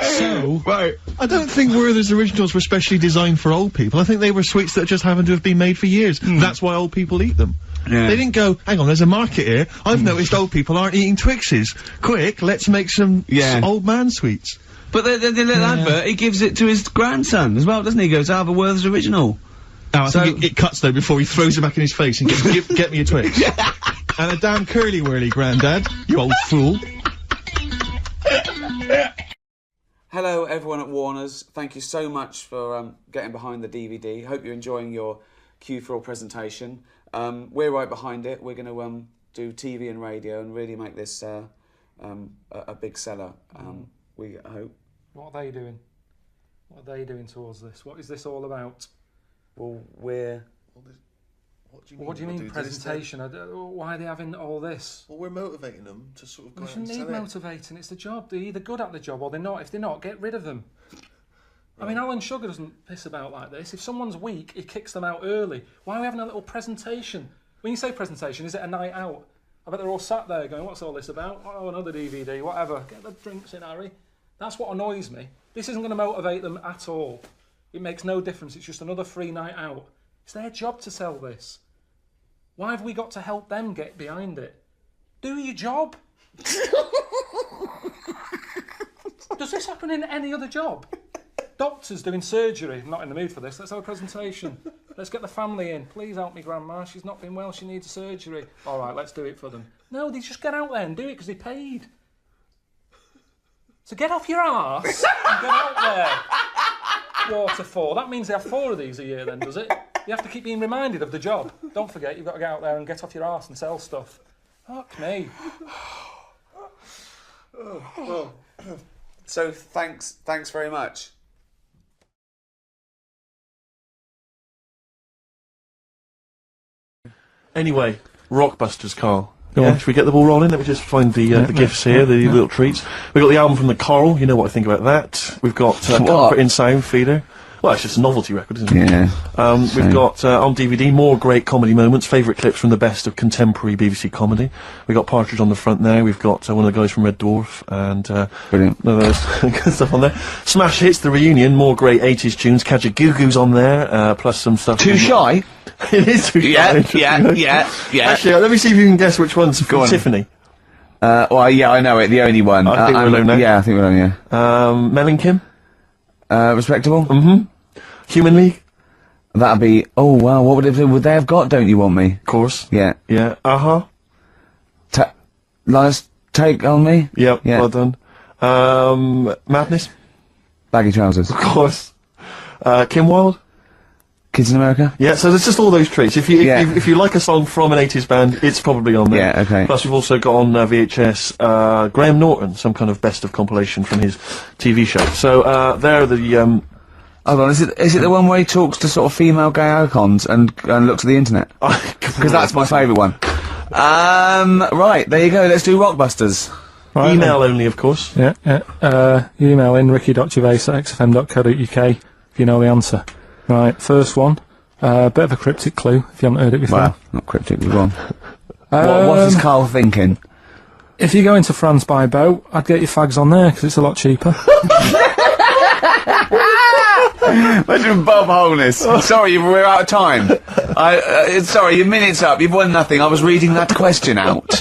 So... Right. I don't think Werther's originals were specially designed for old people. I think they were sweets that just happened to have been made for years. That's why old people eat them. Yeah. They didn't go, hang on, there's a market here. I've noticed old people aren't eating Twixes. Quick, let's make some old man sweets. But the little advert, he gives it to his grandson as well, doesn't he? He goes, I have a Werther's original. Now, I think it cuts, though, before he throws it back in his face and goes, get me a Twix. And a damn curly-whirly, Grandad, you old fool. Hello everyone at Warner's, thank you so much for getting behind the DVD. Hope you're enjoying your Q4 presentation. We're right behind it. We're going to do TV and radio and really make this a big seller, we hope. What are they doing? What are they doing towards this? What is this all about? Well, we're... What do you mean presentation? Why are they having all this? Well, we're motivating them to sort of go You out and shouldn't sell need it. motivating, it's the job. They're either good at the job or they're not. If they're not, get rid of them. Right. I mean, Alan Sugar doesn't piss about like this. If someone's weak, he kicks them out early. Why are we having a little presentation? When you say presentation, is it a night out? I bet they're all sat there going, what's all this about? Oh, another DVD, whatever. Get the drinks in, Harry. That's what annoys me. This isn't going to motivate them at all. It makes no difference. It's just another free night out. It's their job to sell this. Why have we got to help them get behind it? Do your job. Does this happen in any other job? Doctors doing surgery. I'm not in the mood for this. Let's have a presentation. Let's get the family in. Please help me, Grandma. She's not been well. She needs surgery. All right, let's do it for them. No, they just get out there and do it because they paid. So get off your arse and get out there. Quarter 4. That means they have 4 of these a year then, does it? You have to keep being reminded of the job. Don't forget, you've got to get out there and get off your arse and sell stuff. Fuck me. So thanks very much. Anyway, Rockbusters, Carl. Yeah, should we get the ball rolling? Let me just find the gifts here, the little treats. We've got the album from the Coral, you know what I think about that. We've got Comfort in Sound Feeder. Well, it's just a novelty record, isn't it? Yeah. We've got, on DVD, more great comedy moments, favourite clips from the best of contemporary BBC comedy. We've got Partridge on the front there, we've got one of the guys from Red Dwarf, and brilliant. Good stuff on there. Smash Hits, the reunion, more great 80s tunes, Kajagoogoo's on there, plus some stuff. Too Shy? It is Too Shy. Yeah. Actually, let me see if you can guess which one's from Tiffany. Well, yeah, I know it, the only one. I think we're alone now. Yeah, I think we're alone, yeah. Mel and Kim? Respectable? Mm-hmm. Human League? That'd be, oh wow, what would they have got, Don't You Want Me? Of course. Yeah. Yeah. Last Take On Me? Yep, Yeah. well done. Madness? Baggy Trousers. Of course. Kim Wilde? Kids in America? Yeah, so there's just all those treats. If you like a song from an 80s band, it's probably on there. Yeah, okay. Plus we've also got on VHS, Graham Norton, some kind of best of compilation from his TV show. So, there are the, Hold on, is it the one where he talks to sort of female gay icons and looks at the internet? Because that's my favourite one. Right, there you go, let's do Rockbusters. Right, email only, of course. Yeah. You email in ricky.gervais@xfm.co.uk if you know the answer. Right, first one. Bit of a cryptic clue if you haven't heard it before. Well, not cryptic, go on. What is Karl thinking? If you go into France by boat, I'd get your fags on there because it's a lot cheaper. Imagine Bob Holness. Sorry, we're out of time. Sorry, your minute's up. You've won nothing. I was reading that question out.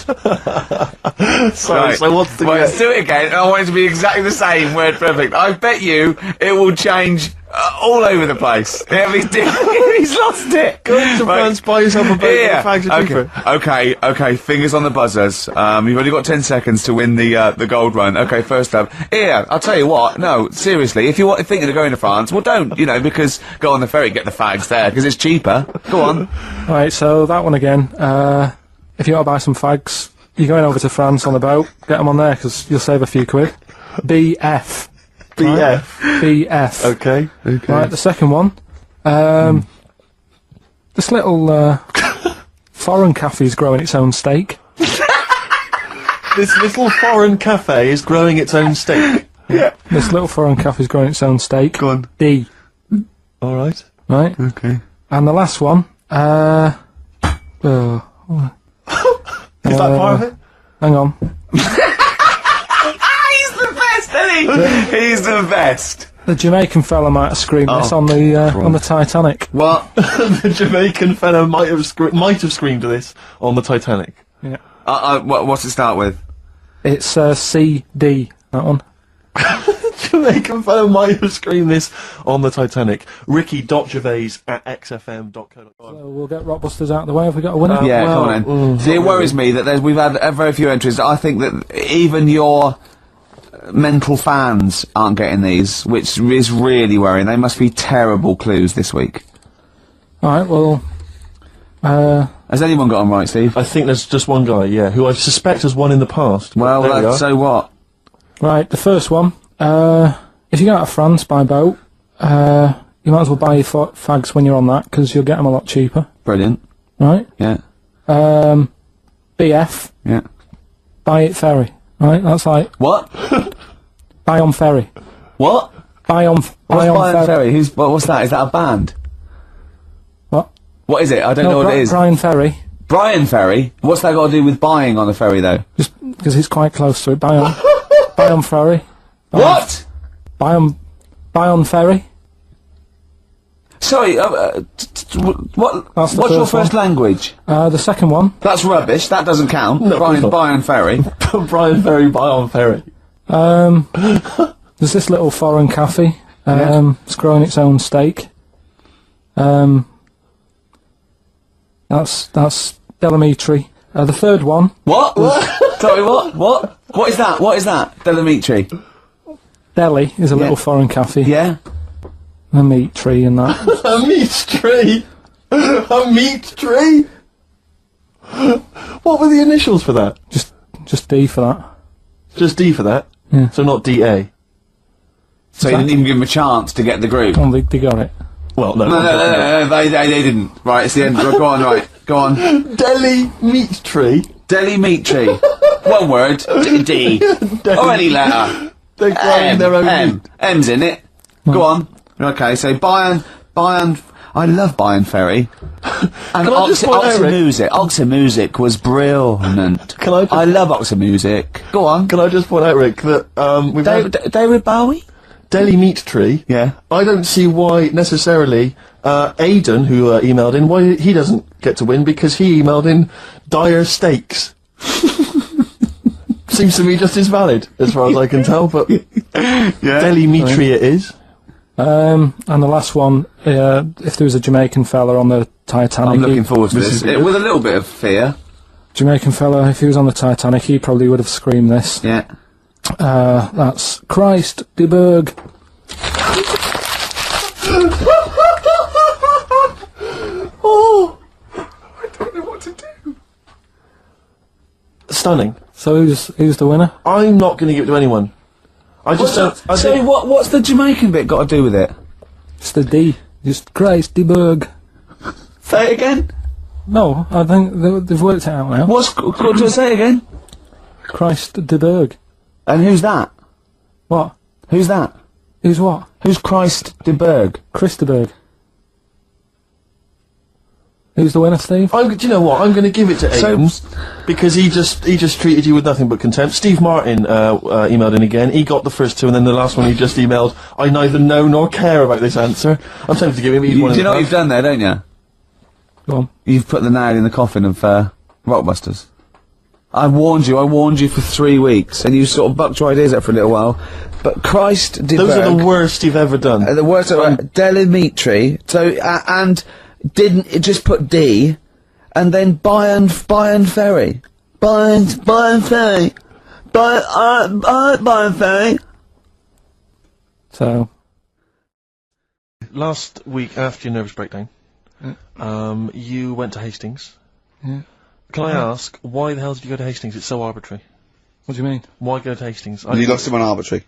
Sorry, right. so what's the... Well, let's do it again, and I want it to be exactly the same, word perfect. I bet you it will change all over the place. He's lost it. Go to France, buy yourself a boat with fags are cheaper. Okay, fingers on the buzzers. You've only got 10 seconds to win the gold run. Okay, first up. Here, I'll tell you what, no, seriously, if you're thinking of going to France, well don't, because go on the ferry, get the fags there, because it's cheaper. Go on. Right, so that one again. If you want to buy some fags, you're going over to France on the boat, get them on there, because you'll save a few quid. BF. BF. BF. Okay. Right, the second one. This little foreign cafe is growing its own steak. This little foreign cafe is growing its own steak. Yeah. This little foreign cafe is growing its own steak. Go on. D. All right. Right. Okay. And the last one. Is that part of it? Hang on. He's the best. The Jamaican fella might have screamed this on the Titanic. What? The Jamaican fella might have screamed this on the Titanic. Yeah. What's it start with? It's CD. That one. Jamaican fellow might have screamed this on the Titanic. Ricky.gervais@xfm.co.uk. So we'll get Rockbusters out of the way. Have we got a winner? Yeah, come on then. See, it worries me that we've had very few entries. I think that even your mental fans aren't getting these, which is really worrying. They must be terrible clues this week. Alright, well... has anyone got them right, Steve? I think there's just one guy, yeah, who I suspect has won in the past. Well, so what? Right, the first one. If you go out of France by boat, you might as well buy your fags when you're on that, because you'll get them a lot cheaper. Brilliant. Right? Yeah. BF. Yeah. Buy it ferry. Right? That's like... What? Buy on ferry. What? Buy on ferry? What's that? Is that a band? What? What is it? I don't know what it is. Brian Ferry. Brian Ferry? What's that got to do with buying on a ferry, though? Just because he's quite close to it. Buy on ferry. What? Buy on ferry. Sorry, what's your first language? The second one. That's rubbish, that doesn't count. No, Brian Ferry. Brian Ferry, buy on ferry. There's this little foreign cafe. It's growing its own steak. That's Delamitri. The third one. What? Sorry, what? What is that? What is that? Delamitri. Deli is a little foreign cafe. Yeah. A meat tree and that. A meat tree? A meat tree? What were the initials for that? Just D for that. Just D for that? Yeah. So not DA? So you didn't even give them a chance to get the group? Oh, they got it. Well, no. No, they didn't. Right, it's the end. Go on, right. Go on. Deli meat tree? Deli meat tree. One word. D. Or any letter. They're growing their own meat. M's in it. Go on. Okay, so Bayern, I love Bayern Ferry. And Oxford Music was brilliant. I love Oxford Music. Go on. Can I just point out, Rick, that, we've David Bowie? Deli meat tree. Yeah. I don't see why, necessarily, Aidan, who, emailed in, why he doesn't get to win, because he emailed in dire steaks. Seems to me just as valid, as far as I can tell, but Deli meat tree it is. And the last one, if there was a Jamaican fella on the Titanic... I'm looking forward to this, with a little bit of fear. Jamaican fella, if he was on the Titanic, he probably would have screamed this. Yeah. That's Christ, de Berg. Oh! I don't know what to do. Stunning. So who's the winner? I'm not going to give it to anyone. I just don't... Sorry, what's the Jamaican bit got to do with it? It's the D. Just Christ, de Berg. Say it again? No, I think they've worked it out now. What do I say again? Christ, de Berg. And who's that? What? Who's that? Who's what? Who's Christ de Berg? Chris de Berg. Who's the winner, Steve? Do you know what? I'm going to give it to Aidan, because he just treated you with nothing but contempt. Steve Martin emailed in again. He got the first two, and then the last one he just emailed, I neither know nor care about this answer. I'm tempted to give him Do you know what you've done there, don't you? Go on. You've put the nail in the coffin of Rockbusters. I warned you for 3 weeks, and you sort of bucked your ideas up for a little while. But Christ de Berg... Those are the worst you've ever done. The worst are Delimitri, so, and didn't it just put D, and then Bayern Ferry. Bayern Ferry. Bayern Ferry. So... Last week, after your nervous breakdown, you went to Hastings. Yeah. Can I ask, why the hell did you go to Hastings? It's so arbitrary. What do you mean? Why go to Hastings? You lost him on arbitrary.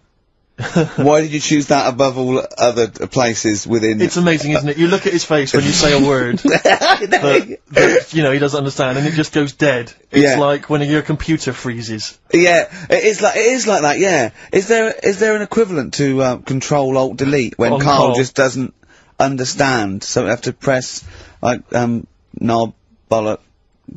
Why did you choose that above all other places within... It's amazing, isn't it? You look at his face when you say a word that, you know, he doesn't understand, and it just goes dead. It's like when your computer freezes. Yeah, it is like that, yeah. Is there an equivalent to Control-Alt-Delete when Karl just doesn't understand, so we have to press, like, knob, bollock,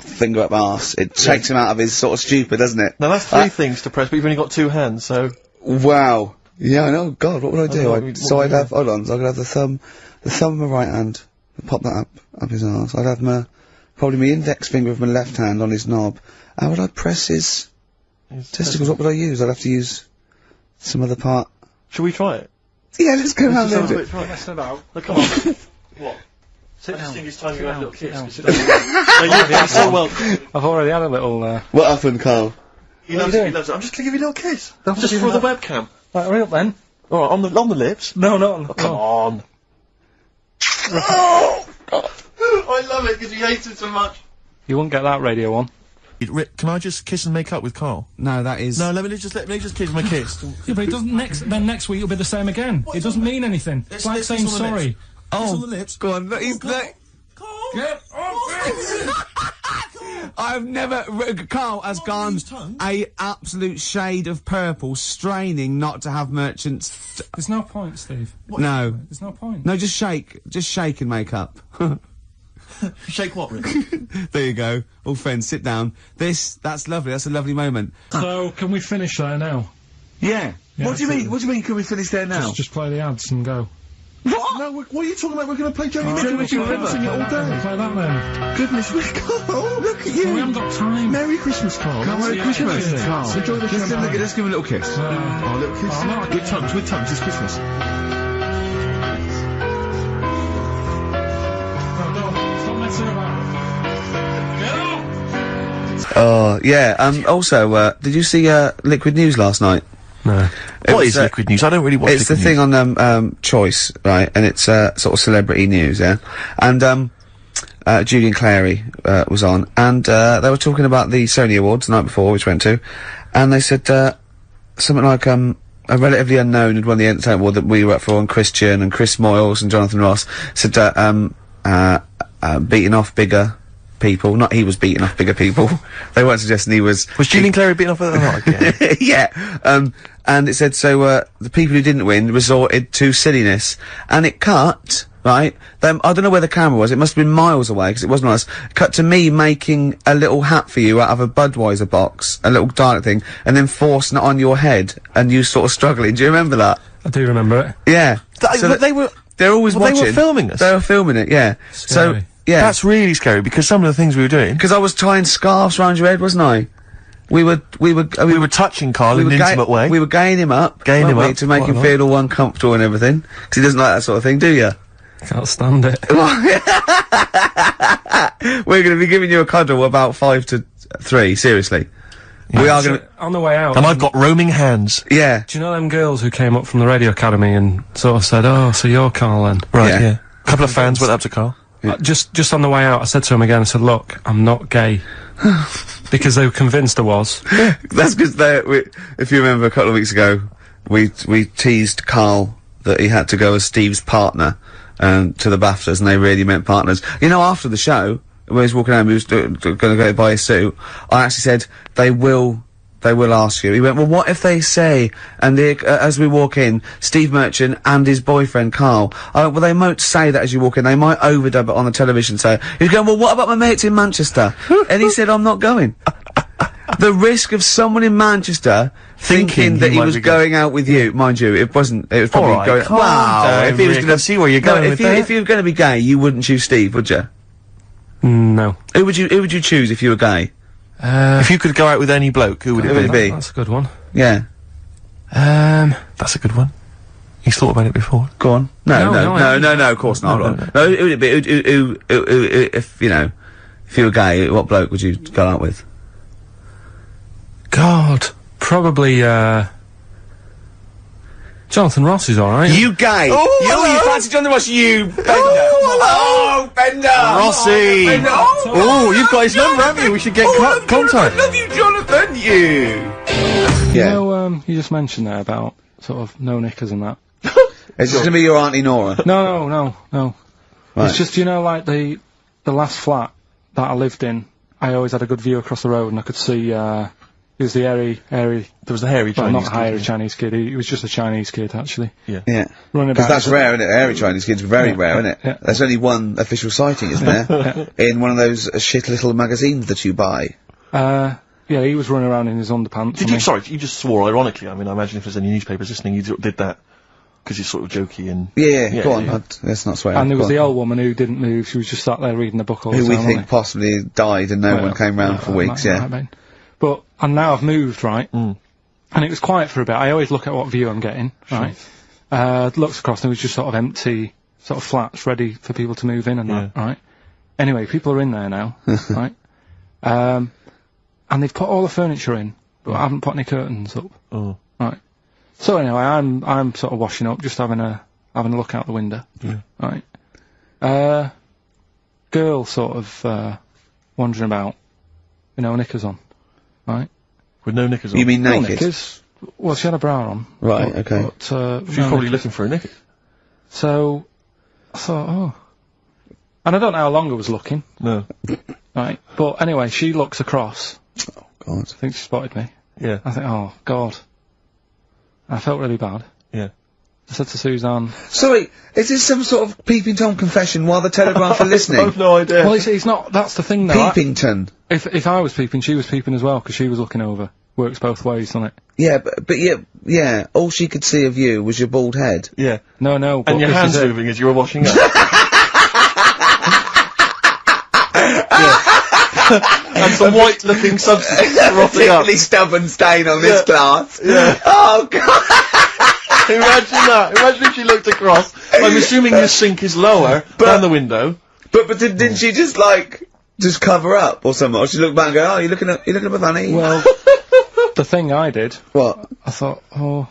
finger up arse. It takes him out of his sort of stupid, doesn't it? Now that's 3 things to press, but you've only got 2 hands, so... Wow. Yeah, I know. God, what would I do? I'd have, hold on, so I could have the thumb of my right hand, pop that up his arse. I'd have probably my index finger of my left hand on his knob. How would I press his testicles? What would I use? I'd have to use some other part. Shall we try it? Yeah, let's go around there. Messing about. Look, come on. What? Sit down. It's time you have a little kiss. You're so welcome. I've already had a little, What happened, Karl? He loves it, he loves it. I'm just gonna give you a little kiss. Just for the webcam. Right, hurry up then. Alright, on the lips? No, not on the... come on. Oh! I love it because he hates it so much. You won't get that radio on. Rick, can I just kiss and make up with Karl? No, that is... No, let me just kiss my kiss. Yeah, but it doesn't next week it'll be the same again. It doesn't mean anything. It's like saying sorry. Oh, on the lips. Go on, he's... Karl! Get I've never... Karl has gone a absolute shade of purple, straining not to have merchants... There's no point, Steve. No. There's no point. No, just shake and make up. Shake what, Rick? There you go. All friends, sit down. That's lovely, that's a lovely moment. So, can we finish there now? Yeah. What do you mean? What do you mean, can we finish there now? Just play the ads and go. What? No, what are you talking about? We're going to play Joni Mitchell River. Sing it all day. Play that then. Goodness me, Karl, look at you. We haven't got time. Merry Christmas, Karl. Merry Christmas, Karl. Enjoy the show. Let's give him a little kiss. Oh, a little kiss. Oh, no, with tongues, it's Christmas. Stop messing about. Get off! Oh, yeah, also, did you see, Liquid News last night? No. What is liquid news? I don't really watch It's the thing on, Choice, right? And it's, sort of celebrity news, yeah? And, Julian Clary, was on, and, they were talking about the Sony Awards the night before, which we went to, and they said, something like, a relatively unknown had won the Entertainment Award that we were up for, and Christian and Chris Moyles and Jonathan Ross said, beating off bigger people. Not he was beating off bigger people. They weren't suggesting he was... Was Julian Clary beating off other lot again? Yeah. And it said, so, the people who didn't win resorted to silliness. And it cut, right? I don't know where the camera was. It must have been miles away, because it wasn't us. Cut to me making a little hat for you out of a Budweiser box, a little dialect thing, and then forcing it on your head, and you sort of struggling. Do you remember that? I do remember it. Yeah. They're always watching. They were filming us? They were filming it, yeah. Scary. So, yeah. That's really scary, because some of the things we were doing... Because I was tying scarves around your head, wasn't I? We were touching Karl in an intimate way. We were gaying him up. To make him feel all uncomfortable and everything. Because he doesn't like that sort of thing, do you? Can't stand it. We're going to be giving you a cuddle about 5 to 3, seriously. Yeah, we are going to... On the way out... And I've got roaming hands. Yeah. Do you know them girls who came up from the radio academy and sort of said, oh, so you're Karl then? Right, yeah. A couple of fans went up to Karl. Yeah. Just on the way out, I said to him again, I said, look, I'm not gay. Because they were convinced I was. Yeah. That's because if you remember a couple of weeks ago, we teased Karl that he had to go as Steve's partner, to the BAFTAs, and they really meant partners. You know, after the show, when he was walking home, he was gonna go buy his suit, I actually said, they will ask you. He went, well, what if they say, and as we walk in, Steve Merchant and his boyfriend, Karl, I went, well, they won't say that as you walk in, they might overdub it on the television, so, he was going, well, what about my mates in Manchester? And he said, I'm not going. The risk of someone in Manchester thinking that he was going out with you, mind you, it was probably going, wow, if he was gonna see where you're going with that. If you were gonna be gay, you wouldn't choose Steve, would you? No. Who would you choose if you were gay? If you could go out with any bloke, who would it be? That's a good one. Yeah. That's a good one. He's thought about it before. Go on. No, of course not. No, who would it be? Who, if, you know, if you were gay, what bloke would you go out with? God, probably, Jonathan Ross is alright. You gay! You fancy Jonathan Ross, you Bender! Oh, Bender! Rossi! Bender. Oh, you've got his number, haven't you? We should get contact. I love you, Jonathan, you! You know, you just mentioned there about, sort of, no knickers and that. Is this gonna be your Auntie Nora? No. Right. It's just, you know, like the last flat that I lived in, I always had a good view across the road and I could see, he was the hairy... There was the hairy Chinese kid. Not hairy Chinese kid, he was just a Chinese kid, actually. Yeah. Running about... Because that's rare, isn't it? Hairy Chinese kids, very rare, isn't it? Yeah. There's only one official sighting, isn't there? In one of those shit little magazines that you buy. Yeah, he was running around in his underpants. Sorry, you just swore ironically. I mean, I imagine if there's any newspapers listening, you did that. Because you're sort of jokey and... Yeah, go on, let's not swear. And there was the old woman who didn't move, she was just sat there reading the book all the time. Who we think possibly died and no one came round for weeks, But, and now I've moved, right? And it was quiet for a bit. I always look at what view I'm getting, right? Looks across and it was just sort of empty, sort of flats ready for people to move in and that, right? Anyway, people are in there now, right? And they've put all the furniture in, but I haven't put any curtains up. Right? So anyway, I'm sort of washing up, just having a look out the window. Right? Girl sort of, wandering about, you know, knickers on. Right? With no knickers on? You mean naked? No knickers. Well, she had a bra on. Right, okay. But, she was probably looking for a knicker. So, I thought, oh. And I don't know how long I was looking. No. Right? But anyway, she looks across. Oh, God. I think she spotted me. Yeah. I think, oh, God. I felt really bad. Yeah. I said to Suzanne... Sorry, is this some sort of Peeping Tom confession while the Telegraph are listening? I've no idea. Well, it's not, that's the thing though. Peepington. If I was peeping, she was peeping as well, because she was looking over. Works both ways, doesn't it? Yeah, but yeah, all she could see of you was your bald head. Yeah. No, and your hands moving as you were washing up. And some white-looking substance rotting up. Particularly stubborn stain on this glass. Yeah. Oh, God. Imagine that. Imagine if she looked across. I'm assuming your sink is lower than the window. But didn't she just, like, just cover up or something? Or she looked back and go, oh, you're looking at funny? Well, the thing I did... What? I thought, oh...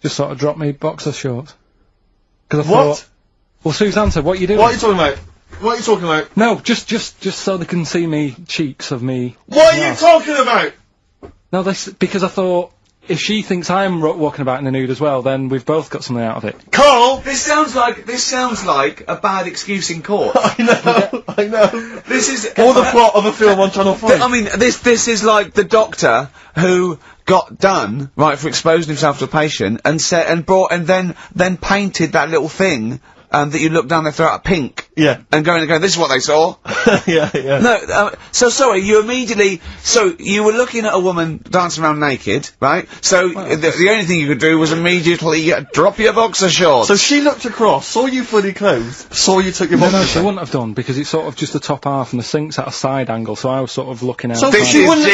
just sort of dropped me boxer shorts. Because I What? thought, well, Suzanne said, "What are you doing?" What are you talking about? What are you talking about? No, just so they can see me cheeks of me. What are you talking about? No, because I thought, if she thinks I'm walking about in the nude as well, then we've both got something out of it. Carl! This sounds like a bad excuse in court. I know. This is Or the plot of a film on Channel 5. I mean, this is like the doctor who got done right for exposing himself to a patient and said and then painted that little thing that you look down their throat pink. Yeah. And going, this is what they saw. yeah. No, so sorry, you were looking at a woman dancing around naked, right? So the only thing you could do was immediately drop your boxer shorts. So she looked across, saw you fully clothed, saw you took your boxer shorts. No, she wouldn't have done, because it's sort of just the top half and the sink's at a side angle, so I was sort of looking out. So she wouldn't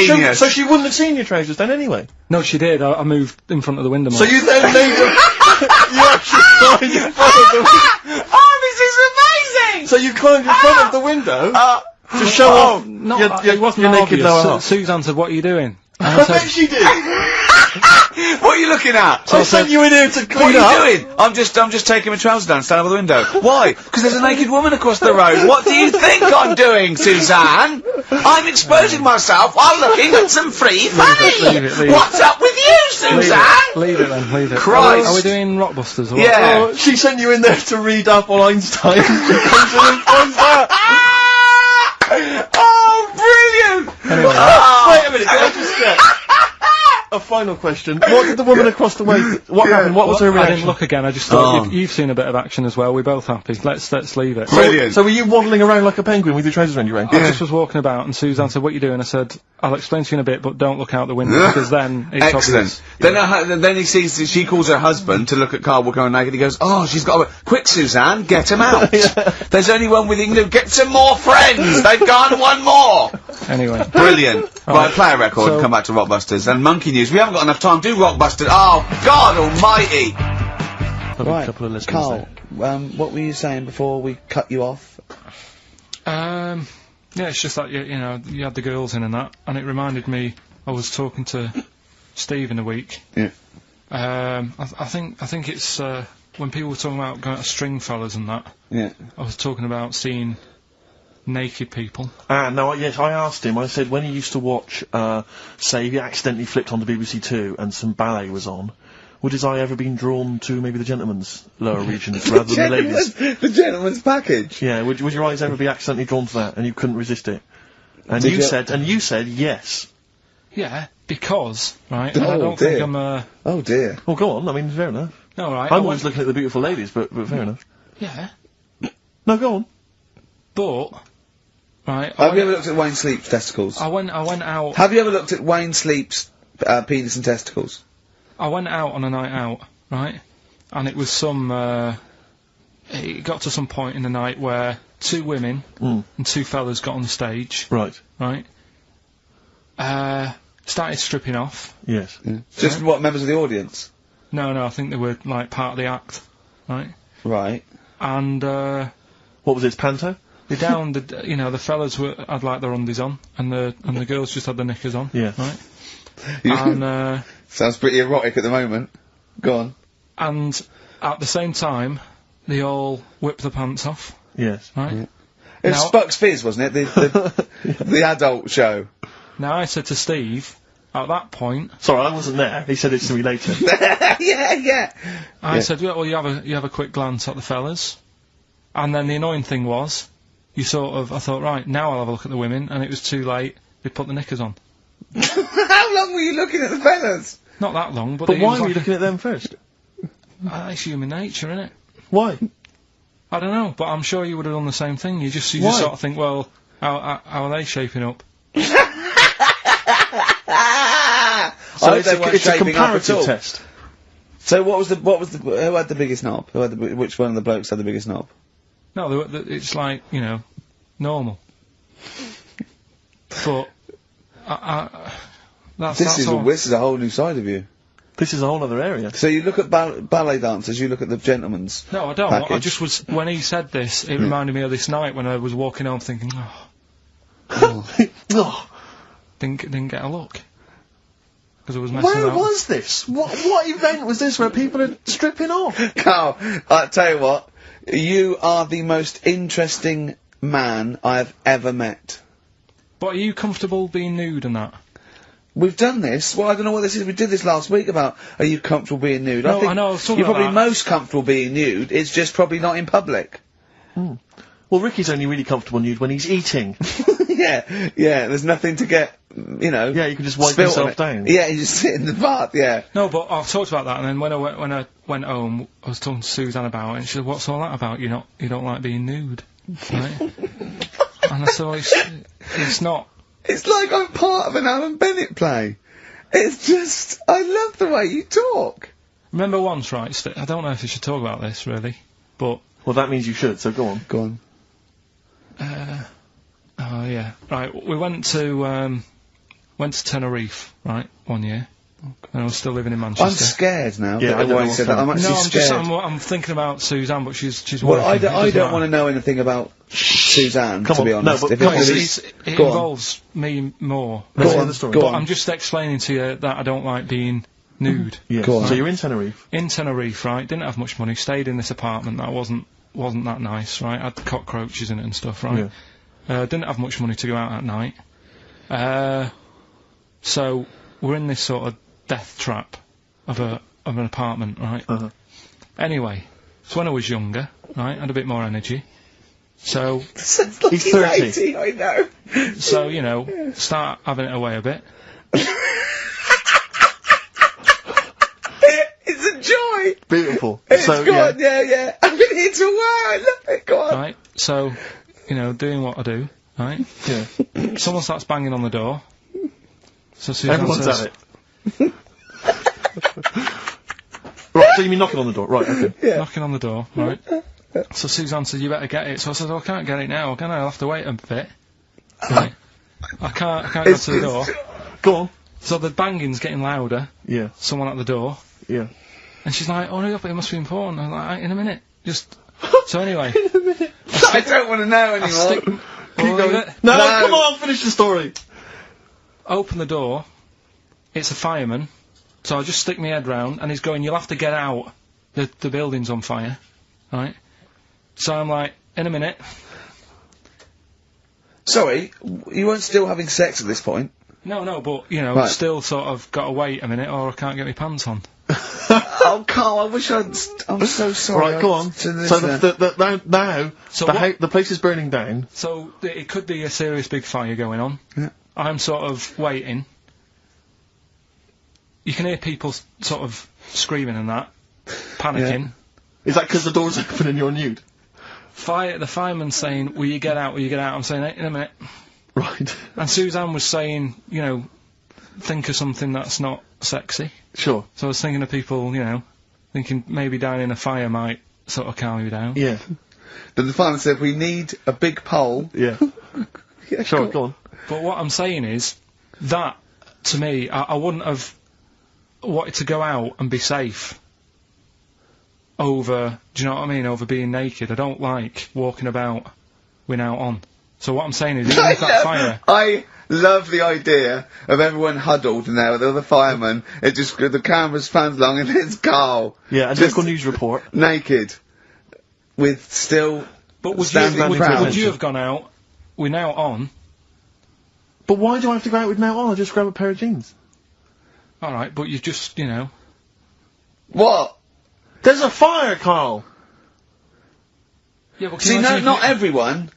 have seen your trousers then anyway? No, she did. I moved in front of the window more. So you then made you actually climbed in front of the window. Oh, this is amazing! So you climbed in front of the window to show off it wasn't your naked lower obvious. half. Suzanne said, "What are you doing?" I bet she did. What are you looking at? I sent you in here to clean up. What are you doing? I'm just taking my trousers down, standing over the window. Why? Because there's a naked woman across the road. What do you think I'm doing, Suzanne? I'm exposing myself while looking at some free funny. Leave it. What's up with you, Suzanne? Leave it then, leave it. Christ. Are we doing Rockbusters or what? Yeah. Oh, she sent you in there to read up on Einstein. She comes in and finds that. Oh, brilliant! Anyway. Wait a minute, can I just get a final question? What did the woman across the way, what happened? What was her reaction? I didn't look again, I just thought, you've seen a bit of action as well, we're both happy, let's leave it. Brilliant. So were you waddling around like a penguin with your trousers around your ankle? I just was walking about and Suzanne said, "What are you doing?" I said, "I'll explain to you in a bit, but don't look out the window," because then it's obvious. Then he sees, she calls her husband to look at Karl walking around naked. He goes, "Oh, she's got quick, Suzanne, get him out. There's only one with you. Get some more friends. They've gone one more." Anyway. Brilliant. Right, play a record and come back to Rockbusters. And Monkey News. We haven't got enough time. Do Rockbusters. Oh, God almighty. Right, a couple of listeners Karl, what were you saying before we cut you off? Yeah, it's just that, you know, you had the girls in and that, and it reminded me, I was talking to Steve in a week. Yeah. I think it's, when people were talking about going to Stringfellas and that, Yeah. I was talking about seeing naked people. No, yes, I asked him, I said, when he used to watch, say, if he accidentally flipped onto BBC Two and some ballet was on, would his eye ever been drawn to maybe the gentleman's lower regions rather than the ladies'? The gentleman's package? Yeah, would your eyes ever be accidentally drawn to that and you couldn't resist it? And you said yes. Yeah, because, right, Oh, I don't dear. think I'm, Oh dear. Well, go on, I mean, fair enough. no, right, I'm always looking at the beautiful ladies, but fair enough. yeah, No, go on. but, right, Have you ever looked at Wayne Sleep's testicles? I went out, Have you ever looked at Wayne Sleep's penis and testicles? I went out on a night out, right, and it was it got to some point in the night where two women and two fellas got on the stage, Right. started stripping off. Yes. Yeah. Just what, members of the audience? No, I think they were, like, part of the act, right? Right. And, What was it, panto? they down, the fellas had, like, their undies on, and the girls just had their knickers on, Yeah. right? And, Sounds pretty erotic at the moment. Go on. and at the same time, they all whipped the pants off, Yes. right? It was Now- Spuck's Fizz, wasn't it? The adult show. Now, I said to Steve, at that point, Sorry, I wasn't there. He said it to me later. yeah. I said, well, you have a quick glance at the fellas. And then the annoying thing was, I thought, right, now I'll have a look at the women, and it was too late, they put the knickers on. How long were you looking at the fellas? Not that long, but But it why was were you like looking at them first? it's human nature, innit? Why? I don't know, but I'm sure you would have done the same thing. You just Why? sort of think, well, how are they shaping up? So it's a comparative test. So who had the biggest knob? Which one of the blokes had the biggest knob? No, it's like, normal. But This is a whole new side of you. This is a whole other area. So you look at ballet dancers, you look at the gentleman's. No, I don't. package. I just was, when he said this, it reminded me of this night when I was walking home thinking, oh, Oh. didn't get a look. because I was messing Where around. was this? What event was this where people are stripping off? Carl, I tell you what, you are the most interesting man I've ever met. But are you comfortable being nude and that? We've done this. Well, I don't know what this is. We did this last week about, are you comfortable being nude? No, I think I know, I was talking you're about probably that. most comfortable being nude. It's just probably not in public. Well, Ricky's only really comfortable nude when he's eating. Yeah, there's nothing to get, you know. Yeah, you can just wipe spilt yourself on it. down. Yeah, you just sit in the bath, yeah. No, but I've talked about that, and then when I went home, I was talking to Suzanne about it, and she said, "What's all that about? You don't like being nude, right?" And I said, well, "It's not." It's like I'm part of an Alan Bennett play. It's just, I love the way you talk. Remember once, right? I don't know if you should talk about this really, but Well, that means you should, so go on. Go on. oh yeah, right. We went to Tenerife, right, one year. And I was still living in Manchester. I'm scared now. Yeah, that I don't why know you said what that. I'm actually scared. I'm thinking about Suzanne, but she's Well, working. I don't want to know anything about Suzanne, Come to be on, no, honest. but If come on, it It Go on. involves me more. Let's Go hear on, the story. go But on. I'm just explaining to you that I don't like being nude. Yeah. Go on. So you're in Tenerife. In Tenerife, right? Didn't have much money. Stayed in this apartment that wasn't that nice, right? Had cockroaches in it and stuff, right? Didn't have much money to go out at night. So we're in this sort of death trap of an apartment, right? Anyway, so when I was younger, right, had a bit more energy. So He's 30. 80, I know. so you know, start having it away a bit. It's a joy. Beautiful. It's So, good, yeah. I've been here to a while. I love it. Go on. Right, so, you know, doing what I do, right? Yeah. Someone starts banging on the door. So Suzanne Everyone's says, at it. Right, so you mean knocking on the door? Right, okay. knocking on the door, right? So Suzanne said, you better get it. So I said, oh, I can't get it now, can I? I'll have to wait a bit. Right. I can't go to the door. Go on. So the banging's getting louder. Yeah. Someone at the door. Yeah. And she's like, oh, hurry up, it must be important. I'm like, in a minute. Just... So anyway, I don't want to know anymore. stick... Keep Well, going. leave it. No, come on, finish the story. Open the door. It's a fireman. So I just stick my head round, and he's going, you'll have to get out. The building's on fire. Right? So I'm like, in a minute. Sorry, you weren't still having sex at this point? No, but, you know, Right. still sort of got to wait a minute, or I can't get my pants on. Oh, Carl, I wish I'm so sorry. Right, go on. To this, So now So the place is burning down. So it could be a serious big fire going on. Yeah. I'm sort of waiting. You can hear people sort of screaming and that, panicking. Is that because the door's open and you're nude? The fireman's saying, will you get out, will you get out? I'm saying, in a minute. Right. And Suzanne was saying, you know, think of something that's not sexy. Sure. So I was thinking of people, you know, thinking maybe down in a fire might sort of calm you down. Yeah. Then the fireman said, we need a big pole. Yeah. Yeah, Sure, go on. But what I'm saying is, that, to me, I wouldn't have wanted to go out and be safe over, do you know what I mean, over being naked. I don't like walking about without on. So what I'm saying is, even if that fire... I love the idea of everyone huddled in there with all the firemen. It just, the camera's pans along and it's Carl. Yeah, a just local news report. naked. With still But would standing you proud. have gone out, we're now on, But why do I have to go out with now on? I'll just grab a pair of jeans. alright, but you've just, you know... What? There's a fire, Carl! Yeah, but can See, you no, imagine not if you- everyone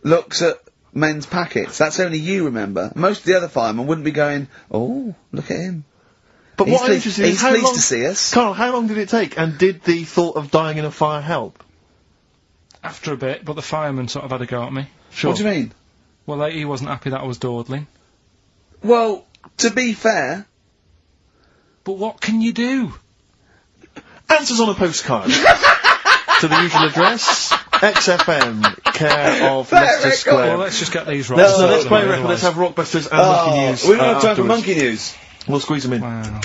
looks at men's packets. That's only you, remember. Most of the other firemen wouldn't be going, oh, look at him. But He's what I'm pleased- interested in is he's how pleased long... to see us. Carl, how long did it take? And did the thought of dying in a fire help? After a bit, but the fireman sort of had a go at me. Sure. What do you mean? Well, he wasn't happy that I was dawdling. Well, to be fair, But what can you do? Answers on a postcard. To the usual address, XFM, care of Fair Leicester record. Square. Well, let's just get these right. Let's play a record, let's have Rockbusters and Monkey News. we don't have time for afterwards. monkey news. We'll squeeze them in. Wow.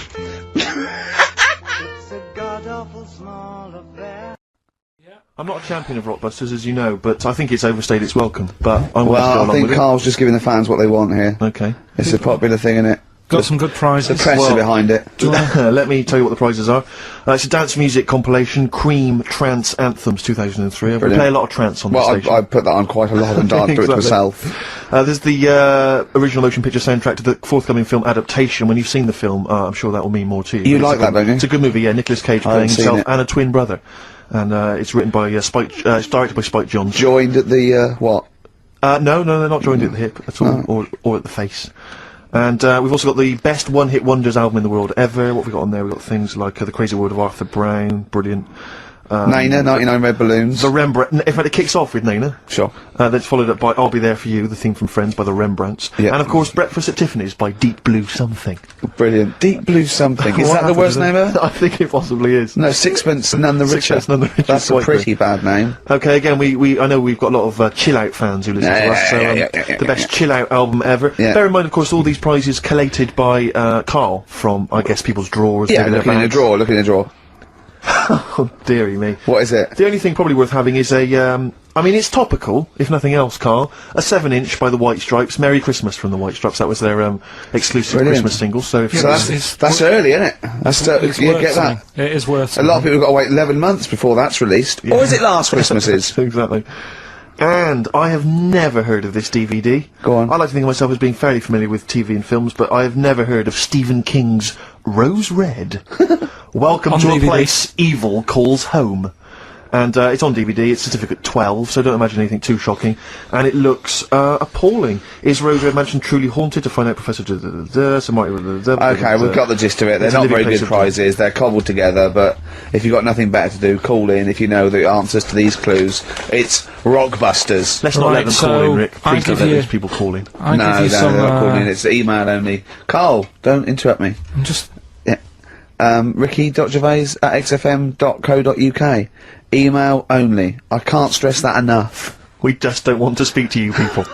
I'm not a champion of Rockbusters, as you know, but I think it's overstayed its welcome. But I'm willing to go Well, I along think with Carl's just giving the fans what they want here. it. Okay. It's a popular thing, isn't it? Got some good prizes. The press are behind it. Let me tell you what the prizes are. It's a dance music compilation, Cream Trance Anthems 2003. We play a lot of trance on the station. I put that on quite a lot and danced to it myself. There's the original motion picture soundtrack to the forthcoming film adaptation. When you've seen the film, I'm sure that will mean more to you. You like that, don't you? It's a good movie, yeah. Nicolas Cage playing himself and a twin brother. And it's written by Spike, it's directed by Spike Jonze. Joined at the, what? No, they're not joined at the hip at all, or at the face. And we've also got the best one-hit wonders album in the world ever. What have we got on there? We've got things like The Crazy World of Arthur Brown, brilliant. Nana, 99 Red Balloons. The Rembrandt. In fact, it kicks off with Nana. Sure. Then it's followed up by I'll Be There For You, the theme from Friends by the Rembrandts. Yeah. And of course, Breakfast at Tiffany's by Deep Blue Something. Brilliant. Deep Blue Something. Is that the worst name ever? I think it possibly is. No, Sixpence None the Richer. Sixpence None the Richer. That's a pretty bad name. Okay, again, I know we've got a lot of chill-out fans who listen to us, so the best chill-out album ever. Yeah. Bear in mind, of course, all these prizes collated by Karl from, I guess, people's drawers. Yeah, looking in a drawer. Oh, dearie me. What is it? The only thing probably worth having is a, I mean, it's topical, if nothing else, Karl. A 7-inch by the White Stripes. Merry Christmas from the White Stripes. That was their exclusive Christmas single. So, if that's early, isn't it? You get that. It is worth a lot of people have got to wait 11 months before that's released. Yeah. Or is it last Christmases? Exactly. And I have never heard of this DVD. Go on. I like to think of myself as being fairly familiar with TV and films, but I have never heard of Stephen King's Rose Red. Welcome to DVD. A place evil calls home. And it's on DVD, it's certificate 12, so don't imagine anything too shocking. And it looks appalling. Is Rose Red Mansion truly haunted? To find out, Professor Okay, we've got the gist of it. They're not very good prizes, they're cobbled together, but if you've got nothing better to do, call in if you know the answers to these clues. It's Rockbusters. Let's not let them call in, Rick. Please don't let these people call in. No, they're not calling in, it's email only. Carl, don't interrupt me. I'm just... ricky.gervais@xfm.co.uk. Email only. I can't stress that enough. We just don't want to speak to you people.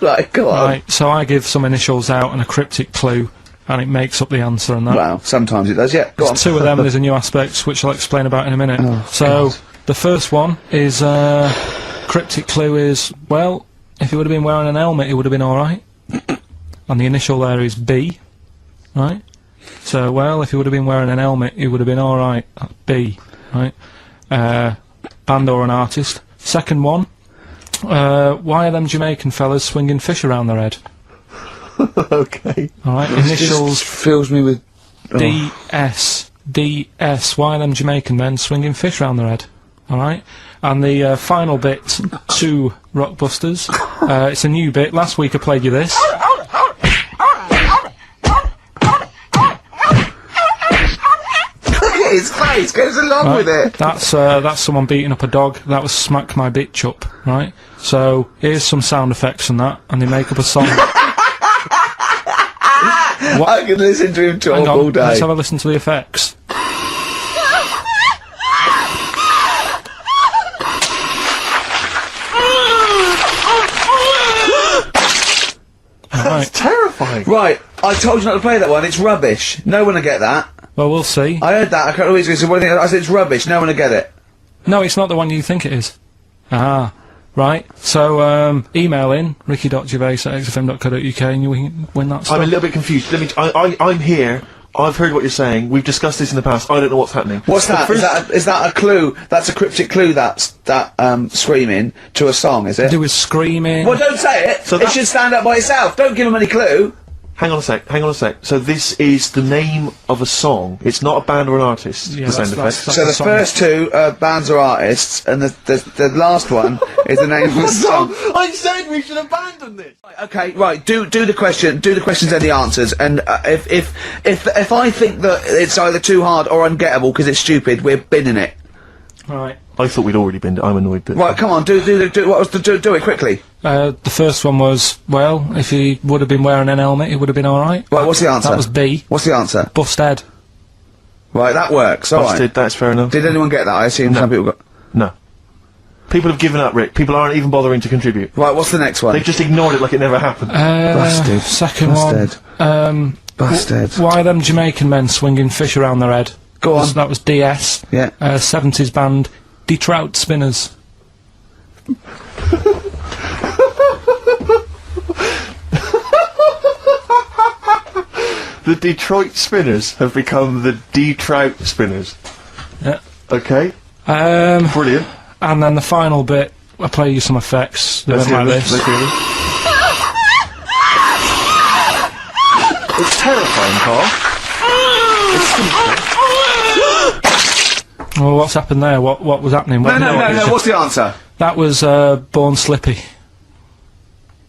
Right, go on. Right, so I give some initials out and a cryptic clue, and it makes up the answer and that. Well, sometimes it does, yeah. Go on. There's two of them, there's a new aspect, which I'll explain about in a minute. Oh, so, God. The first one is, cryptic clue is, well, if he would have been wearing an helmet, it would have been alright. And the initial there is B, right? So, well, if he would have been wearing an helmet, he would have been alright. B, right? Band or an artist. Second one, why are them Jamaican fellas swinging fish around their head? Okay. Alright, initials... fills me with... DS. DS. Why are them Jamaican men swinging fish around their head? Alright? And the final bit to Rockbusters. It's a new bit. Last week I played you this. His face goes along with it. That's someone beating up a dog. That was Smack My Bitch Up, right? So here's some sound effects and that, and they make up a song. I can listen to him talk all day. Let's have a listen to the effects. That's terrifying. Right, I told you not to play that one. It's rubbish. No one will get that. Well, we'll see. I heard that. I can't always say, what do you think? I said it's rubbish. No one will get it. No, it's not the one you think it is. Ah, right. So, email in, ricky.gervais@xfm.co.uk and you win that stuff. I'm a little bit confused. I'm here. I've heard what you're saying. We've discussed this in the past. I don't know what's happening. What's that? Is that a clue? That's a cryptic clue. That's screaming to a song, is it? To do with screaming. Well, don't say it. So it should stand up by itself. Don't give them any clue. Hang on a sec. So this is the name of a song. It's not a band or an artist. Yeah, so the first two are bands or artists, and the last one is the name of the song. I said we should abandon this. Right, okay, right. Do the question. Do the questions and the answers. And if I think that it's either too hard or ungettable because it's stupid, we're binning it. Right. I thought we'd already binned it. I'm annoyed that. Right, come on. Do it quickly. The first one was, well, if he would have been wearing an helmet, it would have been alright. Right, what's the answer? That was B. What's the answer? Busted. Right, that works, alright. Busted, that's fair enough. Did anyone get that? I assume some people got... No. People have given up, Rick. People aren't even bothering to contribute. Right, what's the next one? They've just ignored it like it never happened. Busted. Second Busted. one. Busted. Why are them Jamaican men swinging fish around their head? Go on. That was DS. Yeah. 70s band, Detroit Spinners. The Detroit Spinners have become the D-Trout Spinners. Yeah. Okay. Brilliant. And then the final bit, I'll play you some effects. Let's hear this. It's terrifying, Carl. Oh, what's happened there? What was happening? No. What's the answer? That was Born Slippy.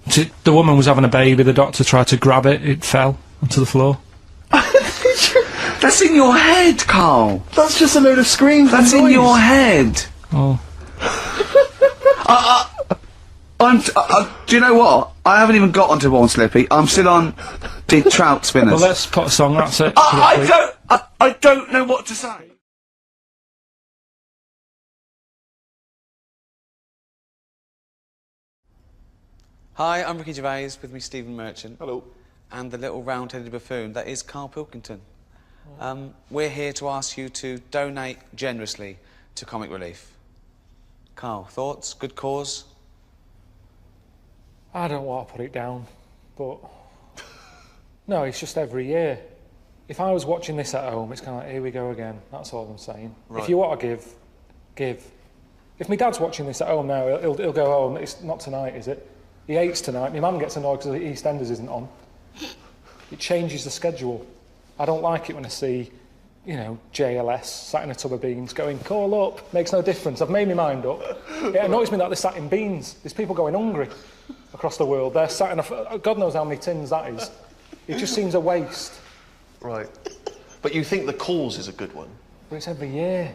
The woman was having a baby. The doctor tried to grab it. It fell onto the floor. That's in your head, Carl. That's just a load of screams. That's in your head. Oh. Do you know what? I haven't even got onto Born Slippy. I'm still on the Trout Spinners. Well, let's put a song. That's it. I don't know what to say. Hi, I'm Ricky Gervais, with me Stephen Merchant. Hello. And the little round-headed buffoon, that is Karl Pilkington. We're here to ask you to donate generously to Comic Relief. Karl, thoughts? Good cause? I don't want to put it down, but... No, it's just every year. If I was watching this at home, it's kind of like, here we go again. That's all I'm saying. Right. If you want to give. If my dad's watching this at home now, he'll go home. It's not tonight, is it? He hates tonight. My mum gets annoyed because EastEnders isn't on. It changes the schedule. I don't like it when I see, you know, JLS sat in a tub of beans going, call up, makes no difference. I've made my mind up. It annoys me that they're sat in beans. There's people going hungry across the world. They're sat in God knows how many tins that is. It just seems a waste. Right. But you think the cause is a good one? But it's every year.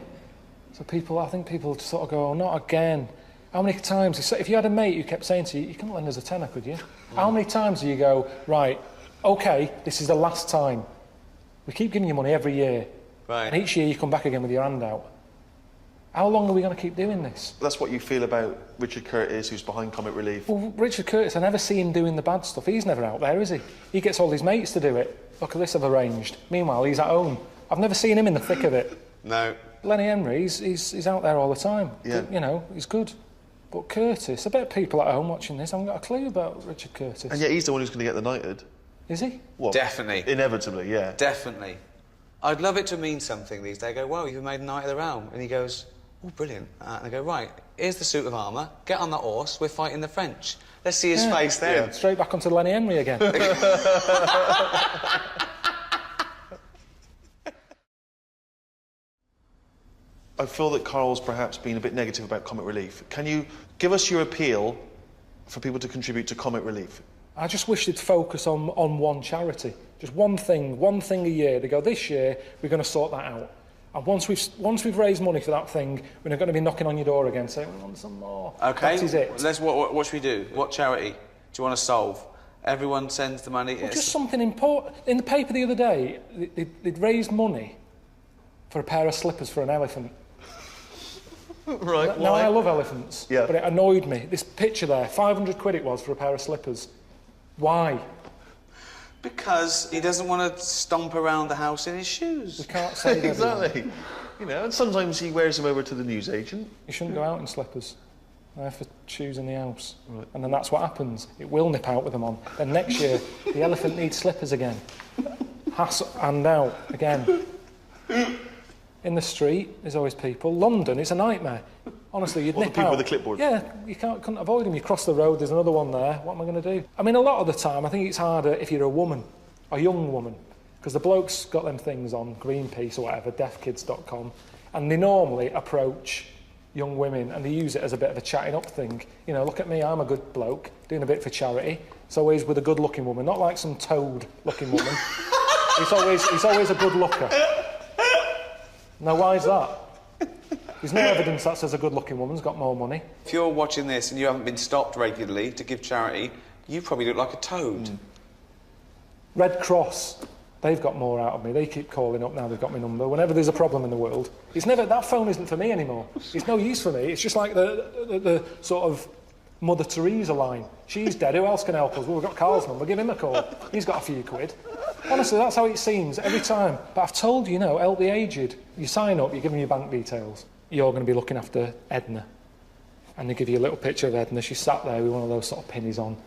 So I think people sort of go, oh, not again. How many times, if you had a mate who kept saying to you, you couldn't lend us a tenner, could you? How many times do you go, right, OK, this is the last time. We keep giving you money every year. Right. And each year you come back again with your hand out. How long are we going to keep doing this? That's what you feel about Richard Curtis, who's behind Comic Relief. Well, Richard Curtis, I never see him doing the bad stuff. He's never out there, is he? He gets all his mates to do it. Look at this I've arranged. Meanwhile, he's at home. I've never seen him in the thick of it. No. Lenny Henry, he's out there all the time. Yeah. You know, he's good. But Curtis, I bet people at home watching this haven't got a clue about Richard Curtis. And yet he's the one who's going to get the knighted. Is he? Well, definitely. Inevitably, yeah. Definitely. I'd love it to mean something these days. I go, well, you've made a knight of the realm. And he goes, oh, brilliant. And I go, right, here's the suit of armour. Get on that horse. We're fighting the French. Let's see his face then. Yeah. Straight back onto Lenny Henry again. I feel that Karl's perhaps been a bit negative about Comic Relief. Can you give us your appeal for people to contribute to Comic Relief? I just wish they'd focus on one charity. Just one thing a year. They go, this year, we're going to sort that out. And once we've raised money for that thing, we're not going to be knocking on your door again saying, we want some more. Okay. That is it. What should we do? What charity do you want to solve? Everyone sends the money. Well, just something important. In the paper the other day, they'd raised money for a pair of slippers for an elephant. Right, now, I love elephants, but it annoyed me. This picture there, 500 quid it was for a pair of slippers. Why? Because he doesn't want to stomp around the house in his shoes. We can't say that. Exactly. You know, and sometimes he wears them over to the newsagent. You shouldn't go out in slippers. They're for shoes in the house. Right. And then that's what happens. It will nip out with them on. Then next year, the elephant needs slippers again. And out again. In the street, there's always people. London, it's a nightmare. Honestly, you'd nip out. People with the clipboard. Yeah, you couldn't avoid them. You cross the road, there's another one there. What am I going to do? I mean, a lot of the time, I think it's harder if you're a woman, a young woman, because the bloke's got them things on Greenpeace or whatever, deafkids.com, and they normally approach young women and they use it as a bit of a chatting up thing. You know, look at me, I'm a good bloke, doing a bit for charity. It's always with a good-looking woman, not like some toad-looking woman. He's always a good looker. Now, why is that? There's no evidence that says a good-looking woman's got more money. If you're watching this and you haven't been stopped regularly to give charity, you probably look like a toad. Red Cross, they've got more out of me. They keep calling up now they've got my number. Whenever there's a problem in the world, that phone isn't for me anymore. It's no use for me. It's just like the sort of Mother Teresa line. She's dead, who else can help us? Well, we've got Carl's number, give him a call. He's got a few quid. Honestly, that's how it seems every time. But I've told you, help the aged. You sign up, you give them your bank details. You're going to be looking after Edna. And they give you a little picture of Edna. She's sat there with one of those sort of pinnies on.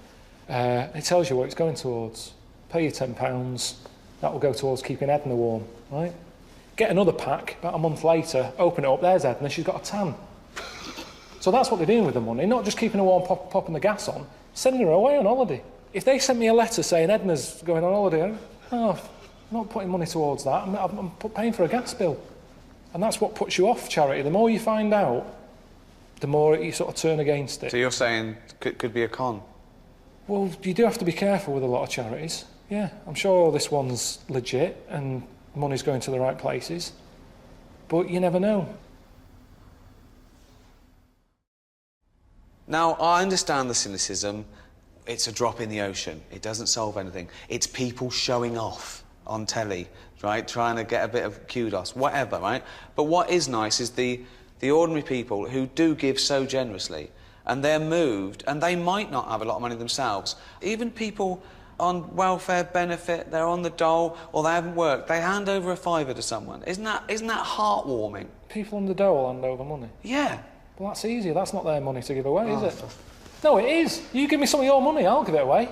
It tells you what it's going towards. Pay you £10. That will go towards keeping Edna warm, right? Get another pack, about a month later, open it up, there's Edna, she's got a tan. So that's what they're doing with the money, not just keeping her warm, popping the gas on, sending her away on holiday. If they sent me a letter saying Edna's going on holiday, I'm not putting money towards that, I'm paying for a gas bill. And that's what puts you off charity. The more you find out, the more you sort of turn against it. So you're saying could be a con? Well, you do have to be careful with a lot of charities. Yeah, I'm sure this one's legit and money's going to the right places, but you never know. Now, I understand the cynicism. It's a drop in the ocean. It doesn't solve anything. It's people showing off on telly, right? Trying to get a bit of kudos, whatever, right? But what is nice is the ordinary people who do give so generously, and they're moved, and they might not have a lot of money themselves. Even people on welfare benefit, they're on the dole, or they haven't worked, they hand over a fiver to someone. Isn't that heartwarming? People on the dole hand over money? Yeah. Well, that's easy. That's not their money to give away, is it? No, it is. You give me some of your money, I'll give it away.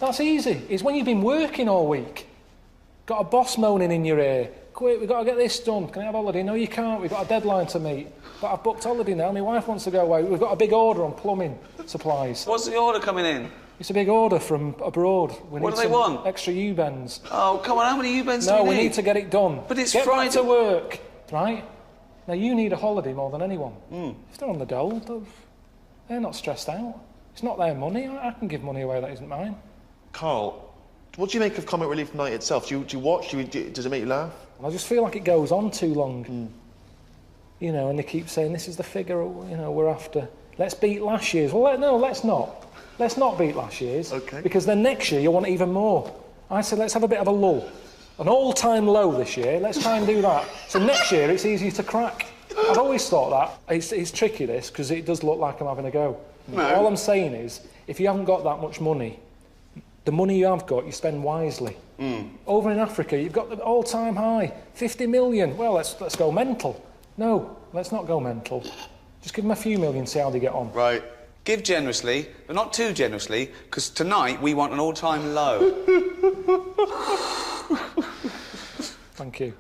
That's easy. It's when you've been working all week, got a boss moaning in your ear, quick, we've got to get this done, can I have holiday? No, you can't, we've got a deadline to meet. But I've booked holiday now, my wife wants to go away, we've got a big order on plumbing supplies. What's the order coming in? It's a big order from abroad. What do they want? Extra U-bends. Oh, come on, how many U-bends do we need? No, we need to get it done. But it's Friday. Friday. Get back to work, right? Now, you need a holiday more than anyone. If they're on the dole, they're not stressed out. It's not their money. I can give money away that isn't mine. Carl, what do you make of Comic Relief Night itself? Do you watch? Does it make you laugh? I just feel like it goes on too long. You know, and they keep saying, this is the figure, you know, we're after. Let's beat last year's. Well, no, let's not. Let's not beat last year's. Okay. Because then next year you'll want even more. I said, let's have a bit of a lull. An all-time low this year. Let's try and do that. So next year it's easier to crack. I've always thought that. It's tricky, this, because it does look like I'm having a go. No. All I'm saying is, if you haven't got that much money, the money you have got, you spend wisely. Over in Africa, you've got the all-time high, 50 million. Well, let's go mental. No, let's not go mental. Just give them a few million, see how they get on. Right. Give generously, but not too generously, because tonight we want an all-time low. Thank you.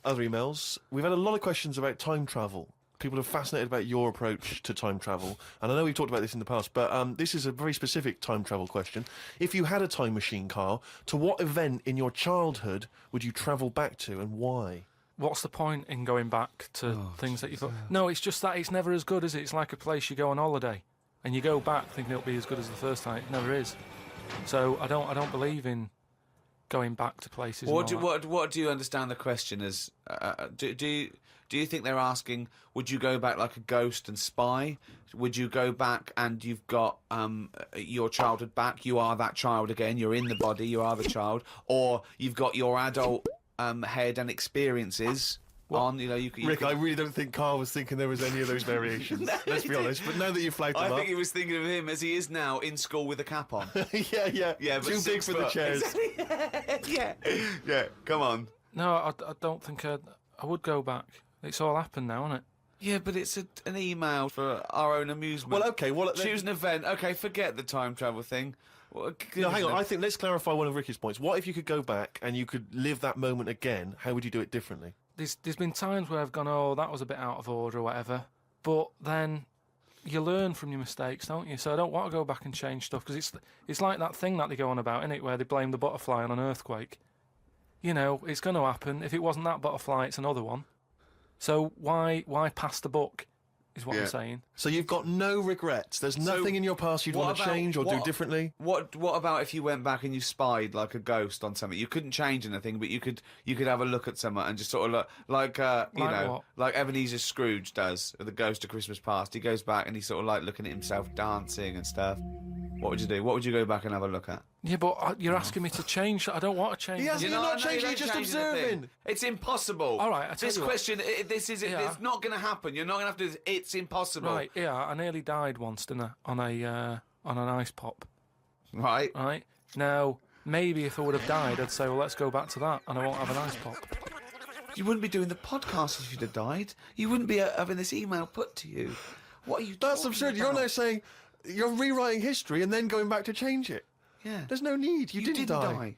Other emails. We've had a lot of questions about time travel. People are fascinated about your approach to time travel. And I know we've talked about this in the past, but this is a very specific time travel question. If you had a time machine, Carl, to what event in your childhood would you travel back to and why? What's the point in going back to things that you thought... No, it's just that it's never as good, is it? It's like a place you go on holiday and you go back thinking it'll be as good as the first time. It never is. So I don't believe in going back to places. What do you understand the question as? Do you think they're asking, would you go back like a ghost and spy? Would you go back and you've got your childhood back? You are that child again. You're in the body. You are the child. Or you've got your adult head and experiences on. You know, Rick, I really don't think Carl was thinking there was any of those variations. No, let's be honest. But now that you flagged him up, I think he was thinking of him as he is now in school with a cap on. yeah. But too big for the chairs. yeah. Come on. No, I don't think I would go back. It's all happened now, isn't it? Yeah, but it's an email for our own amusement. Well, okay. Choose an event. Okay, forget the time travel thing. No, hang on. I think let's clarify one of Ricky's points. What if you could go back and you could live that moment again? How would you do it differently? There's been times where I've gone, oh, that was a bit out of order or whatever. But then you learn from your mistakes, don't you? So I don't want to go back and change stuff, because it's like that thing that they go on about, isn't it, where they blame the butterfly on an earthquake. You know, it's going to happen. If it wasn't that butterfly, it's another one. So why pass the buck, is what I'm saying. So you've got no regrets. There's nothing in your past you'd want to change or do differently? What about if you went back and you spied like a ghost on something? You couldn't change anything, but you could have a look at someone and just sort of look like like Ebenezer Scrooge does with the Ghost of Christmas Past. He goes back and he's sort of like looking at himself dancing and stuff. What would you do? What would you go back and have a look at? Yeah, but you're asking me to change. I don't want to change. You're not changing, you're just observing. It's impossible. All right, this question, it's not going to happen. You're not going to have to do this. It's impossible. Right, yeah, I nearly died once, didn't I, on an ice pop. Right. Right. Now, maybe if I would have died, I'd say, well, let's go back to that, and I won't have an ice pop. You wouldn't be doing the podcast if you'd have died. You wouldn't be having this email put to you. What are you That's absurd. about? You're now saying... You're rewriting history and then going back to change it. Yeah. There's no need. You didn't die.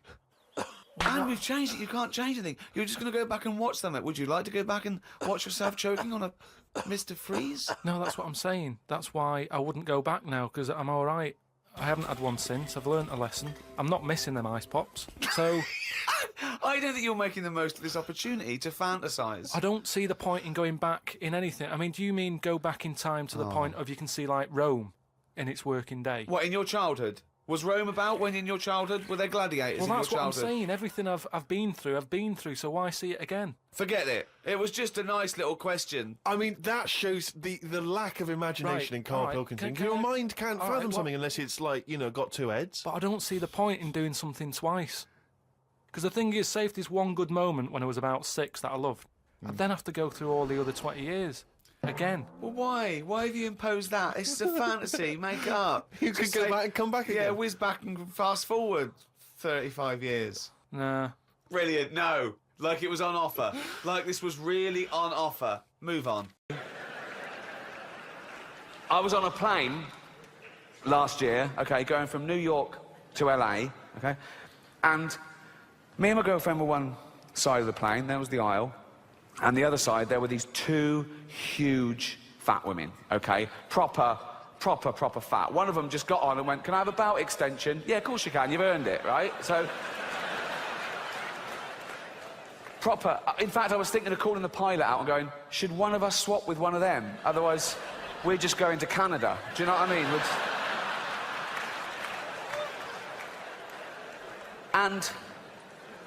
And we've changed it. You can't change anything. You're just going to go back and watch something. Would you like to go back and watch yourself choking on a Mr. Freeze? No, that's what I'm saying. That's why I wouldn't go back now, because I'm all right. I haven't had one since. I've learnt a lesson. I'm not missing them ice pops. So... I don't think you're making the most of this opportunity to fantasise. I don't see the point in going back in anything. I mean, do you mean go back in time to the point of you can see, like, Rome in its working day? What, in your childhood? Was Rome about when in your childhood? Were there gladiators in your childhood? Well, that's what I'm saying. Everything I've been through, so why see it again? Forget it. It was just a nice little question. I mean, that shows the lack of imagination in Karl Pilkington. Your mind can't fathom something unless it's, like, you know, got two heads. But I don't see the point in doing something twice. Because the thing is, say if there's one good moment when I was about 6 that I loved, I'd then have to go through all the other 20 years. Again. Well, why? Why have you imposed that? It's a fantasy. Make it up. You could go back and come back again. Yeah, whiz back and fast forward 35 years. Nah. Brilliant. No. Like it was on offer. Like this was really on offer. Move on. I was on a plane last year, okay, going from New York to LA, okay, and me and my girlfriend were one side of the plane, there was the aisle, and the other side, there were these two huge fat women, okay? Proper fat. One of them just got on and went, "Can I have a belt extension?" "Yeah, of course you can, you've earned it," right? So... proper... In fact, I was thinking of calling the pilot out and going, should one of us swap with one of them? Otherwise, we're just going to Canada. Do you know what I mean? And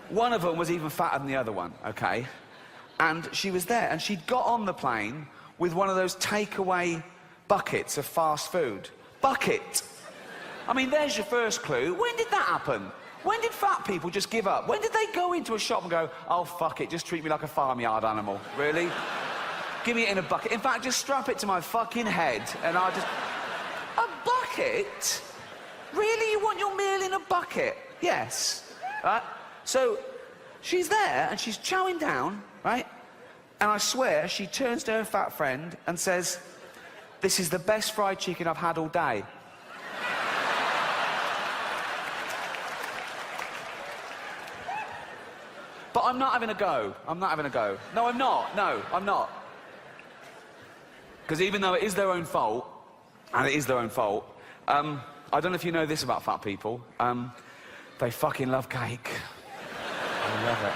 one of them was even fatter than the other one, okay? And she was there, and she'd got on the plane with one of those takeaway buckets of fast food. Bucket! I mean, there's your first clue. When did that happen? When did fat people just give up? When did they go into a shop and go, "Oh, fuck it, just treat me like a farmyard animal"? Really? Give me it in a bucket. In fact, just strap it to my fucking head, and I'll just... A bucket? Really? You want your meal in a bucket? Yes. Right? So, she's there, and she's chowing down, right? And I swear, she turns to her fat friend and says, "This is the best fried chicken I've had all day." But I'm not having a go. I'm not having a go. No, I'm not. No, I'm not. Because even though it is their own fault, and it is their own fault, I don't know if you know this about fat people, they fucking love cake. They love it.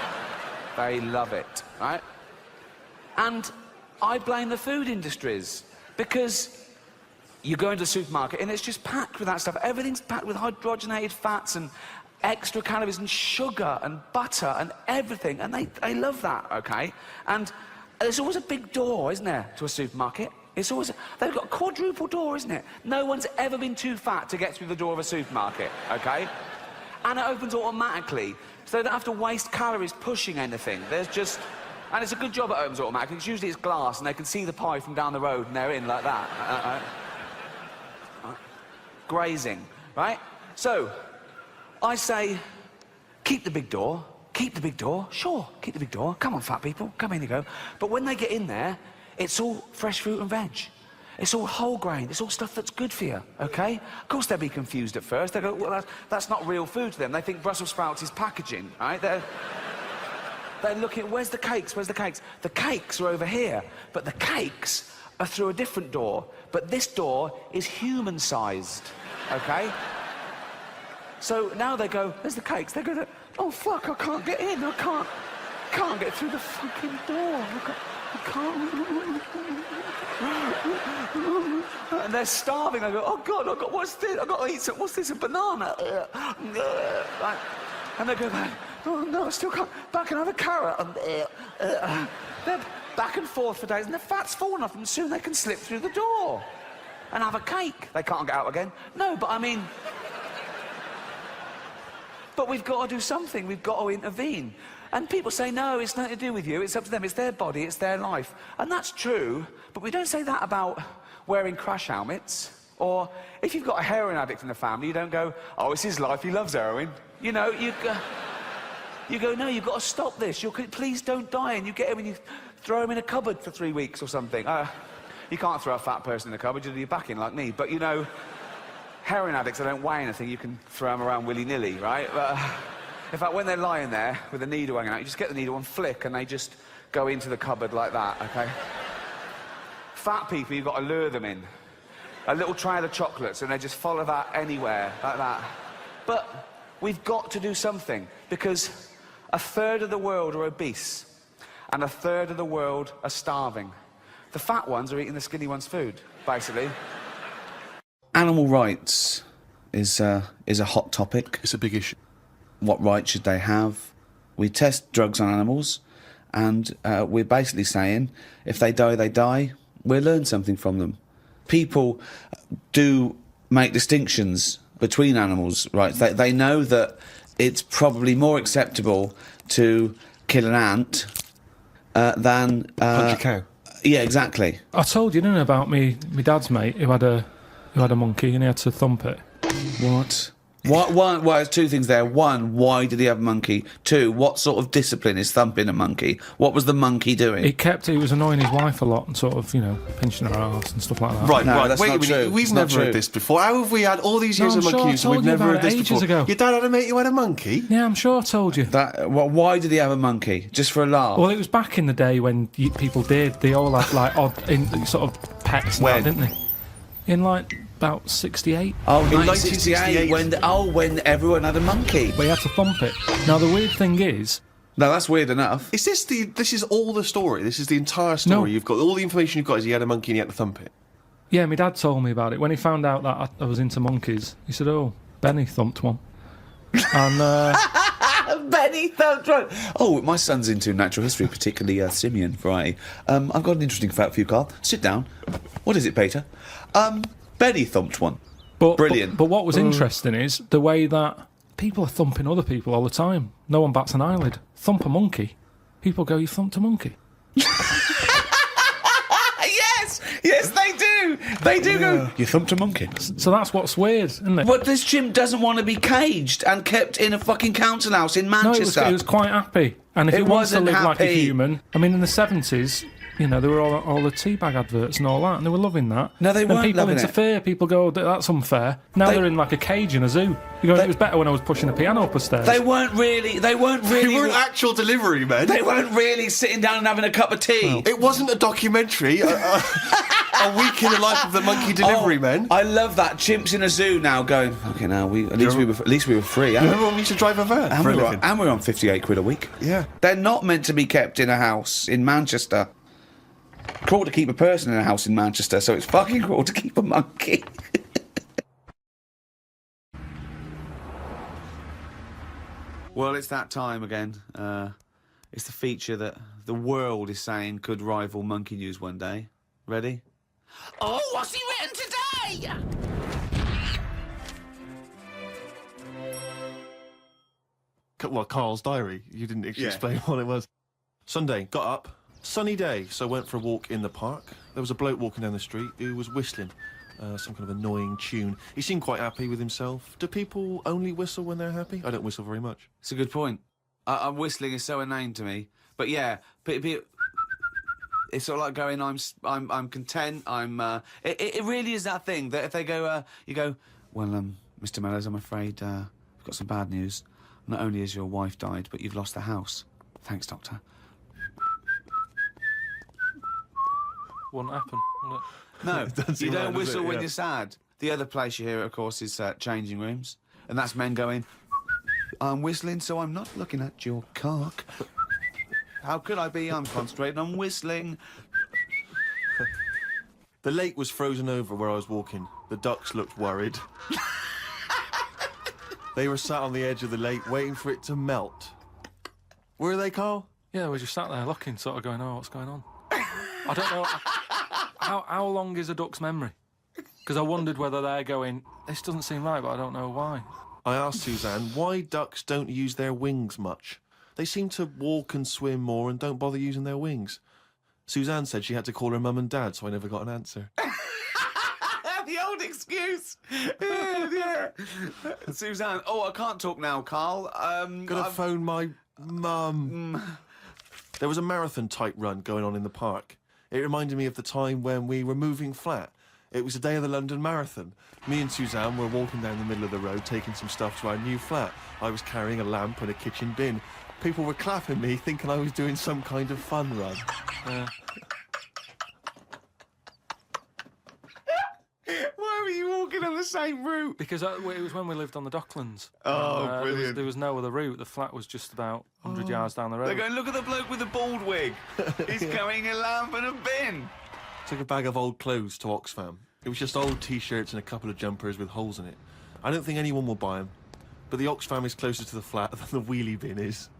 They love it, right? And I blame the food industries, because you go into the supermarket and it's just packed with that stuff. Everything's packed with hydrogenated fats and extra calories and sugar and butter and everything, and they love that, okay? And there's always a big door, isn't there, to a supermarket? It's always... they've got a quadruple door, isn't it? No one's ever been too fat to get through the door of a supermarket, okay? And it opens automatically, so they don't have to waste calories pushing anything. There's just... and it's a good job it opens automatically, because usually it's glass and they can see the pie from down the road and they're in like that. Grazing, right? So... I say, keep the big door, sure, keep the big door, come on fat people, come in you go. But when they get in there, it's all fresh fruit and veg. It's all whole grain, it's all stuff that's good for you, okay? Of course they'll be confused at first, they go, well, that's not real food to them. They think Brussels sprouts is packaging, right? They're looking, where's the cakes, where's the cakes? The cakes are over here, but the cakes are through a different door. But this door is human-sized, okay? So now they go, there's the cakes. They go, "Oh fuck, I can't get in. I can't get through the fucking door. I can't." And they're starving. They go, "Oh God, what's this? I've got to eat some. What's this? A banana?" Right. And they go back. "Oh no, I still can't. Back and have a carrot." They're back and forth for days, and the fat's falling off them. Soon they can slip through the door and have a cake. They can't get out again. No, but I mean. But we've got to do something, we've got to intervene. And people say, no, it's nothing to do with you, it's up to them, it's their body, it's their life. And that's true, but we don't say that about wearing crash helmets. Or if you've got a heroin addict in the family, you don't go, "Oh, it's his life, he loves heroin." You know, you go, "No, you've got to stop this, please don't die." And you get him and you throw him in a cupboard for 3 weeks or something. You can't throw a fat person in a cupboard, you'll be back in like me, but you know... heroin addicts, they don't weigh anything. You can throw them around willy-nilly, right? But, in fact, when they're lying there with the needle hanging out, you just get the needle and flick, and they just go into the cupboard like that, OK? Fat people, you've got to lure them in. A little trail of chocolates, and they just follow that anywhere, like that. But we've got to do something, because a third of the world are obese, and a third of the world are starving. The fat ones are eating the skinny ones' food, basically. Animal rights is a hot topic. It's a big issue. What rights should they have? We test drugs on animals, and we're basically saying, if they die, they die. We'll learn something from them. People do make distinctions between animals, right? They know that it's probably more acceptable to kill an ant than... punch a cow. Yeah, exactly. I told you, didn't I, about my dad's mate who had a monkey and he had to thump it. What? Well, there's two things there. One, why did he have a monkey? Two, what sort of discipline is thumping a monkey? What was the monkey doing? He was annoying his wife a lot and sort of, you know, pinching her arse and stuff like that. Right, No, right. that's Wait not a minute. true. We've It's never not heard true. this before. How have we had all these years No, of I'm sure monkey I news and we've told you never about heard this it ages before? ago. Your dad had a mate who had a monkey? Yeah, I'm sure I told you. Why did he have a monkey? Just for a laugh? Well, it was back in the day when people did. They all had, like, odd sort of pets and that, didn't they? In, like, about 68. Oh, In 1968, 1968. when everyone had a monkey. But he had to thump it. Now, the weird thing is... No, that's weird enough. Is this is all the story? This is the entire story? No. You've got all the information you've got is he had a monkey and he had to thump it? Yeah, my dad told me about it. When he found out that I was into monkeys, he said, oh, Benny thumped one. And, Benny thumped one. Oh, my son's into natural history, particularly simian variety. I've got an interesting fact for you, Carl. Sit down. What is it, Peter? Benny thumped one. Brilliant. But what was interesting is the way that people are thumping other people all the time. No one bats an eyelid. Thump a monkey. People go, you thumped a monkey. Yes, they do. They do go, you thumped a monkey. So that's what's weird, isn't it? But this chimp doesn't want to be caged and kept in a fucking council house in Manchester. No, it was quite happy. And if It he wants to wasn't live like a happy. human... I mean, in the 70s... You know, there were all the teabag adverts and all that, and they were loving that. No, they then weren't people loving it. interfere, people go, that's unfair. Now they're in like a cage in a zoo. You're going, it was better when I was pushing a piano up the stairs. They weren't really... They weren't actual delivery men. They weren't really sitting down and having a cup of tea. It wasn't a documentary. A week in the life of the monkey delivery men. I love that. Chimps in a zoo now going, okay, now at least we were free. Remember when we used to drive a van? And we're on 58 quid a week. Yeah. They're not meant to be kept in a house in Manchester. Cruel to keep a person in a house in Manchester, so it's fucking cruel to keep a monkey. Well, it's that time again. It's the feature that the world is saying could rival Monkey News one day. Ready? Oh, what's he written today? Well, Carl's diary. You didn't explain what it was. Sunday, got up. Sunny day, so I went for a walk in the park. There was a bloke walking down the street who was whistling some kind of annoying tune. He seemed quite happy with himself. Do people only whistle when they're happy? I don't whistle very much. It's a good point. Whistling is so inane to me. But yeah, it's sort of like going, I'm content. It really is that thing that if they go, you go, well, Mr. Mellors, I'm afraid we've got some bad news. Not only has your wife died, but you've lost the house. Thanks, Doctor. Wouldn't happen, would it? No, you don't whistle when you're sad. The other place you hear it, of course, is changing rooms. And that's men going, I'm whistling, so I'm not looking at your cock. How could I be? I'm concentrating on whistling. The lake was frozen over where I was walking. The ducks looked worried. They were sat on the edge of the lake waiting for it to melt. Were they, Carl? Yeah, we just sat there looking, sort of going, oh, what's going on? I don't know. How long is a duck's memory? Because I wondered whether they're going, this doesn't seem right, but I don't know why. I asked Suzanne why ducks don't use their wings much. They seem to walk and swim more and don't bother using their wings. Suzanne said she had to call her mum and dad, so I never got an answer. The old excuse. Yeah. Suzanne, I can't talk now, Carl. Gotta phone my mum. There was a marathon-type run going on in the park. It reminded me of the time when we were moving flat. It was the day of the London Marathon. Me and Suzanne were walking down the middle of the road taking some stuff to our new flat. I was carrying a lamp and a kitchen bin. People were clapping me, thinking I was doing some kind of fun run. Why were you walking on the same route? Because it was when we lived on the Docklands. Oh, brilliant. There was no other route. The flat was just about 100 yards down the road. They're going, look at the bloke with the bald wig. He's carrying a lamp and a bin. Took a bag of old clothes to Oxfam. It was just old T-shirts and a couple of jumpers with holes in it. I don't think anyone will buy them, but the Oxfam is closer to the flat than the wheelie bin is.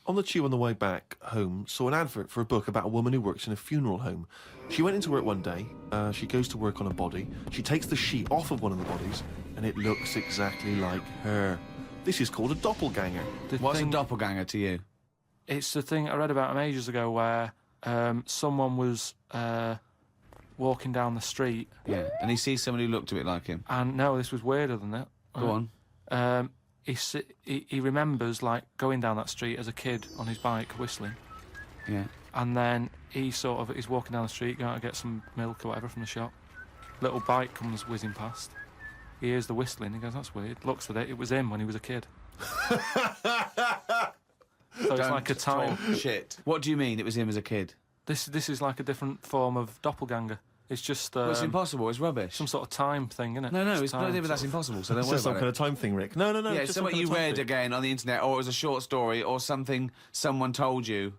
On the tube on the way back home, saw an advert for a book about a woman who works in a funeral home. She went into work one day, she goes to work on a body, she takes the sheet off of one of the bodies, and it looks exactly like her. This is called a doppelganger. What's a doppelganger to you? It's the thing I read about him ages ago where someone was walking down the street. Yeah, and he sees someone who looked a bit like him. And no, this was weirder than that. Go on. He remembers, like, going down that street as a kid on his bike, whistling. Yeah. And then he's walking down the street, going to get some milk or whatever from the shop. Little bike comes whizzing past. He hears the whistling, he goes, that's weird. Looks at it, it was him when he was a kid. So it's like a time. Shit. What do you mean it was him as a kid? This is like a different form of doppelganger. It's just... well, it's impossible, it's rubbish. Some sort of time thing, isn't it? No, it's not even that's impossible, so don't worry about it. It's some kind of time thing, Rick. No. Yeah, it's something you read again on the internet, or it was a short story, or something someone told you.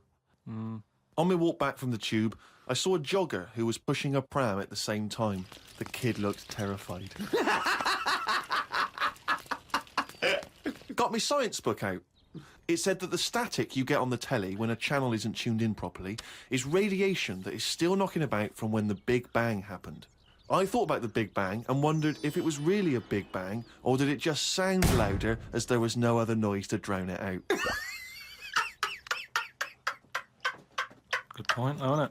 On my walk back from the tube, I saw a jogger who was pushing a pram at the same time. The kid looked terrified. Got my science book out. It said that the static you get on the telly when a channel isn't tuned in properly is radiation that is still knocking about from when the Big Bang happened. I thought about the Big Bang and wondered if it was really a Big Bang or did it just sound louder as there was no other noise to drown it out. Good point, isn't it?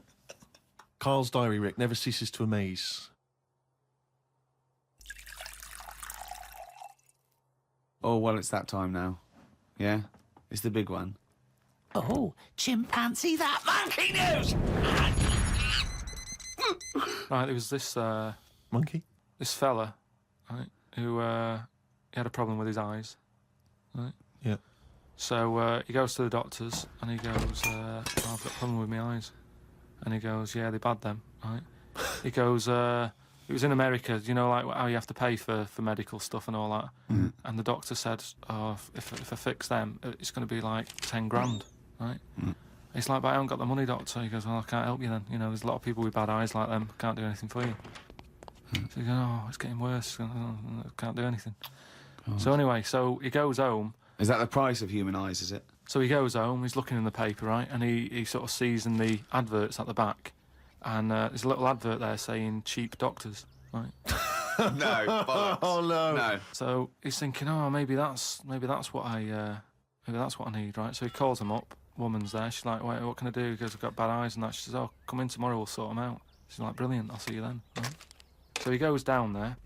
Karl's diary, Rick, never ceases to amaze. Oh, well, it's that time now. Yeah? It's the big one. Oh, chimpanzee, that monkey news! Right, there was this... monkey? This fella, right, who he had a problem with his eyes, right? Yeah. So he goes to the doctors and he goes, oh, I've got a problem with my eyes. And he goes, yeah, they're bad then, right? He goes, it was in America, you know, like how you have to pay for medical stuff and all that. Mm. And the doctor said, oh, if I fix them, it's going to be like 10 grand, right? Mm. It's like, but I haven't got the money, doctor. He goes, well, I can't help you then. You know, there's a lot of people with bad eyes like them. Can't do anything for you. So he goes, oh, it's getting worse. I can't do anything. God. So anyway, so he goes home. Is that the price of human eyes, is it? So he goes home, he's looking in the paper, right? And he sort of sees in the adverts at the back. And there's a little advert there saying cheap doctors, right? No, bollocks. Oh no. No. So he's thinking, oh, maybe that's what I need, right? So he calls him up. Woman's there. She's like, wait, what can I do? He goes, I've got bad eyes and that. She says, oh, come in tomorrow, we'll sort them out. She's like, brilliant, I'll see you then. Right? So he goes down there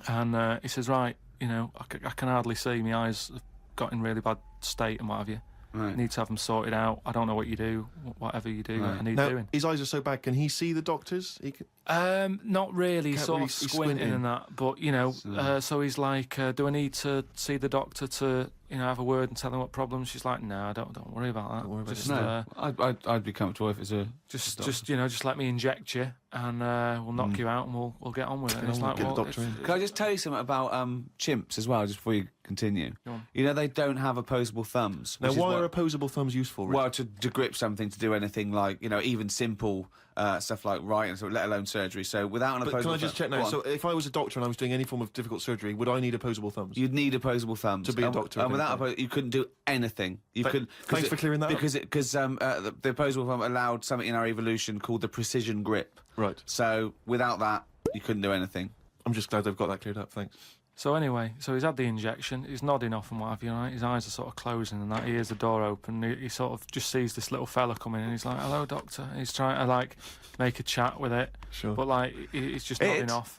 and he says, right, you know, I can hardly see. My eyes have got in really bad state and what have you. Right. Need to have them sorted out. I don't know what you do. Whatever you do, Right. I need Now, doing. his eyes are so bad, can he see the doctors? He can... Not really, Can't sort really- of he's squinting squinting. and that, but, you know, so he's like, do I need to see the doctor to, you know, have a word and tell him what problems? She's like, no, don't worry about that. Don't worry about just, it. No, I'd be comfortable if it's a... just you know, just let me inject you and we'll knock you out and we'll get on with it. And Get it's on, like, get a well, doctor in. Can I just tell you something about chimps as well, just before you continue? Go on. You know, they don't have opposable thumbs. Now, which is why what- are opposable thumbs useful, Rick? Well, to grip something, to do anything like, you know, even simple stuff like writing, so let alone surgery. So without an But opposable can I just check thumb- now? Go So on. if I was a doctor and I was doing any form of difficult surgery, would I need opposable thumbs? You'd need opposable thumbs To be a doctor, And I without think. you couldn't do anything. You could. Thanks for clearing that up. Because the opposable thumb allowed something in our evolution called the precision grip. Right. So without that, you couldn't do anything. I'm just glad they've got that cleared up, thanks. So anyway, so he's had the injection, he's nodding off and what have you, right? His eyes are sort of closing and that, he hears the door open, he sort of just sees this little fella coming in, he's like, hello, doctor. And he's trying to, like, make a chat with it. Sure. But, like, he's just nodding off.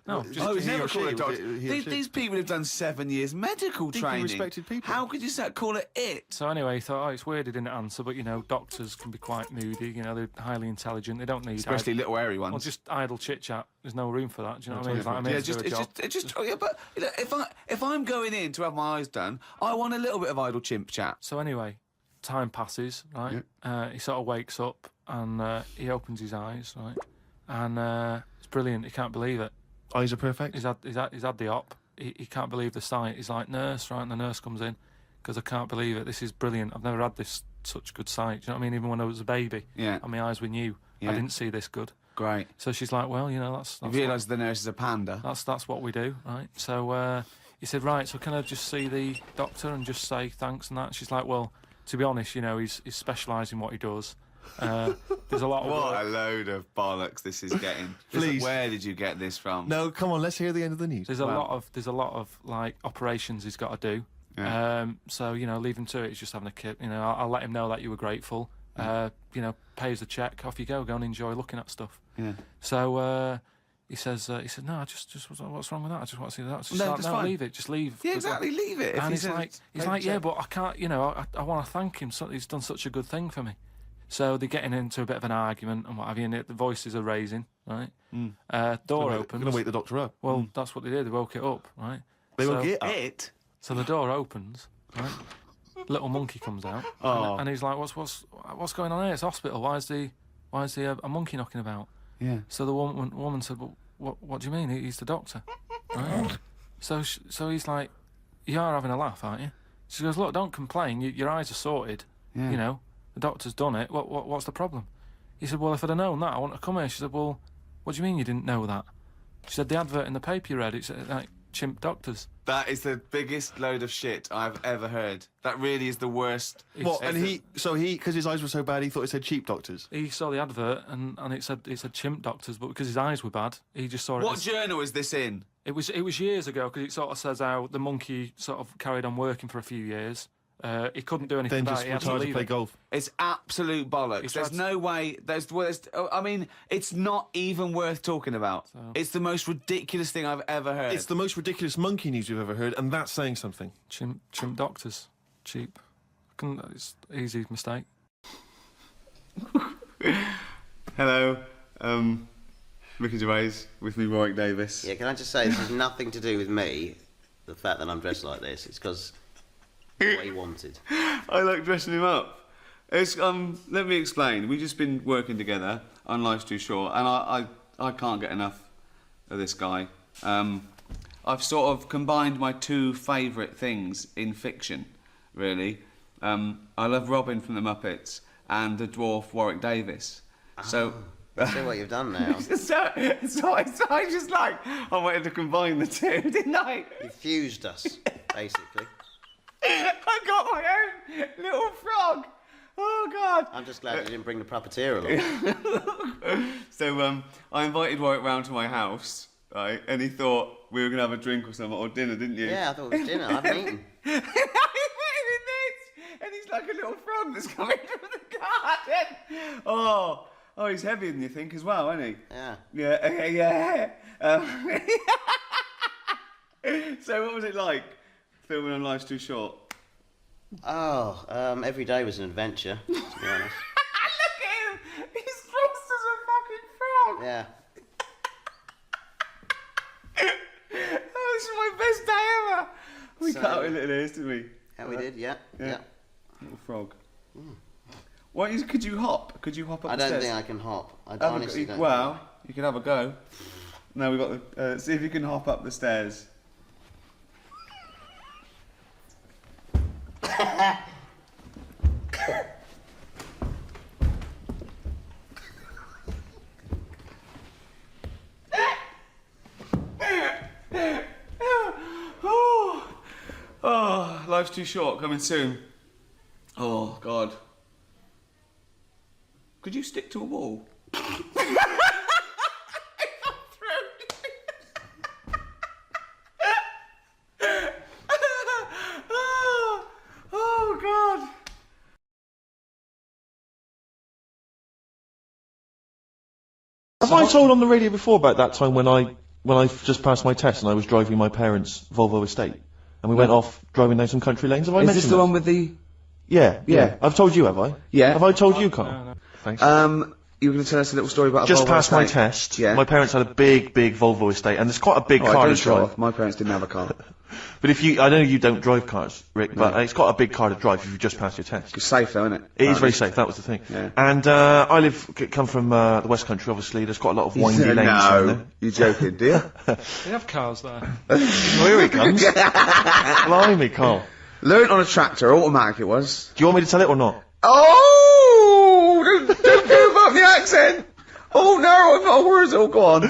No, I was never called a doctor. These people have done 7 years medical training. Respected people. How could you call it it? So anyway, he thought, oh, it's weird he didn't answer, but, you know, doctors can be quite moody, you know, they're highly intelligent, they don't need... Especially little airy ones. Well, just idle chit-chat. There's no room for that, do you know what I mean? It's like, I'm Yeah, here to do a job. but you know, if I'm going in to have my eyes done, I want a little bit of idle chimp chat. So anyway, time passes, right? He sort of wakes up and he opens his eyes, right? And it's brilliant. He can't believe it. Eyes are perfect. He's had the op. He can't believe the sight. He's like, nurse, right? And the nurse comes in because I can't believe it. This is brilliant. I've never had such good sight. Do you know what I mean? Even when I was a baby, and my eyes were new, I didn't see this good. Great. So she's like, well, you know, that's you realise the nurse is a panda. That's what we do, right? So he said, right, so can I just see the doctor and just say thanks and that? And she's like, well, to be honest, you know, he's specialised in what he does. There's a lot of What a load of bollocks this is getting. Please. Where did you get this from? No, come on, let's hear the end of the news. There's a lot of like operations he's got to do. Yeah. So you know, leave him to it. He's just having a kid. You know, I'll let him know that you were grateful. You know, pay us the check. Off you go. Go and enjoy looking at stuff. Yeah. So he said, no, I just what's wrong with that? I just want to see that. No, just fine. Leave it. Just leave. Yeah, exactly. Leave it. And he's like, yeah, but I can't. You know, I want to thank him. So he's done such a good thing for me. So they're getting into a bit of an argument and what have you, and the voices are raising, right? Door opens. Going to wake the doctor up. Well, that's what they did. They woke it up, right? They woke it up. So the door opens, right? Little monkey comes out, and he's like, "What's going on here? It's a hospital. Why is there a monkey knocking about?" Yeah. So the woman said, "Well, what do you mean? He's the doctor." Right? So he's like, "You are having a laugh, aren't you?" She goes, "Look, don't complain. Your eyes are sorted. Yeah. You know." The doctor's done it. What's the problem? He said, well, if I'd have known that, I wouldn't have come here. She said, well, what do you mean you didn't know that? She said, the advert in the paper you read, it's like chimp doctors. That is the biggest load of shit I've ever heard. That really is the worst. What? And because his eyes were so bad, he thought it said cheap doctors. He saw the advert and it said chimp doctors, but because his eyes were bad, he just saw it. What journal is this in? It was years ago, because it sort of says how the monkey sort of carried on working for a few years. He couldn't do anything about it. Then just retired to play golf. It's absolute bollocks. There's no way. I mean, it's not even worth talking about. So. It's the most ridiculous thing I've ever heard. It's the most ridiculous monkey news you've ever heard, and that's saying something. Chimp doctors, cheap. It's easy mistake. Hello, Ricky Gervais with me, Warwick Davis. Yeah, can I just say this has nothing to do with me. The fact that I'm dressed like this, it's because. What he wanted. I like dressing him up. It's let me explain. We've just been working together on Life's Too Short, and I can't get enough of this guy. I've sort of combined my two favourite things in fiction, really. I love Robin from the Muppets and the dwarf Warwick Davis. So I see what you've done now. so I just I wanted to combine the two, didn't I? You fused us, basically. I got my own little frog. Oh God! I'm just glad you didn't bring the puppeteer along. So I invited Warwick round to my house, right? And he thought we were gonna have a drink or something, or dinner, didn't you? Yeah, I thought it was dinner. I haven't eaten. And he's like a little frog that's coming from the garden. Oh, he's heavier than you think as well, isn't he? Yeah. Yeah. So what was it like? Filming on Life's Too Short? Oh, every day was an adventure, to be honest. Look at him! He's dressed as a fucking frog! Yeah. This is my best day ever! We cut out a little ears, didn't we? Yeah, we did, yeah. Little frog. Could you hop? Could you hop up the stairs? I don't think I can hop. I honestly don't. Well, you can have a go. Now we've got the... see if you can hop up the stairs. Life's Too Short, coming soon. Oh, God. Could you stick to a wall? Oh, God. Have I told on the radio before about that time when I when I just passed my test and I was driving my parents' Volvo estate, and we went off driving down some country lanes. Have I mentioned Is this the one with the... Yeah. I've told you, have I? Yeah. Have I told you, Carl? No. Thanks. You were going to tell us a little story about a Just Volvo passed my estate? test. Yeah. My parents had a big Volvo estate, and it's quite a big car don't to show drive. off. My parents didn't have a car. But I know you don't drive cars, Rick, but it's got a big car to drive if you've just passed your test. It's safe though, isn't it? It is very safe, that was the thing. Yeah. And I come from the West Country, obviously. There's quite a lot of windy lanes around there. You're joking, do you? They have cars there. Well, here he comes. Blimey, Carl. Learned on a tractor, automatic it was. Do you want me to tell it or not? Oh! Don't move up the accent! Oh no, I'm not worried. Oh, go on.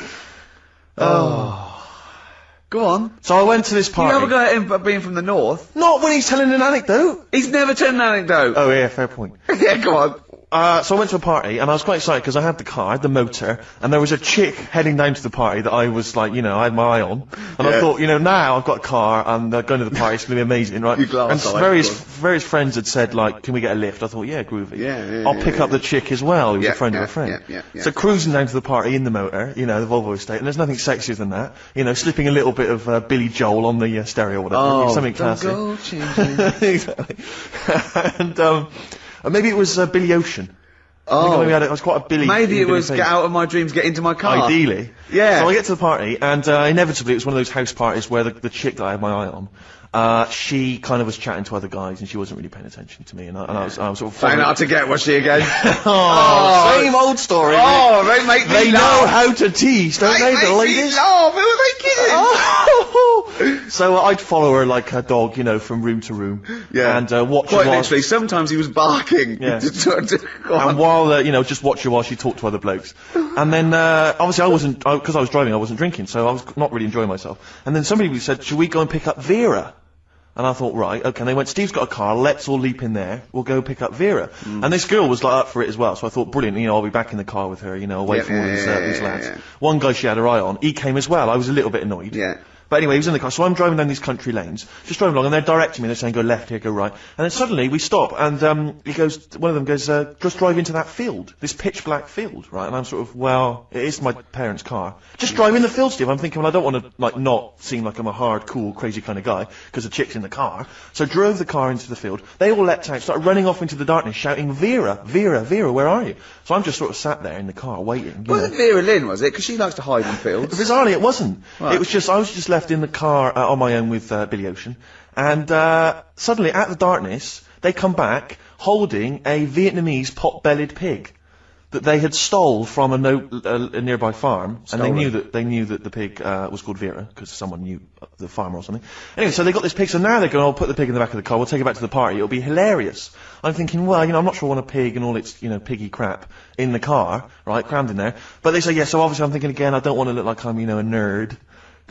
Go on. So I went to this party. You have a go at him being from the north. Not when he's telling an anecdote. He's never told an anecdote. Oh yeah, fair point. Yeah, go on. So I went to a party, and I was quite excited because I had the car, I had the motor, and there was a chick heading down to the party that I was like, you know, I had my eye on. And I thought, you know, now I've got a car, and going to the party, it's going to be amazing, right? And various friends had said, like, can we get a lift? I thought, yeah, groovy. Yeah, I'll pick up the chick as well, who's a friend of a friend. Yeah. So cruising down to the party in the motor, you know, the Volvo estate, and there's nothing sexier than that. You know, slipping a little bit of Billy Joel on the stereo or whatever. Something classy. Go changing. Exactly. And maybe it was Billy Ocean. I was quite a Billy. Maybe it was Get Out of My Dreams, Get Into My Car. Ideally. Yeah. So I get to the party, and inevitably it was one of those house parties where the chick that I had my eye on, she kind of was chatting to other guys, and she wasn't really paying attention to me, and I was sort of Found out to get, was she again? Same old story. Oh, they make me They laugh. know how to tease, don't they, the ladies? Laugh. Who are they kidding? So I'd follow her like a dog, you know, from room to room. Yeah. And watch her Quite while... literally, sometimes he was barking. Yeah. Go on. And while, you know, just watch her while she talked to other blokes. And then, obviously because I was driving, I wasn't drinking, so I was not really enjoying myself. And then somebody said, should we go and pick up Vera? And I thought, right, okay. And they went, Steve's got a car, let's all leap in there, we'll go pick up Vera. And this girl was like up for it as well, so I thought, brilliant, you know, I'll be back in the car with her, you know, away from all these lads. Yeah. One guy she had her eye on, he came as well, I was a little bit annoyed. Yeah. But anyway, he was in the car, so I'm driving down these country lanes, just driving along, and they're directing me, they're saying, go left here, go right. And then suddenly, we stop, and one of them goes, just drive into that field, this pitch black field, right? And I'm sort of, well, it is my parents' car. Just drive in the field, Steve. I'm thinking, well, I don't want to, like, not seem like I'm a hard, cool, crazy kind of guy, because the chick's in the car. So drove the car into the field. They all leapt out, started running off into the darkness, shouting, Vera, Vera, Vera, where are you? So I'm just sort of sat there in the car, waiting. Wasn't Vera Lynn, was it? Because she likes to hide in fields. Bizarrely, it wasn't. Right. It was just, I was just left in the car on my own with Billy Ocean, and suddenly, at the darkness, they come back holding a Vietnamese pot-bellied pig that they had stole from a nearby farm, and they knew that the pig was called Vera because someone knew the farmer or something. Anyway, so they got this pig. So now they're going, "I'll put the pig in the back of the car. We'll take it back to the party. It'll be hilarious." I'm thinking, well, you know, I'm not sure I want a pig and all its, you know, piggy crap in the car, right, crammed in there. But they say, yeah. So obviously, I'm thinking again, I don't want to look like I'm, you know, a nerd.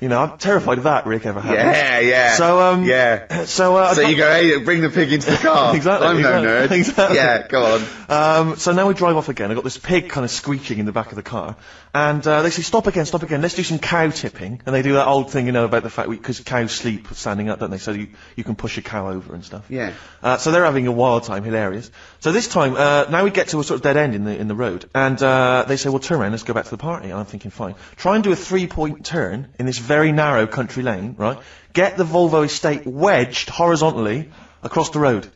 You know, I'm terrified of that, Rick, ever happens. Yeah. So, So you go, hey, bring the pig into the car. Exactly. I'm no nerd. Exactly. Yeah, go on. So now we drive off again. I've got this pig kind of screeching in the back of the car. And they say, stop again, let's do some cow tipping. And they do that old thing, you know, about the fact, because cows sleep standing up, don't they? So you can push a cow over and stuff. Yeah. So they're having a wild time, hilarious. So this time, now we get to a sort of dead end in the road. And they say, well, turn around, let's go back to the party. And I'm thinking, fine. Try and do a 3-point turn in this very narrow country lane, right? Get the Volvo estate wedged horizontally across the road.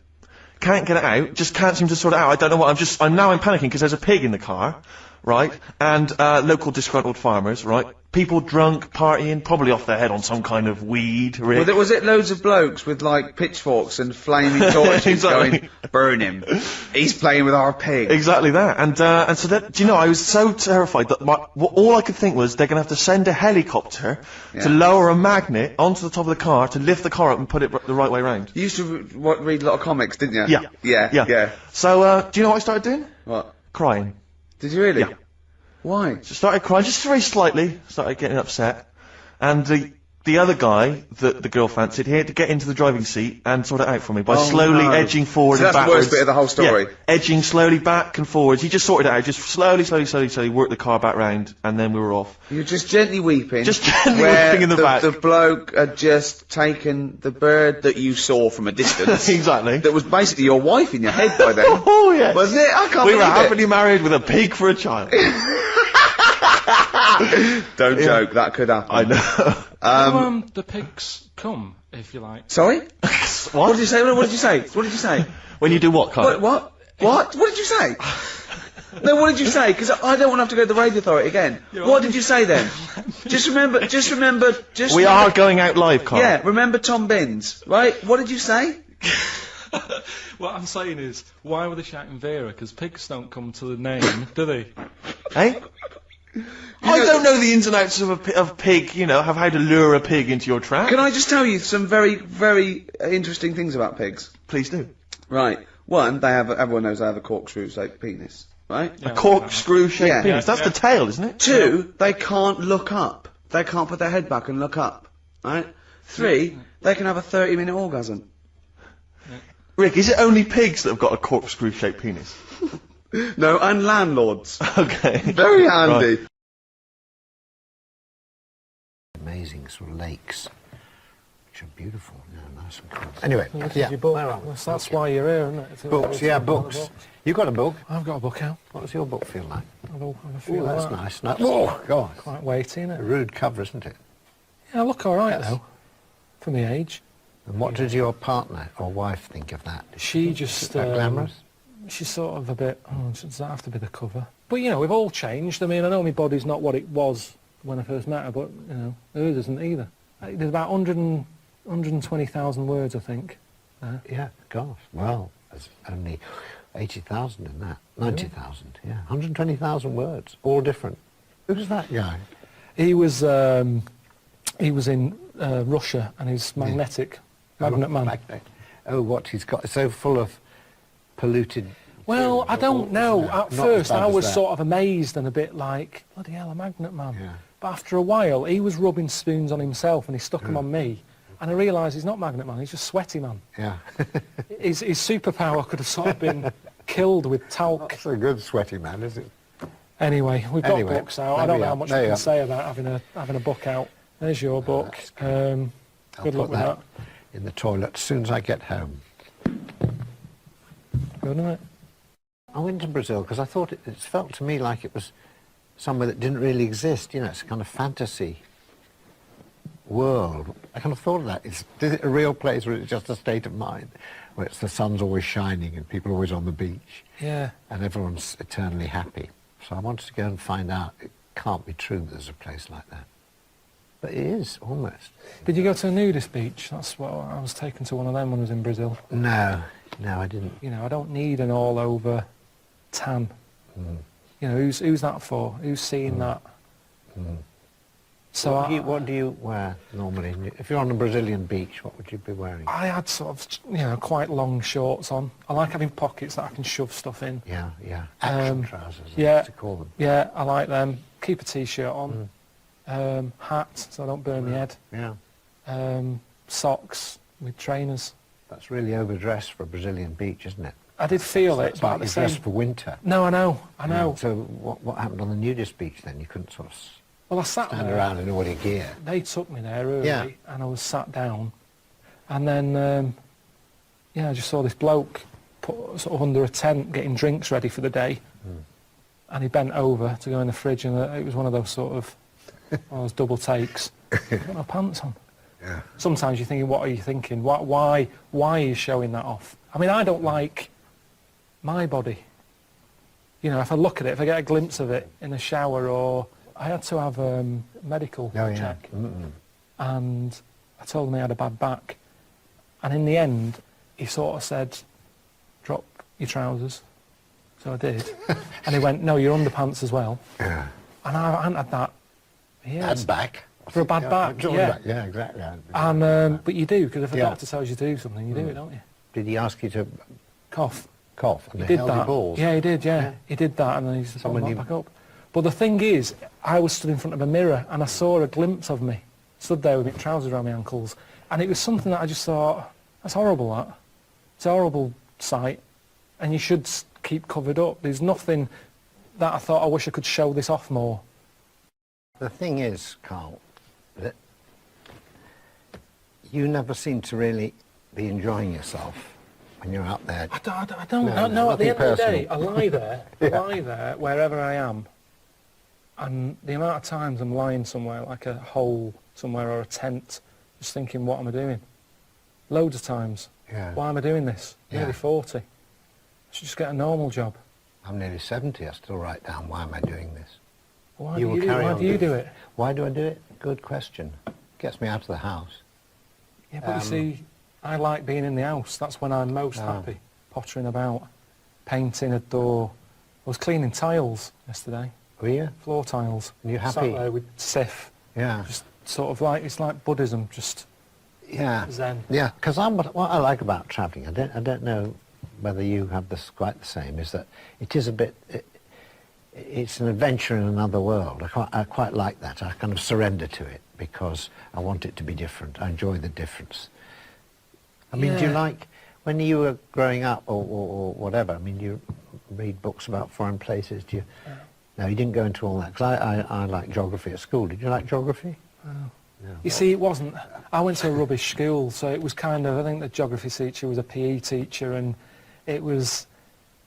Can't get it out, just can't seem to sort it out. I don't know what, I'm panicking because there's a pig in the car, right? And, local disgruntled farmers, right? People drunk, partying, probably off their head on some kind of weed, Rick. Well, was it loads of blokes with, like, pitchforks and flaming torches Exactly. going, burn him. He's playing with our pig. Exactly that. And so that, do you know, I was so terrified that all I could think was they're going to have to send a helicopter to lower a magnet onto the top of the car to lift the car up and put it the right way round. You used to read a lot of comics, didn't you? Yeah. Yeah. So, do you know what I started doing? What? Crying. Did you really? Yeah. Why? So started crying, just very slightly, started getting upset. And the other guy that the girl fancied, he had to get into the driving seat and sort it out for me by slowly edging forward and that's backwards. the worst bit of the whole story. Yeah, edging slowly back and forwards. He just sorted it out, just slowly worked the car back round, and then we were off. You're just gently weeping. Just gently weeping in the back. The bloke had just taken the bird that you saw from a distance. Exactly. That was basically your wife in your head by then. Oh, yes. Wasn't it? I can't We were believe it. happily married with a pig for a child. Don't joke, that could happen. I know. The pigs come, if you like. Sorry? What did you say? What did you say? What did you say? When you do what, Carl? What? What did you say? No, what did you say? Because I don't want to have to go to the radio authority again. What did you say then? Just remember. We are going out live, Carl. Yeah, remember Tom Binns, right? What did you say? What I'm saying is, why were they shouting Vera? Because pigs don't come to the name, do they? Hey? I don't know the ins and outs of pig, you know, how to lure a pig into your trap. Can I just tell you some very, very interesting things about pigs? Please do. Right. One, everyone knows they have a corkscrew-shaped penis, right? Yeah, a corkscrew-shaped penis. That's the tail, isn't it? Two, they can't look up. They can't put their head back and look up, right? Three, they can have a 30-minute orgasm. Rick, is it only pigs that have got a corkscrew-shaped penis? No, and landlords. Okay. Very handy. Right. Amazing sort of lakes, which are beautiful, nice and cool. Anyway, your book. That's why you're here, isn't it? Books, books. You got a book? I've got a book out. What does your book feel like? That's nice. Oh, God. Quite weighty, isn't it? A rude cover, isn't it? Yeah, I look all right though, for my age. And what did your partner or wife think of that? She just glamorous. She's sort of a bit. Does that have to be the cover? But you know, we've all changed. I mean, I know my body's not what it was when I first met her, but you know, hers isn't either. There's about 120,000 words, I think. Yeah, gosh. Well, there's only 80,000 in that. 90,000. Yeah, 120,000 words, all different. Who's that guy? He was in Russia, and he's magnetic. Magnet man. Magnet. Oh, what he's got so full of polluted. Well, I don't know. At first, I was sort of amazed and a bit like, bloody hell, a magnet man. Yeah. But after a while, he was rubbing spoons on himself and he stuck them on me. And I realised he's not magnet man, he's just sweaty man. Yeah. his superpower could have sort of been killed with talc. That's a good sweaty man, is it? Anyway, we've got books out. I don't know how much we can say about having a book out. There's your book. Good luck with that. In the toilet as soon as I get home. Good, isn't it? I went to Brazil because I thought it felt to me like it was somewhere that didn't really exist. You know, it's a kind of fantasy world. I kind of thought of that. Is it a real place or is it just a state of mind where the sun's always shining and people are always on the beach? Yeah. And everyone's eternally happy. So I wanted to go and find out. It can't be true that there's a place like that. But it is, almost. Did you go to a nudist beach? That's what I was taken to one of them when I was in Brazil. No, I didn't. You know, I don't need an all-over tan. You know, who's that for? Who's seeing that? So what do you wear normally? If you're on a Brazilian beach, what would you be wearing? I had sort of, you know, quite long shorts on. I like having pockets that I can shove stuff in. Yeah. Action trousers, I used to call them. Yeah, I like them. Keep a t-shirt on. Hat, so I don't burn my head. Yeah. Socks with trainers. That's really overdressed for a Brazilian beach, isn't it? I did feel it, It's but like at the you're same... dressed for winter. No, I know. Yeah, so what happened on the nudist beach then? You couldn't sort of I sat stand there, around in all your gear. They took me there early, and I was sat down, and then, I just saw this bloke put sort of under a tent getting drinks ready for the day, and he bent over to go in the fridge, and it was one of those sort of one of those double takes. I've got no pants on. Yeah. Sometimes you're thinking, what are you thinking? Why are you showing that off? I mean, I don't like my body. You know, if I look at it, if I get a glimpse of it in the shower, or I had to have a medical check, and I told him I had a bad back, and in the end, he sort of said, drop your trousers. So I did, and he went, no, your underpants as well. Yeah. And I hadn't had that. Bad back. For a bad back, yeah, exactly. And but you do, because if a doctor tells you to do something, you do it, don't you? Did he ask you to cough? And He did held that. your balls? Yeah, he did. Yeah, he did that, and then he said, back up. But the thing is, I was stood in front of a mirror, and I saw a glimpse of me, stood there with my trousers around my ankles, and it was something that I just thought, that's horrible. That it's a horrible sight, and you should keep covered up. There's nothing that I thought, I wish I could show this off more. The thing is, Carl, that you never seem to really be enjoying yourself when you're out there. I don't know. At the end of the day, I lie there, wherever I am, And the amount of times I'm lying somewhere, like a hole somewhere or a tent, just thinking, what am I doing? Loads of times. Yeah. Why am I doing this? Nearly 40. I should just get a normal job. I'm nearly 70. I still write down, why am I doing this? Why do you do it? Why do I do it? Good question. Gets me out of the house. Yeah, but you see, I like being in the house. That's when I'm most happy. Pottering about, painting a door. I was cleaning tiles yesterday. Were you? Floor tiles. And you're happy? Sat there with Sif. Yeah. Just sort of like, it's like Buddhism, just zen. Yeah, because what I like about travelling, I don't know whether you have this quite the same, is that it is a bit, it's an adventure in another world. I quite like that. I kind of surrender to it because I want it to be different. I enjoy the difference. I mean, do you like, when you were growing up or whatever, I mean, you read books about foreign places, do you? No, you didn't go into all that, because I like geography at school. Did you like geography? Oh. No. You see, it wasn't, I went to a rubbish school, so it was kind of, I think the geography teacher was a PE teacher, and it was,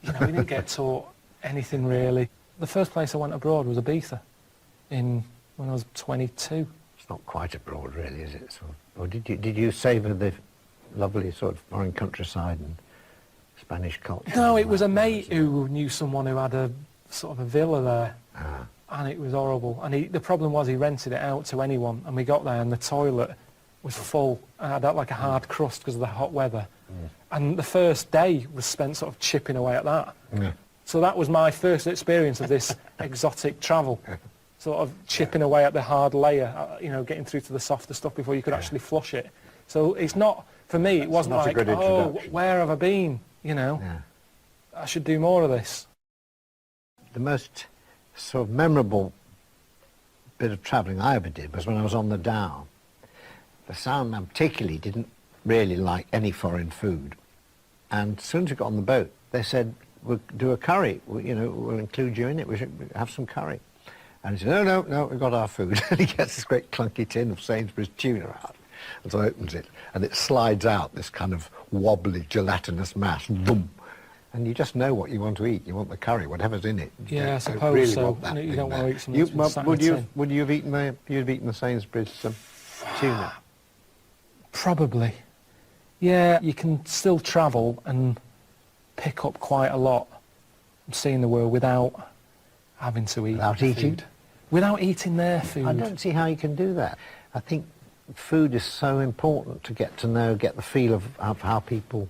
you know, we didn't get taught anything really. The first place I went abroad was Ibiza, when I was 22. It's not quite abroad really, is it? Or did you savour the lovely sort of foreign countryside and Spanish culture? No, it was a mate who knew someone who had a sort of a villa there, and it was horrible. And the problem was he rented it out to anyone, and we got there and the toilet was full and had like a hard crust because of the hot weather. And the first day was spent sort of chipping away at that. So that was my first experience of this exotic travel, sort of chipping away at the hard layer, you know, getting through to the softer stuff before you could actually flush it. So it's not, for me, it wasn't like, oh, where have I been, you know? I should do more of this. The most sort of memorable bit of travelling I ever did was when I was on the Down. The Sound man particularly didn't really like any foreign and as soon as we got on the boat they said, we'll do a curry, we'll include you in it, we should have some curry. And he said, no, we've got our food. And he gets this great clunky tin of Sainsbury's tuna out, and so opens it and it slides out this kind of wobbly gelatinous mass, boom. And you just know what you want to eat. You want the curry, whatever's in it. Yeah, I suppose so. You don't want to eat something that's would you have eaten the Sainsbury's tuna? Probably. Yeah, you can still travel and pick up quite a lot from seeing the world without having to eat. Without eating? Food. Without eating their food. I don't see how you can do that. I think food is so important to get to know, get the feel of how people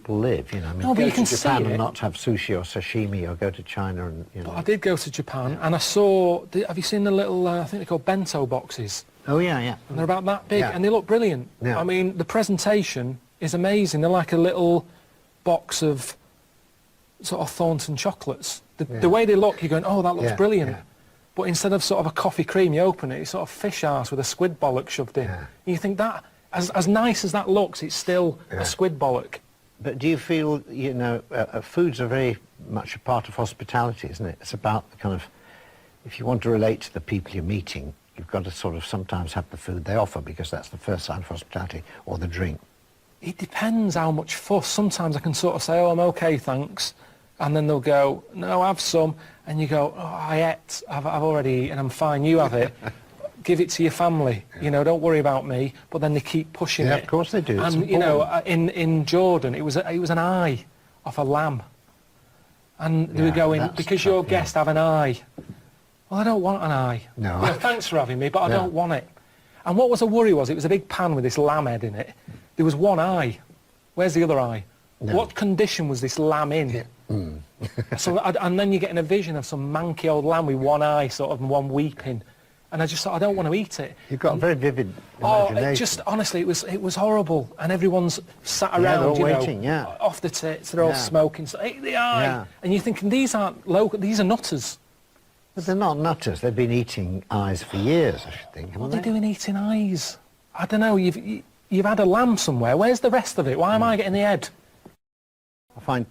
live, you know. I mean, no, but go you can to Japan see and it. not have sushi or sashimi, or go to China and, you know. But I did go to Japan and I saw, have you seen the little, I think they're called bento boxes? Oh, yeah. And they're about that big and they look brilliant. Yeah. I mean, the presentation is amazing. They're like a little box of sort of Thornton chocolates. The way they look, you're going, oh, that looks brilliant. Yeah. But instead of sort of a coffee cream, you open it, it's sort of fish arse with a squid bollock shoved in. And you think that, as nice as that looks, it's still a squid bollock. But do you feel, you know, food's a very much a part of hospitality, isn't it? It's about the kind of, if you want to relate to the people you're meeting, you've got to sort of sometimes have the food they offer, because that's the first sign of hospitality, or the drink. It depends how much fuss. Sometimes I can sort of say, oh, I'm okay, thanks. And then they'll go, no, have some. And you go, oh, I ate, I've already eaten, I'm fine, you have it. Give it to your family, you know, don't worry about me. But then they keep pushing it. Yeah, of course they do. And, you know, in Jordan, it was an eye off a lamb. And they were going, because your guests have an eye. Well, I don't want an eye. No. You know, thanks for having me, but I don't want it. And what was a worry was, it was a big pan with this lamb head in it. There was one eye. Where's the other eye? No. What condition was this lamb in? So, and then you're getting a vision of some manky old lamb with one eye, sort of, and one weeping. And I just thought, I don't want to eat it. You've got a very vivid imagination. Oh, it just, honestly, it was horrible. And everyone's sat around, they're all you know, waiting, off the tits, they're all smoking. So, eat the eye. And you're thinking, these aren't local, these are nutters. But they're not nutters. They've been eating eyes for years, I should think. What are they doing eating eyes? I don't know. You've had a lamb somewhere. Where's the rest of it? Why am I getting the head? I find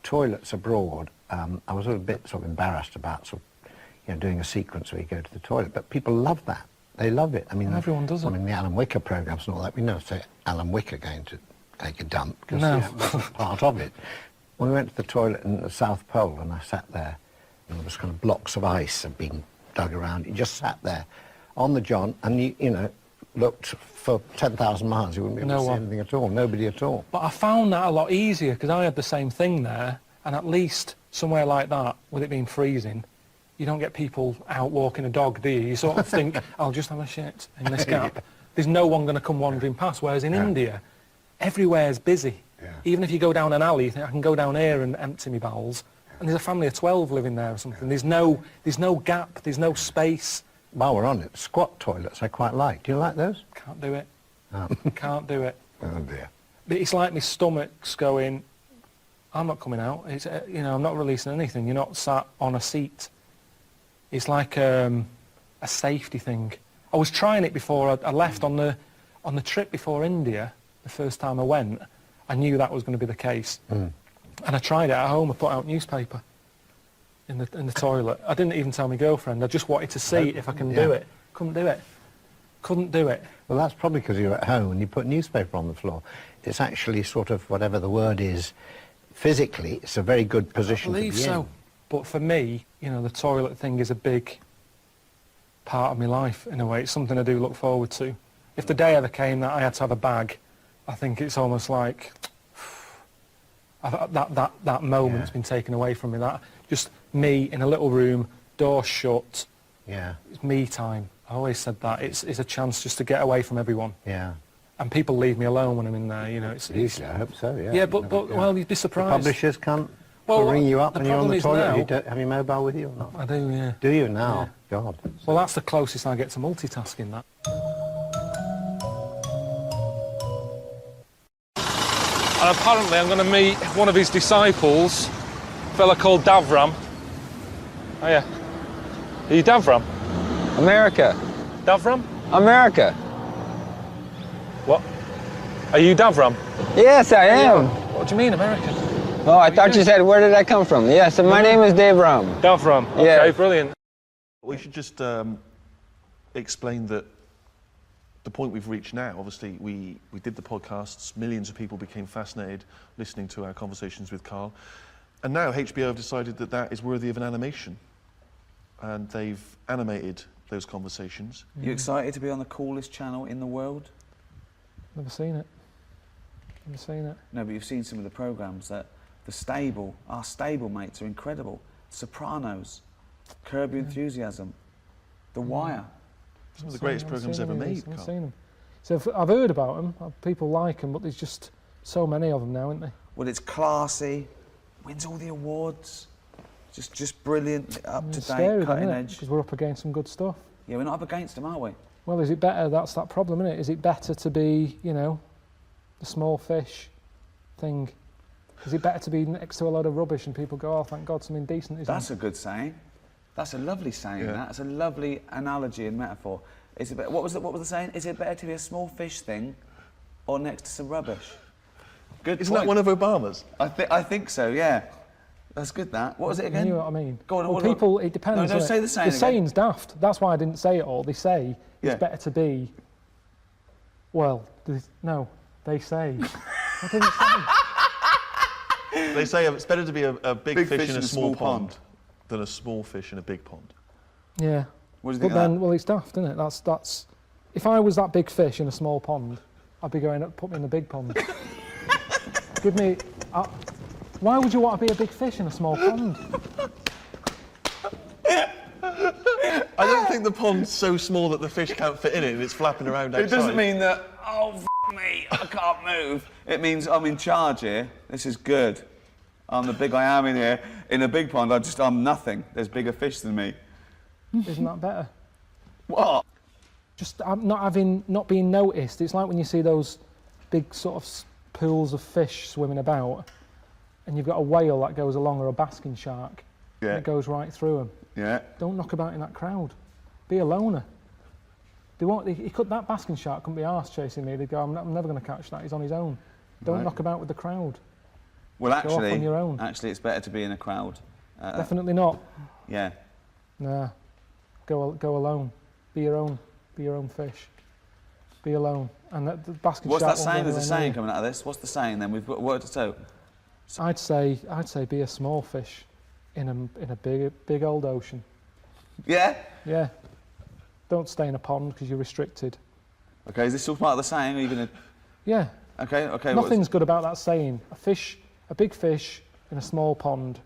toilets abroad, I was a bit sort of embarrassed about sort of, you know, doing a sequence where you go to the toilet, but people love that. They love it. I mean, everyone does it. I mean, the Alan Wicker programmes and all that, we never say Alan Wicker going to take a dump, because no. it wasn't part of it. When we went to the toilet in the South Pole and I sat there, and there was kind of blocks of ice had been dug around. You just sat there on the john and you know, looked for 10,000 miles, you wouldn't be able to see anything at all, nobody at all. But I found that a lot easier because I had the same thing there, and at least somewhere like that, with it being freezing, you don't get people out walking a dog, do you? You sort of think, I'll just have a shit in this gap. There's no one going to come wandering past, whereas in India, everywhere's busy. Even if you go down an alley, you think, I can go down here and empty my bowels, and there's a family of 12 living there or something. There's no gap, there's no space. While we're on it, squat toilets I quite like. Do you like those? Can't do it. Can't do it. Oh dear. It's like my stomach's going, I'm not coming out. It's, you know, I'm not releasing anything. You're not sat on a seat. It's like a safety thing. I was trying it before I left on the trip before India. The first time I went, I knew that was going to be the case, and I tried it at home. I put out newspaper in the toilet. I didn't even tell my girlfriend. I just wanted to see if I can do it. Couldn't do it. Couldn't do it. Well, that's probably because you're at home and you put newspaper on the floor. It's actually sort of, whatever the word is, physically, it's a very good position to be in. I believe so. But for me, you know, the toilet thing is a big part of my life, in a way. It's something I do look forward to. If the day ever came that I had to have a bag, I think it's almost like that moment's been taken away from me. That just me in a little room, door shut. Yeah. It's me time. I always said that. It's a chance just to get away from everyone. Yeah. And people leave me alone when I'm in there, you know. Usually, I hope so, yeah. Yeah, but well, you'd be surprised. The publishers can't ring you up when you're on the toilet. You don't have your mobile with you or not? I do, yeah. Do you now? Yeah. God. Well, that's the closest I get to multitasking, that. And apparently I'm going to meet one of his disciples, a fella called Davram. Oh, yeah. Are you Davram? America. Davram? America. What? Are you Davram? Yes, I am. What do you mean, American? Oh, I thought you said, where did I come from? Yes, and my name is Davram. Davram. Okay, brilliant. We should just explain that the point we've reached now, obviously, we did the podcasts, millions of people became fascinated listening to our conversations with Karl, and now HBO have decided that that is worthy of an animation, and they've animated those conversations. You excited to be on the coolest channel in the world? Never seen it. Never seen it. No, but you've seen some of the programmes that our stable mates are incredible. Sopranos, Curb Your Enthusiasm, The Wire. Some of the greatest programmes ever made, I've seen them. So I've heard about them, people like them, but there's just so many of them now, isn't there? Well, it's classy, wins all the awards, just brilliant, up to date, cutting edge. Because we're up against some good stuff. Yeah, we're not up against them, are we? Well, is it better? That's that problem, isn't it? Is it better to be, you know, the small fish thing? Is it better to be next to a load of rubbish and people go, oh, thank God, something decent is That's a good saying. That's a lovely saying, That's a lovely analogy and metaphor. Is it better, what was the saying? Is it better to be a small fish thing or next to some rubbish? Good Isn't that one of Obama's? I think so, yeah. That's good, that. What was it again? You know what I mean? Go on, well, people, it depends. No, say the saying The saying's daft. That's why I didn't say it all. They say it's better to be... Well, no, they say... I didn't say. They say it's better to be a big fish in a small pond than a small fish in a big pond. Yeah. What do you think then, of that? well, it's daft, isn't it? That's. If I was that big fish in a small pond, I'd be going, put me in the big pond. Give me... why would you want to be a big fish in a small pond? I don't think the pond's so small that the fish can't fit in it and it's flapping around outside. It doesn't mean that, oh, me, I can't move. It means I'm in charge here. This is good. I'm the big I am in here. In a big pond, I'm nothing. There's bigger fish than me. Isn't that better? What? Just not being noticed. It's like when you see those big sort of pools of fish swimming about, and you've got a whale that goes along or a basking shark, and it goes right through them. Yeah. Don't knock about in that crowd. Be a loner. That basking shark couldn't be arsed chasing me. They'd go, I'm never going to catch that. He's on his own. Don't knock about with the crowd. Well, actually, go off on your own. Actually, it's better to be in a crowd. Definitely not. Yeah. Nah. Go alone. Be your own fish. Be alone. And the basking What's shark. that saying? There's a saying coming out of this. What's the saying then? We've got word to toe. I'd say be a small fish in a big old ocean. Yeah? Yeah. Don't stay in a pond because you're restricted. Okay, is this all part of the saying? Are you going to... Yeah. Okay. Nothing's good about that saying. A big fish in a small pond.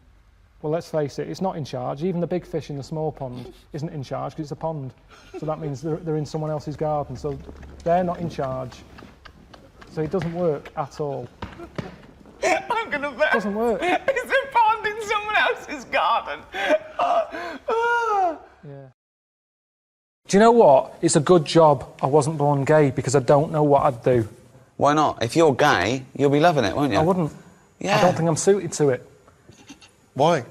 Well, let's face it, it's not in charge. Even the big fish in the small pond isn't in charge because it's a pond. So that means they're in someone else's garden. So they're not in charge. So it doesn't work at all. I'm going to bet. It doesn't work. It's a pond in someone else's garden. Yeah. Do you know what? It's a good job I wasn't born gay because I don't know what I'd do. Why not? If you're gay, you'll be loving it, won't you? I wouldn't. Yeah. I don't think I'm suited to it. Why?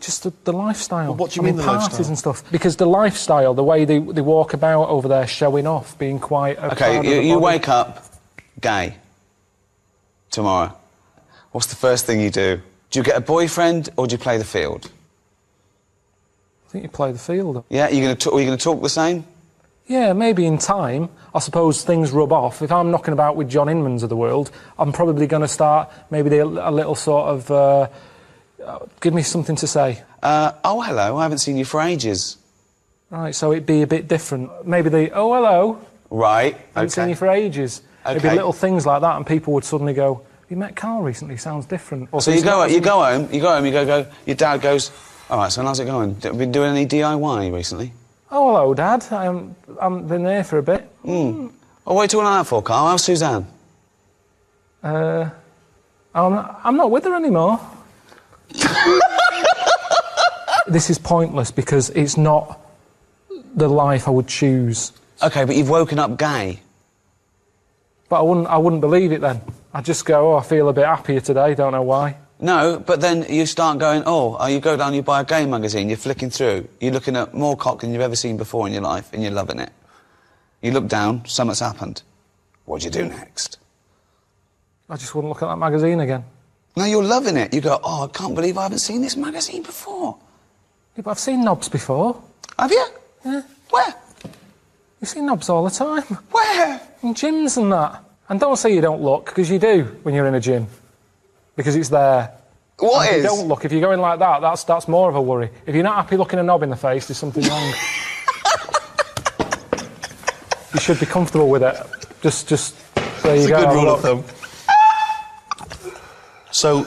Just the lifestyle. Well, what do you mean the parties lifestyle? and stuff. Because the lifestyle, the way they walk about over there showing off, being quite... Okay, you wake up gay tomorrow. What's the first thing you do? Do you get a boyfriend or do you play the field? I think you play the field. Yeah, are you going to talk the same? Yeah, maybe in time. I suppose things rub off. If I'm knocking about with John Inmans of the world, I'm probably going to start maybe a little sort of... give me something to say. Oh, hello, I haven't seen you for ages. Right, so it'd be a bit different. Maybe oh, hello. Right, I haven't seen you for ages. Okay. It'd be little things like that, and people would suddenly go, "Have you met Karl recently? Sounds different." Or so you go home, your dad goes, all right, so how's it going? Been doing any DIY recently? Oh, hello, Dad. I've been there for a bit. Oh, what are you talking like that for, Karl? How's Suzanne? I'm not with her anymore. This is pointless because it's not the life I would choose. Okay, but you've woken up gay. But I wouldn't believe it then. I'd just go, oh, I feel a bit happier today, don't know why. No, but then you start going, you go down, you buy a gay magazine, you're flicking through, you're looking at more cock than you've ever seen before in your life, and you're loving it. You look down, something's happened. What do you do next? I just wouldn't look at that magazine again. No, you're loving it. You go, I can't believe I haven't seen this magazine before. Yeah, but I've seen knobs before. Have you? Yeah. Where? You see knobs all the time. Where? In gyms and that. And don't say you don't look, because you do when you're in a gym. Because it's there. What and is? If you don't look, if you're going like that, that's more of a worry. If you're not happy looking a knob in the face, there's something wrong. You should be comfortable with it. Just there you go. It's a good rule of thumb. So,